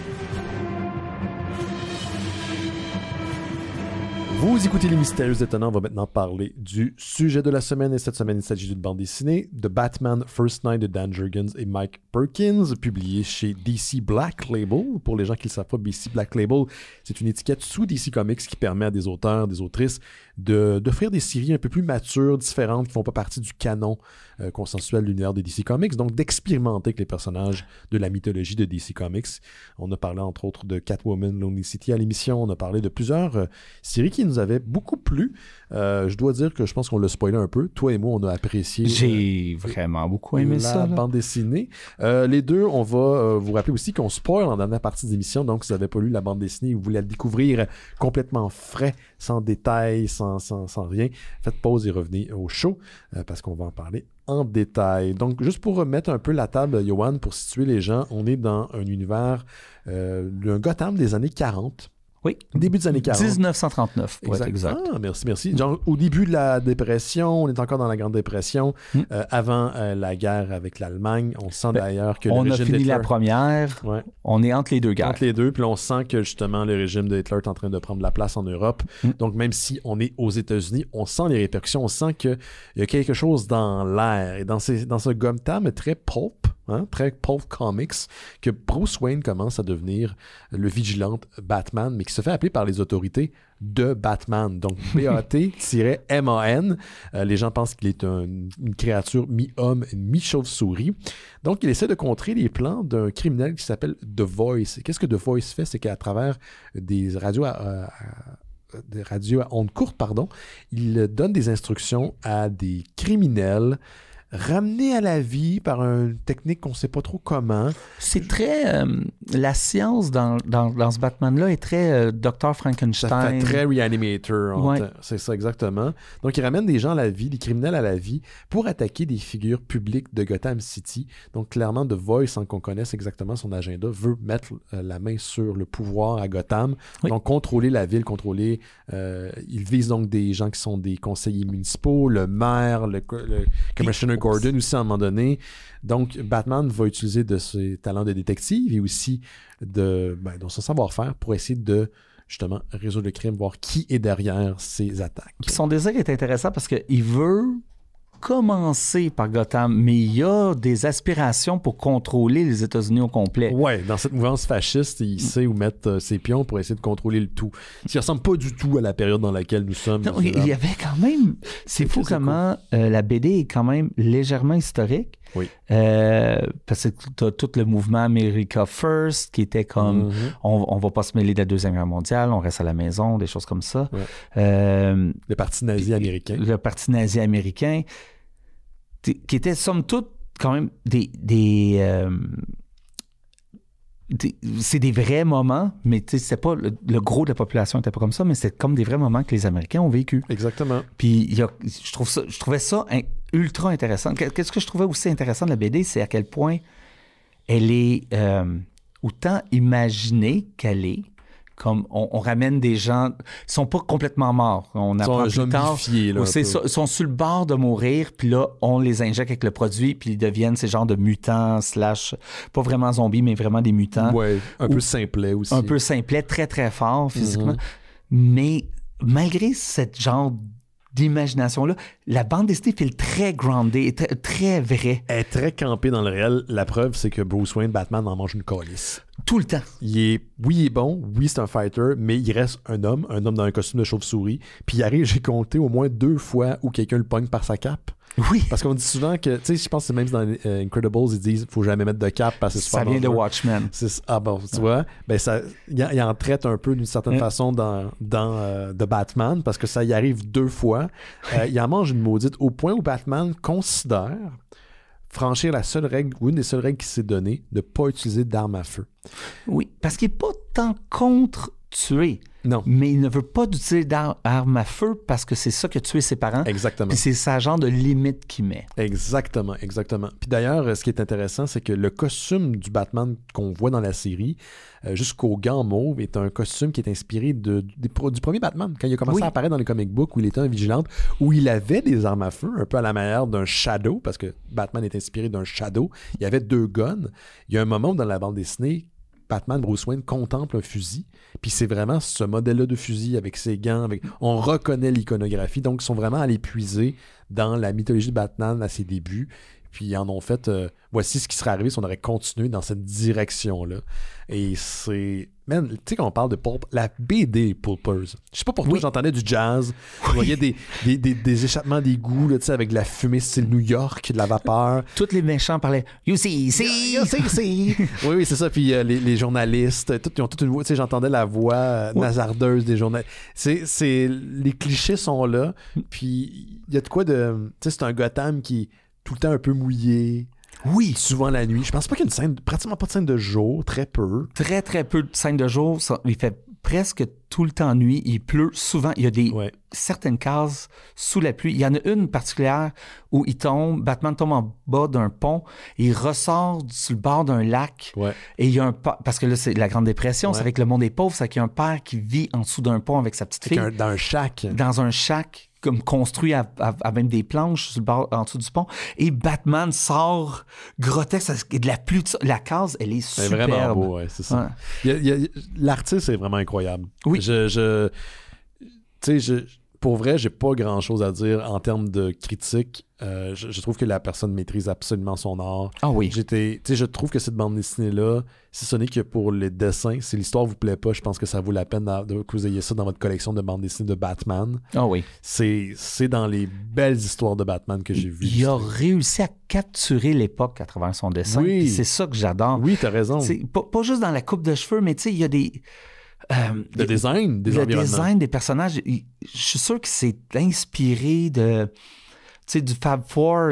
Vous écoutez Les Mystérieux Étonnants. On va maintenant parler du sujet de la semaine. Et cette semaine, il s'agit d'une bande dessinée de Batman First Night de Dan Jurgens et Mike Perkins, publiée chez DC Black Label. Pour les gens qui ne le savent pas, DC Black Label, c'est une étiquette sous DC Comics qui permet à des auteurs, des autrices d'offrir des séries un peu plus matures, différentes, qui ne font pas partie du canon consensuel de l'univers de DC Comics, donc d'expérimenter avec les personnages de la mythologie de DC Comics. On a parlé entre autres de Catwoman, Lonely City à l'émission, on a parlé de plusieurs séries qui nous avaient beaucoup plu. Je dois dire que je pense qu'on l'a spoilé un peu. Toi et moi, on a apprécié. J'ai vraiment beaucoup aimé la bande dessinée. Les deux, on va vous rappeler aussi qu'on spoil en dernière partie d'émission, donc si vous n'avez pas lu la bande dessinée et vous voulez la découvrir complètement frais, sans détails, sans rien, faites pause et revenez au show parce qu'on va en parler en détail. Donc, juste pour remettre un peu la table, Yoann, pour situer les gens, on est dans un univers d'un Gotham des années 40. Oui. Début des années 40. 1939, pour être exact. Ah, merci. Genre, au début de la dépression, on est encore dans la Grande Dépression, avant la guerre avec l'Allemagne. On sent d'ailleurs que le régime On a fini d'Hitler, la première. Ouais. On est entre les deux guerres. Entre les deux, puis là, on sent que justement le régime de Hitler est en train de prendre la place en Europe. Donc, même si on est aux États-Unis, on sent les répercussions, on sent qu'il y a quelque chose dans l'air. Et dans ce Gotham très pulp, très pulp comics, que Bruce Wayne commence à devenir le vigilante Batman, mais qui se fait appeler par les autorités de Batman. Donc, B-A-T-M-A-N. Les gens pensent qu'il est une créature mi-homme, mi-chauve-souris. Donc, il essaie de contrer les plans d'un criminel qui s'appelle The Voice. Qu'est-ce que The Voice fait? C'est qu'à travers des radios à ondes courtes, il donne des instructions à des criminels ramenés à la vie par une technique qu'on ne sait pas trop comment. C'est très... la science dans ce Batman-là est très Dr. Frankenstein. Ça fait très Reanimator. Ouais. C'est ça, exactement. Donc, il ramène des gens à la vie, des criminels à la vie, pour attaquer des figures publiques de Gotham City. Donc, clairement, The Voice, sans qu'on connaisse exactement son agenda, veut mettre la main sur le pouvoir à Gotham. Oui. Donc, contrôler la ville, il vise donc des gens qui sont des conseillers municipaux, le maire, le commissioner Gordon aussi à un moment donné. Donc, Batman va utiliser de ses talents de détective et aussi de son savoir-faire pour essayer de justement résoudre le crime, voir qui est derrière ces attaques. Puis son désir est intéressant parce qu'il veut commencer par Gotham, mais il y a des aspirations pour contrôler les États-Unis au complet. Ouais, dans cette mouvance fasciste, il sait où mettre ses pions pour essayer de contrôler le tout. Ça ne ressemble pas du tout à la période dans laquelle nous sommes. Non, il y avait quand même... C'est fou comment la BD est quand même légèrement historique. Oui. Parce que tu as tout le mouvement America First qui était comme on va pas se mêler de la Deuxième Guerre mondiale, on reste à la maison, des choses comme ça. Ouais. Le parti nazi américain. Le parti nazi américain, qui était somme toute quand même c'est des vrais moments, mais c'est pas le gros de la population n'était pas comme ça, mais c'est comme des vrais moments que les Américains ont vécu. Exactement. Puis je trouvais ça ultra intéressant. Qu'est-ce que je trouvais aussi intéressant de la BD, c'est à quel point elle est autant imaginée qu'elle est. Comme on ramène des gens, ils sont pas complètement morts. On apprend plus tard. Ils sont sur le bord de mourir, puis là, on les injecte avec le produit, puis ils deviennent ces genres de mutants, pas vraiment zombies, mais vraiment des mutants. Ouais, un peu simplets aussi. Un peu simplets, très, très forts physiquement. Mais malgré cette genre d'imagination-là, la bande dessinée fait très groundée, très, très vraie. Elle est très campée dans le réel. La preuve, c'est que Bruce Wayne, Batman, en mange une calice. Tout le temps. Il est bon, oui, c'est un fighter, mais il reste un homme dans un costume de chauve-souris. Puis il arrive, j'ai compté au moins 2 fois où quelqu'un le pogne par sa cape. Oui. Parce qu'on dit souvent que, tu sais, je pense que c'est même dans Incredibles, ils disent faut jamais mettre de cape parce que c'est super dangereux. Ça vient de Watchmen. Tu vois, ben il en traite un peu d'une certaine façon dans The Batman parce que ça y arrive 2 fois. Il en mange une maudite au point où Batman considère franchir la seule règle ou une des seules règles qui s'est donnée, de ne pas utiliser d'armes à feu. Oui, parce qu'il n'est pas tant contre tuer. Non. Mais il ne veut pas d'utiliser d'armes à feu parce que c'est ça qui a tué ses parents. Exactement. Puis c'est sa genre de limite qu'il met. Exactement. Puis d'ailleurs, ce qui est intéressant, c'est que le costume du Batman qu'on voit dans la série, jusqu'au gant mauve, est un costume qui est inspiré du premier Batman, quand il a commencé à apparaître dans les comic books, où il était un vigilante, où il avait des armes à feu, un peu à la manière d'un Shadow, parce que Batman est inspiré d'un Shadow. Il y avait 2 guns. Il y a un moment où dans la bande dessinée, Batman, Bruce Wayne contemple un fusil, puis c'est vraiment ce modèle-là de fusil avec ses gants, on reconnaît l'iconographie, donc ils sont vraiment allés puiser dans la mythologie de Batman à ses débuts, puis ils en ont fait, voici ce qui serait arrivé si on aurait continué dans cette direction-là. Et c'est... Man, tu sais, quand on parle de pulp, la BD Pulpers. Je sais pas pour toi, j'entendais du jazz, je voyais des échappements d'égout, tu sais, avec de la fumée style New York, de la vapeur. Tous les méchants parlaient « You see, see, see. » Oui, c'est ça. Puis les journalistes, ils ont toute une voix, tu sais, j'entendais la voix nasardeuse des journalistes. Les clichés sont là, puis il y a de quoi de... Tu sais, c'est un Gotham qui est tout le temps un peu mouillé. Oui. Souvent la nuit. Je pense pas qu'il y a pratiquement pas de scène de jour, très peu. Très, très peu de scènes de jour. Il fait presque tout le temps nuit. Il pleut souvent. Il y a certaines cases sous la pluie. Il y en a une particulière où Batman tombe en bas d'un pont et il ressort sur le bord d'un lac. Ouais. Et il y a parce que là, c'est la Grande Dépression, c'est avec le monde des pauvres, c'est qu'il y a un père qui vit en dessous d'un pont avec sa petite fille. Dans un shack. Dans un shack, comme construit à même des planches sur le bord, en dessous du pont. Et Batman sort grotesque, et de la pluie. La case, elle est superbe. C'est vraiment beau, c'est ça. Ouais. L'artiste est vraiment incroyable. Oui. Pour vrai, j'ai pas grand-chose à dire en termes de critique. Je trouve que la personne maîtrise absolument son art. Ah oui. Je trouve que cette bande dessinée-là, si ce n'est que pour les dessins, si l'histoire vous plaît pas, je pense que ça vaut la peine que vous ayez ça dans votre collection de bandes dessinées de Batman. Ah oui. C'est dans les belles histoires de Batman que j'ai vues. Il a réussi à capturer l'époque à travers son dessin. Oui. C'est ça que j'adore. Oui, t'as raison. Pas juste dans la coupe de cheveux, mais tu sais, il y a des... le design des environnements. Le design des personnages, je suis sûr que c'est inspiré de... Tu sais, du Fab Four,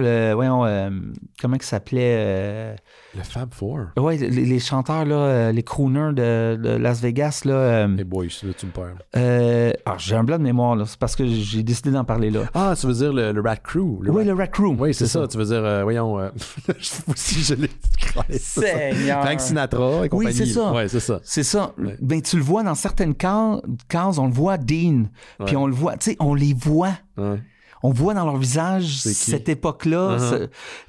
comment il s'appelait? Le Fab Four? Oui, les chanteurs, là, les crooners de Las Vegas. Là, hey boy, là, tu me perds. J'ai un blanc de mémoire, là. C'est parce que j'ai décidé d'en parler là. Ah, tu veux dire le Rat Crew? Le Rat Crew. Oui, c'est ça. Tu veux dire, aussi, je l'ai Seigneur. Frank Sinatra et compagnie. Oui, c'est ça. Ouais, c'est ça. C'est ça. Ouais. Ben, tu le vois dans certaines cases, on le voit Dean, puis on le voit, tu sais, on les voit. Ouais. On voit dans leur visage cette époque-là,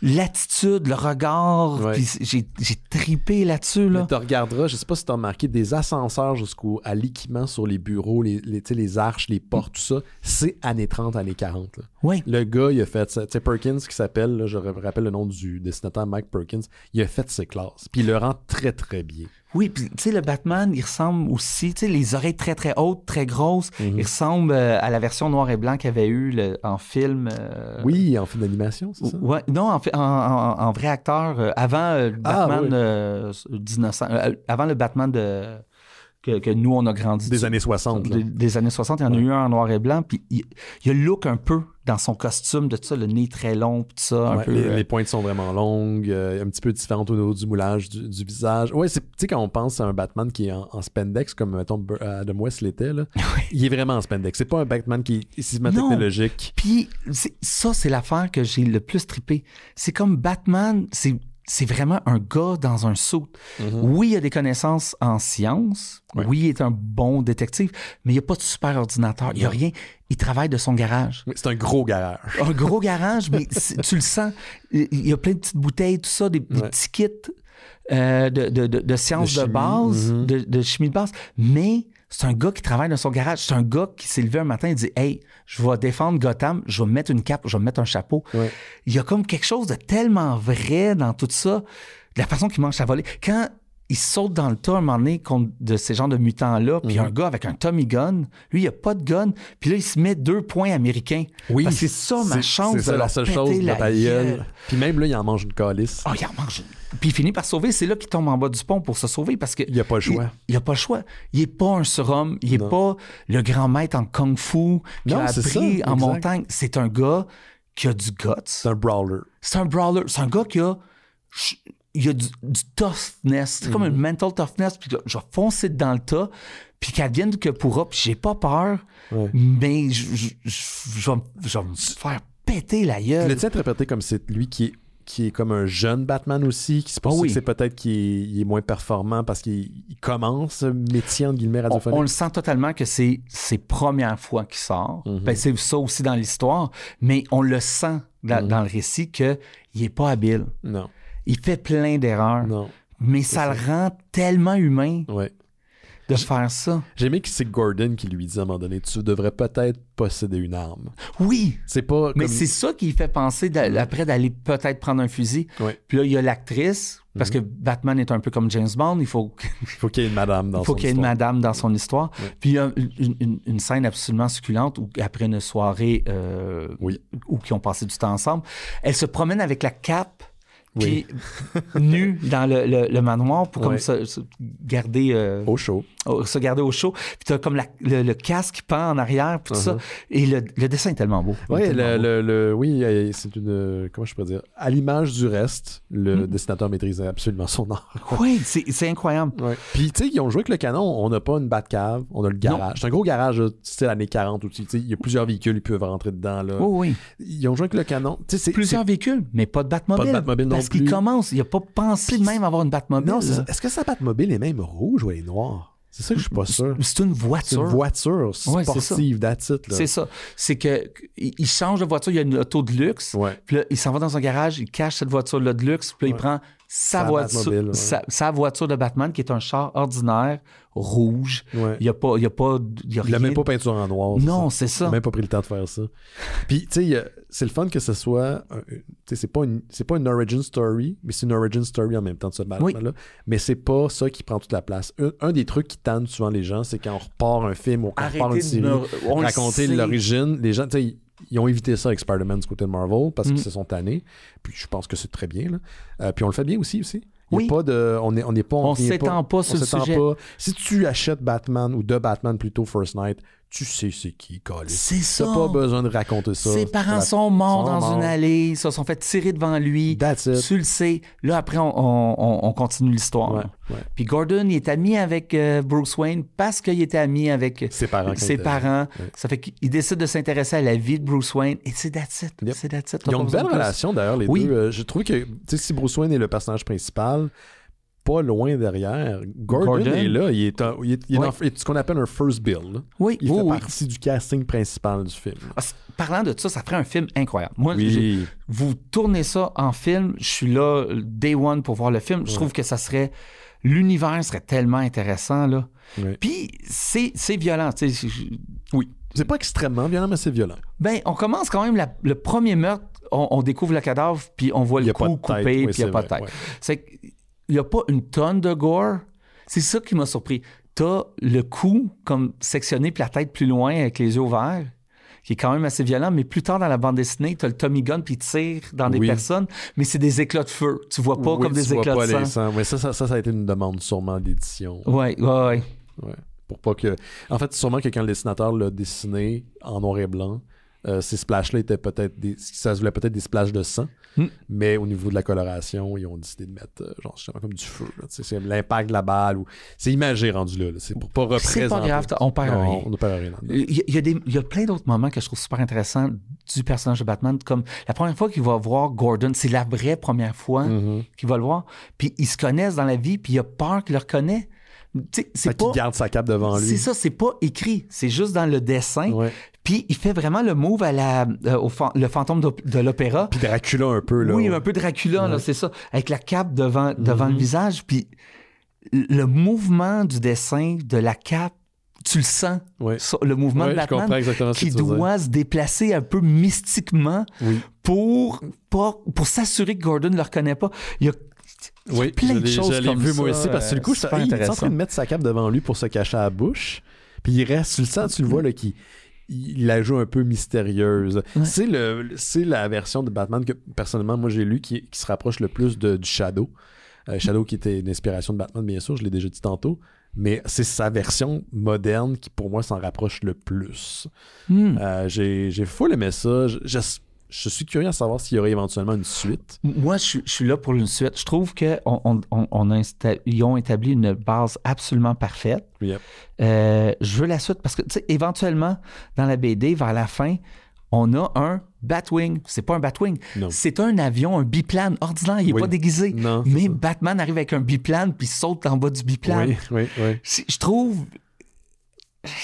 l'attitude, le regard. Puis j'ai tripé là-dessus. Là. Mais tu regarderas, je sais pas si tu as remarqué, des ascenseurs jusqu'à l'équipement sur les bureaux, les arches, les portes, tout ça. C'est années 30, années 40. Là. Oui. Le gars, il a fait ça. Tu sais, Perkins, qui s'appelle, là, je rappelle le nom du dessinateur Mike Perkins, il a fait ses classes. Puis il le rend très, très bien. Oui, puis tu sais, le Batman, il ressemble aussi, tu sais, les oreilles très, très hautes, très grosses. Il ressemble à la version noir et blanc qu'il avait eu en film. Oui, en film d'animation, c'est ça? Ouais, non, en vrai acteur, avant le Batman 1900, avant le Batman que nous, on a grandi. Des années 60. Des années 60, il y en a eu un en noir et blanc, puis il y a le look un peu dans son costume de tout ça, le nez très long, puis tout ça. Un peu, les pointes sont vraiment longues, un petit peu différentes au niveau du moulage du visage. Ouais, tu sais, quand on pense à un Batman qui est en spandex, comme mettons Adam West l'était, là, il est vraiment en spandex. C'est pas un Batman qui est systématiquement technologique. Puis c'est l'affaire que j'ai le plus trippé. C'est comme Batman, c'est vraiment un gars dans un saut. Oui, il a des connaissances en sciences. Oui, il est un bon détective, mais il n'y a pas de super ordinateur. Il n'y a rien. Il travaille de son garage. C'est un gros garage. Un gros garage, mais tu le sens. Il y a plein de petites bouteilles, tout ça, des petits kits de sciences de base, de chimie de base. Mais c'est un gars qui travaille dans son garage. C'est un gars qui s'est levé un matin et dit « Hey, je vais défendre Gotham, je vais me mettre une cape, je vais me mettre un chapeau. » Il y a comme quelque chose de tellement vrai dans tout ça, de la façon qu'il mange sa volée. Quand il saute dans le tas un moment donné contre de ces genres de mutants-là, puis un gars avec un Tommy gun, lui, il a pas de gun, puis là, il se met 2 points américains. Oui. Parce que c'est ça ma chance de la seule chose de ta gueule. Puis même là, il en mange une calice. Ah, il en mange une. Puis il finit par sauver. C'est là qu'il tombe en bas du pont pour se sauver parce que... Il n'y a pas le choix. Il n'a pas le choix. Il n'est pas un surhomme. Il n'est pas le grand maître en kung-fu qui a appris en montagne. C'est un gars qui a du guts. C'est un brawler. C'est un un gars qui a... Il a du toughness. C'est comme une mental toughness. Puis je vais foncer dans le tas. Puis qu'elle vienne que pourra. Puis j'ai pas peur. Mais je vais me faire péter la gueule. L'as-tu interprété comme c'est lui qui est comme un jeune Batman aussi, qui c'est pour ça que c'est peut-être qu'il est moins performant parce qu'il commence ce métier entre guillemets radiophonique. On le sent totalement que c'est ses premières fois qu'il sort. Ben, c'est ça aussi dans l'histoire, mais on le sent dans le récit qu'il n'est pas habile. Non. Il fait plein d'erreurs. Non. Mais ça le rend tellement humain. Ouais. De faire ça. J'ai aimé que c'est Gordon qui lui dit à un moment donné, tu devrais peut-être posséder une arme. Oui. C'est pas. Mais c'est ça qui fait penser après d'aller peut-être prendre un fusil. Ouais. Puis là, il y a l'actrice, parce que Batman est un peu comme James Bond, il faut qu'il y ait une madame dans son histoire. Il faut qu'il y ait une madame dans son histoire. Ouais. Puis il y a une scène absolument succulente où, après une soirée où ils ont passé du temps ensemble, elle se promène avec la cape puis nu dans le manoir pour comme se garder... au chaud. Se garder au chaud. Puis t'as comme le casque qui pend en arrière, puis tout ça. Et le dessin est tellement beau. Oui, c'est une... Comment je pourrais dire? À l'image du reste, le dessinateur maîtrisait absolument son art. Oui, c'est incroyable. Ouais. Puis, tu sais, ils ont joué avec le canon. On n'a pas une Batcave, on a le garage. C'est un gros garage, style années 40 aussi. Il y a plusieurs véhicules, ils peuvent rentrer dedans. Là. Oui. Ils ont joué avec le canon. Plusieurs véhicules, mais pas de Batmobile. Pas de Batmobile non plus. Parce qu'il commence, il n'a pas pensé même avoir une Batmobile. Non, est-ce que sa Batmobile est même rouge ou elle est noire? C'est ça que je suis pas sûr. C'est une voiture. C'est une voiture sportive, that's it. Là. C'est ça. C'est qu'il change de voiture, il y a une auto de luxe, puis là, il s'en va dans son garage, il cache cette voiture-là de luxe, puis là, il prend sa voiture de Batman, qui est un char ordinaire, rouge. Ouais. Il n'a même pas peinture en noir. Non, c'est ça. Il n'a même pas pris le temps de faire ça. Puis, tu sais, c'est le fun que ce soit... c'est pas une origin story, mais c'est une origin story en même temps de ce Batman-là. Mais c'est pas ça qui prend toute la place. Un des trucs qui tannent souvent les gens, c'est quand on repart un film ou quand on repart une série, raconter l'origine, les gens, tu sais... Ils ont évité ça avec Spider-Man du côté de Marvel parce qu'ils se sont tannés. Puis je pense que c'est très bien. Là. Puis on le fait bien aussi. Il y a pas de, on s'étend pas sur le sujet. Si tu achètes Batman ou de Batman plutôt First Night, tu sais c'est qui, Colin. C'est ça. T'as pas besoin de raconter ça. Ses parents sont morts dans une allée, ils se sont fait tirer devant lui. That's it. Tu le sais. Là, après, on continue l'histoire. Ouais. Puis Gordon, il est ami avec Bruce Wayne parce qu'il était ami avec ses parents. Ouais. Ça fait qu'il décide de s'intéresser à la vie de Bruce Wayne et c'est that's it. Yep. C'est that's it. Ils ont une belle relation d'ailleurs, les deux. Je trouve que si Bruce Wayne est le personnage principal, pas loin derrière, Gordon est là. Il est dans ce qu'on appelle un first bill. Là. Oui, il fait partie du casting principal du film. Parlant de ça ferait un film incroyable. Moi, vous tournez ça en film, je suis là day one pour voir le film. Je trouve que l'univers serait tellement intéressant. Là. Puis, c'est violent. Oui. C'est pas extrêmement violent, mais c'est violent. Ben, on commence quand même le premier meurtre, on découvre le cadavre, puis on voit le cou coupé, puis il n'y a pas de tête. C'est il n'y a pas une tonne de gore. C'est ça qui m'a surpris. T'as le cou comme sectionné, puis la tête plus loin avec les yeux ouverts, qui est quand même assez violent, mais plus tard dans la bande dessinée, t'as le Tommy Gun, puis il tire dans des personnes, mais c'est des éclats de feu. Tu vois pas comme des éclats de sang. Mais ça a été une demande sûrement d'édition. Ouais. Pour pas que... En fait, sûrement que quand le dessinateur l'a dessiné en noir et blanc, ces splashes-là étaient ça se voulait peut-être des splashes de sang, mais au niveau de la coloration, ils ont décidé de mettre justement comme du feu. Là, c'est l'impact de la balle. C'est imagé rendu là. C'est pour pas représenter. C'est pas grave, on perd rien. On ne perd rien. Il y a plein d'autres moments que je trouve super intéressants du personnage de Batman, comme la première fois qu'il va voir Gordon, c'est la vraie première fois qu'il va le voir, puis ils se connaissent dans la vie, puis il a peur qu'il le reconnaît. C'est pas... qu'il garde sa cape devant lui. C'est ça, c'est pas écrit. C'est juste dans le dessin. Puis il fait vraiment le move à le fantôme de l'opéra. Puis Dracula un peu, là. Oui, un peu Dracula, là, c'est ça. Avec la cape devant le visage. Puis le mouvement du dessin, de la cape, tu le sens. Le mouvement de Batman qui doit se déplacer un peu mystiquement pour s'assurer que Gordon ne le reconnaît pas. Il y a plein de choses comme ça. Je l'ai vu moi aussi, parce que du coup, il est en train de mettre sa cape devant lui pour se cacher à la bouche. Puis il reste, tu le sens, tu le vois, là, il la joue un peu mystérieuse. C'est la version de Batman que, personnellement, moi, j'ai lu qui se rapproche le plus du Shadow. Shadow qui était une inspiration de Batman, bien sûr, je l'ai déjà dit tantôt. Mais c'est sa version moderne qui, pour moi, s'en rapproche le plus. J'ai full aimé ça. Je suis curieux à savoir s'il y aurait éventuellement une suite. Moi, je suis là pour une suite. Je trouve qu'ils ont établi une base absolument parfaite. Je veux la suite parce que, tu sais, éventuellement, dans la BD, vers la fin, on a un Batwing. C'est pas un Batwing. Non. C'est un avion, un biplane ordinaire. Il n'est pas déguisé. Non, mais Batman arrive avec un biplane puis saute en bas du biplane. Oui. Je trouve...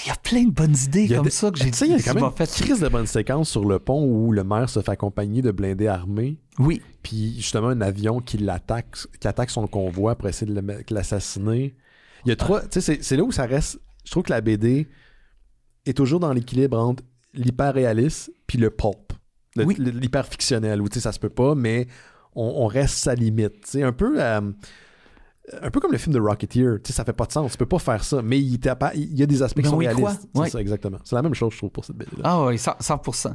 Il y a plein de bonnes idées comme ça que j'ai dit. Il y a quand même une crise de bonne séquence sur le pont où le maire se fait accompagner de blindés armés. Oui. Puis justement, un avion qui attaque son convoi pour essayer de l'assassiner. Il y a trois... Tu sais, c'est là où ça reste... Je trouve que la BD est toujours dans l'équilibre entre l'hyper-réaliste puis le pulp. L'hyper-fictionnel, où tu sais, ça se peut pas, mais on reste sa limite. Tu sais, un peu... un peu comme le film de Rocketeer, tu sais, ça fait pas de sens, tu peux pas faire ça, mais il y a des aspects qui sont réalistes. C'est ça, exactement. C'est la même chose, je trouve, pour cette BD-là. Ah oui, 100%.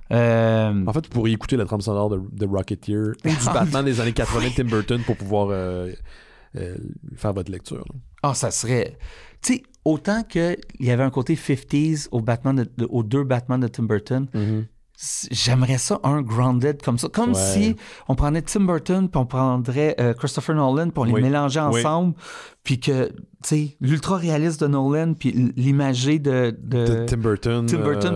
Ouais. En fait, vous pourriez écouter la trame sonore de Rocketeer ou du Batman des années 80 de Tim Burton pour pouvoir faire votre lecture. Là. Ah, ça serait... Tu sais, autant qu'il y avait un côté 50s aux deux Batman de Tim Burton, j'aimerais ça, un grounded comme ça. Comme si on prenait Tim Burton, puis on prendrait Christopher Nolan, puis on les mélangeait ensemble, puis que, tu sais, l'ultra-réaliste de Nolan, puis l'imagé de Tim Burton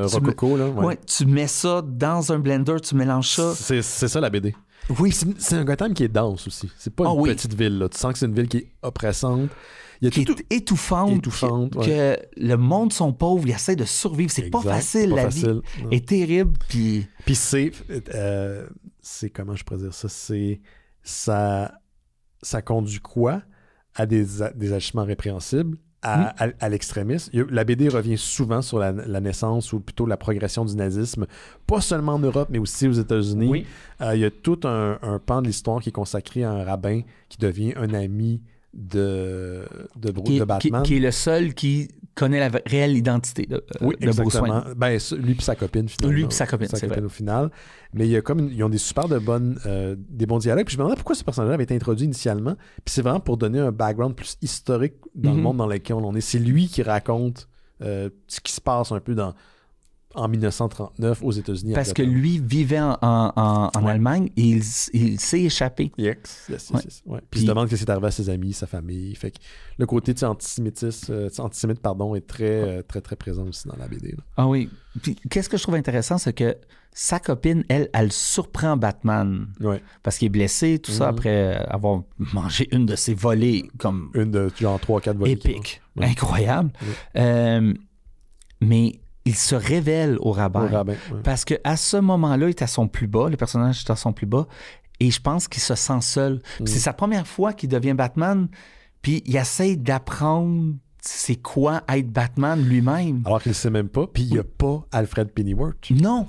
Rococo, là. Ouais, tu mets ça dans un blender, tu mélanges ça. C'est ça, la BD. Oui. C'est un Gotham qui est dense aussi. C'est pas une petite ville, là. Tu sens que c'est une ville qui est oppressante. Qui est étouffante, que le monde sont pauvres, ils essaient de survivre. C'est pas facile, la vie est terrible. Puis c'est comment je pourrais dire ça? Ça conduit quoi? À des agissements répréhensibles, à l'extrémisme. La BD revient souvent sur la naissance ou plutôt la progression du nazisme, pas seulement en Europe, mais aussi aux États-Unis. Oui. Il y a tout un pan de l'histoire qui est consacré à un rabbin qui devient un ami de Batman. Qui est le seul qui connaît la réelle identité de Bruce Wayne. Ben, lui et sa copine, finalement. Lui et sa copine, c'est vrai. Au final. Mais il y a ils ont des super des bons dialogues. Puis je me demandais pourquoi ce personnage avait été introduit initialement. Puis c'est vraiment pour donner un background plus historique dans le monde dans lequel on est. C'est lui qui raconte ce qui se passe un peu en 1939 aux États-Unis. Parce que lui vivait en Allemagne et il s'est échappé. Yes. Puis il se demande ce qui s'est arrivé à ses amis, sa famille. Fait que le côté antisémite est très, très, très présent aussi dans la BD. Là. Ah oui. Puis qu'est-ce que je trouve intéressant, c'est que sa copine, elle surprend Batman. Ouais. Parce qu'il est blessé, tout ça, après avoir mangé une de ses volées comme... Une de genre 3-4 volées. Épique. Incroyable. Mais... il se révèle au rabbin. Parce qu'à ce moment-là, il est à son plus bas, le personnage est à son plus bas, et je pense qu'il se sent seul. C'est sa première fois qu'il devient Batman, puis il essaie d'apprendre c'est quoi être Batman lui-même. Alors qu'il ne sait même pas, puis il n'y a pas Alfred Pennyworth. Non.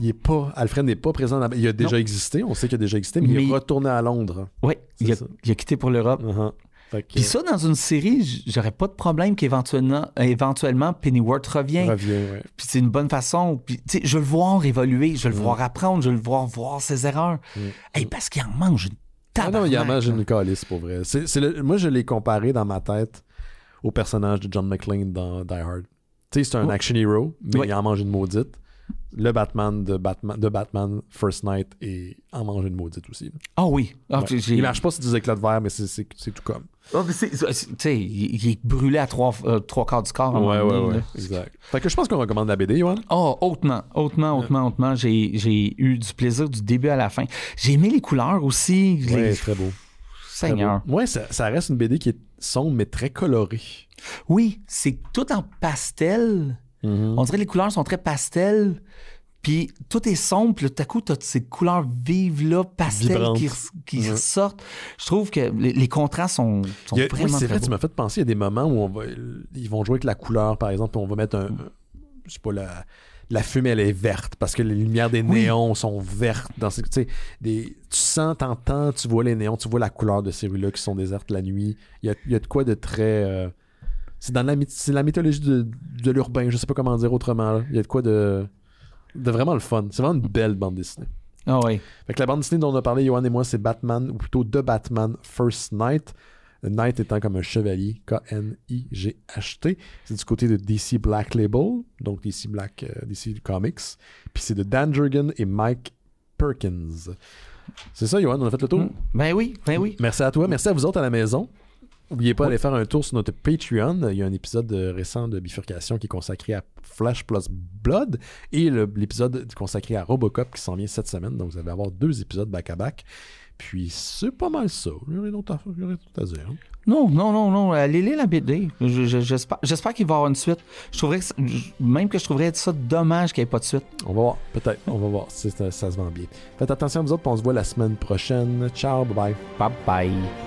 Alfred n'est pas présent. Il a déjà existé, on sait qu'il a déjà existé, mais il est retourné à Londres. Oui, il a quitté pour l'Europe. Puis ça, dans une série, j'aurais pas de problème qu'éventuellement Pennyworth revienne. Puis c'est une bonne façon. Puis, je veux le voir évoluer, je veux le voir apprendre, je veux le voir ses erreurs. Parce qu'il en mange une tabarnak. Non, il en mange une calice, pour vrai. Moi, je l'ai comparé dans ma tête au personnage de John McClane dans Die Hard. Tu sais, c'est un action hero, mais il en mange une maudite. Le Batman de Batman First Night en mange une maudite aussi. Ah oui. Il marche pas sur des éclats de verre, mais c'est tout comme. Il est brûlé à trois quarts du corps. Ouais, exact. Fait que je pense qu'on recommande la BD, Yoann. Oh, hautement. J'ai eu du plaisir du début à la fin. J'ai aimé les couleurs aussi. Ouais, c'est très beau. Seigneur. Ouais, ça reste une BD qui est sombre, mais très colorée. Oui, c'est tout en pastel. On dirait que les couleurs sont très pastel. Puis tout est sombre, puis tout à coup, tu as ces couleurs vives-là, pastel, qui ressortent. Je trouve que les contrastes sont vraiment très beaux. C'est vrai, tu m'as fait penser, il y a des moments où ils vont jouer avec la couleur, par exemple, on va mettre je sais pas, la fumée, elle est verte, parce que les lumières des néons sont vertes. Tu sens, t'entends, tu vois les néons, tu vois la couleur de ces rues-là qui sont désertes la nuit. Il y a de quoi de très... c'est la mythologie de l'urbain, je sais pas comment dire autrement. Là. Il y a de quoi de vraiment le fun. C'est vraiment une belle bande dessinée. Ah oui. Fait que la bande dessinée dont on a parlé, Yoann et moi, c'est Batman, ou plutôt The Batman First Night. Knight étant comme un chevalier, K-N-I-G-H-T. C'est du côté de DC Black Label, donc DC Comics. Puis c'est de Dan Jurgen et Mike Perkins. C'est ça, Yoann, on a fait le tour? Ben oui. Merci à toi. Merci à vous autres à la maison. N'oubliez pas d'aller faire un tour sur notre Patreon. Il y a un épisode récent de Bifurcation qui est consacré à Flash plus Blood et l'épisode consacré à Robocop qui s'en vient cette semaine. Donc, vous allez avoir 2 épisodes back-à-back. Puis, c'est pas mal ça. Il y aurait tout à dire. Non. Allez lire la BD. J'espère qu'il va y avoir une suite. Je trouverais que je trouverais ça dommage qu'il n'y ait pas de suite. On va voir. Peut-être. On va voir si ça se vend bien. Faites attention à vous autres. On se voit la semaine prochaine. Ciao. Bye-bye. Bye-bye.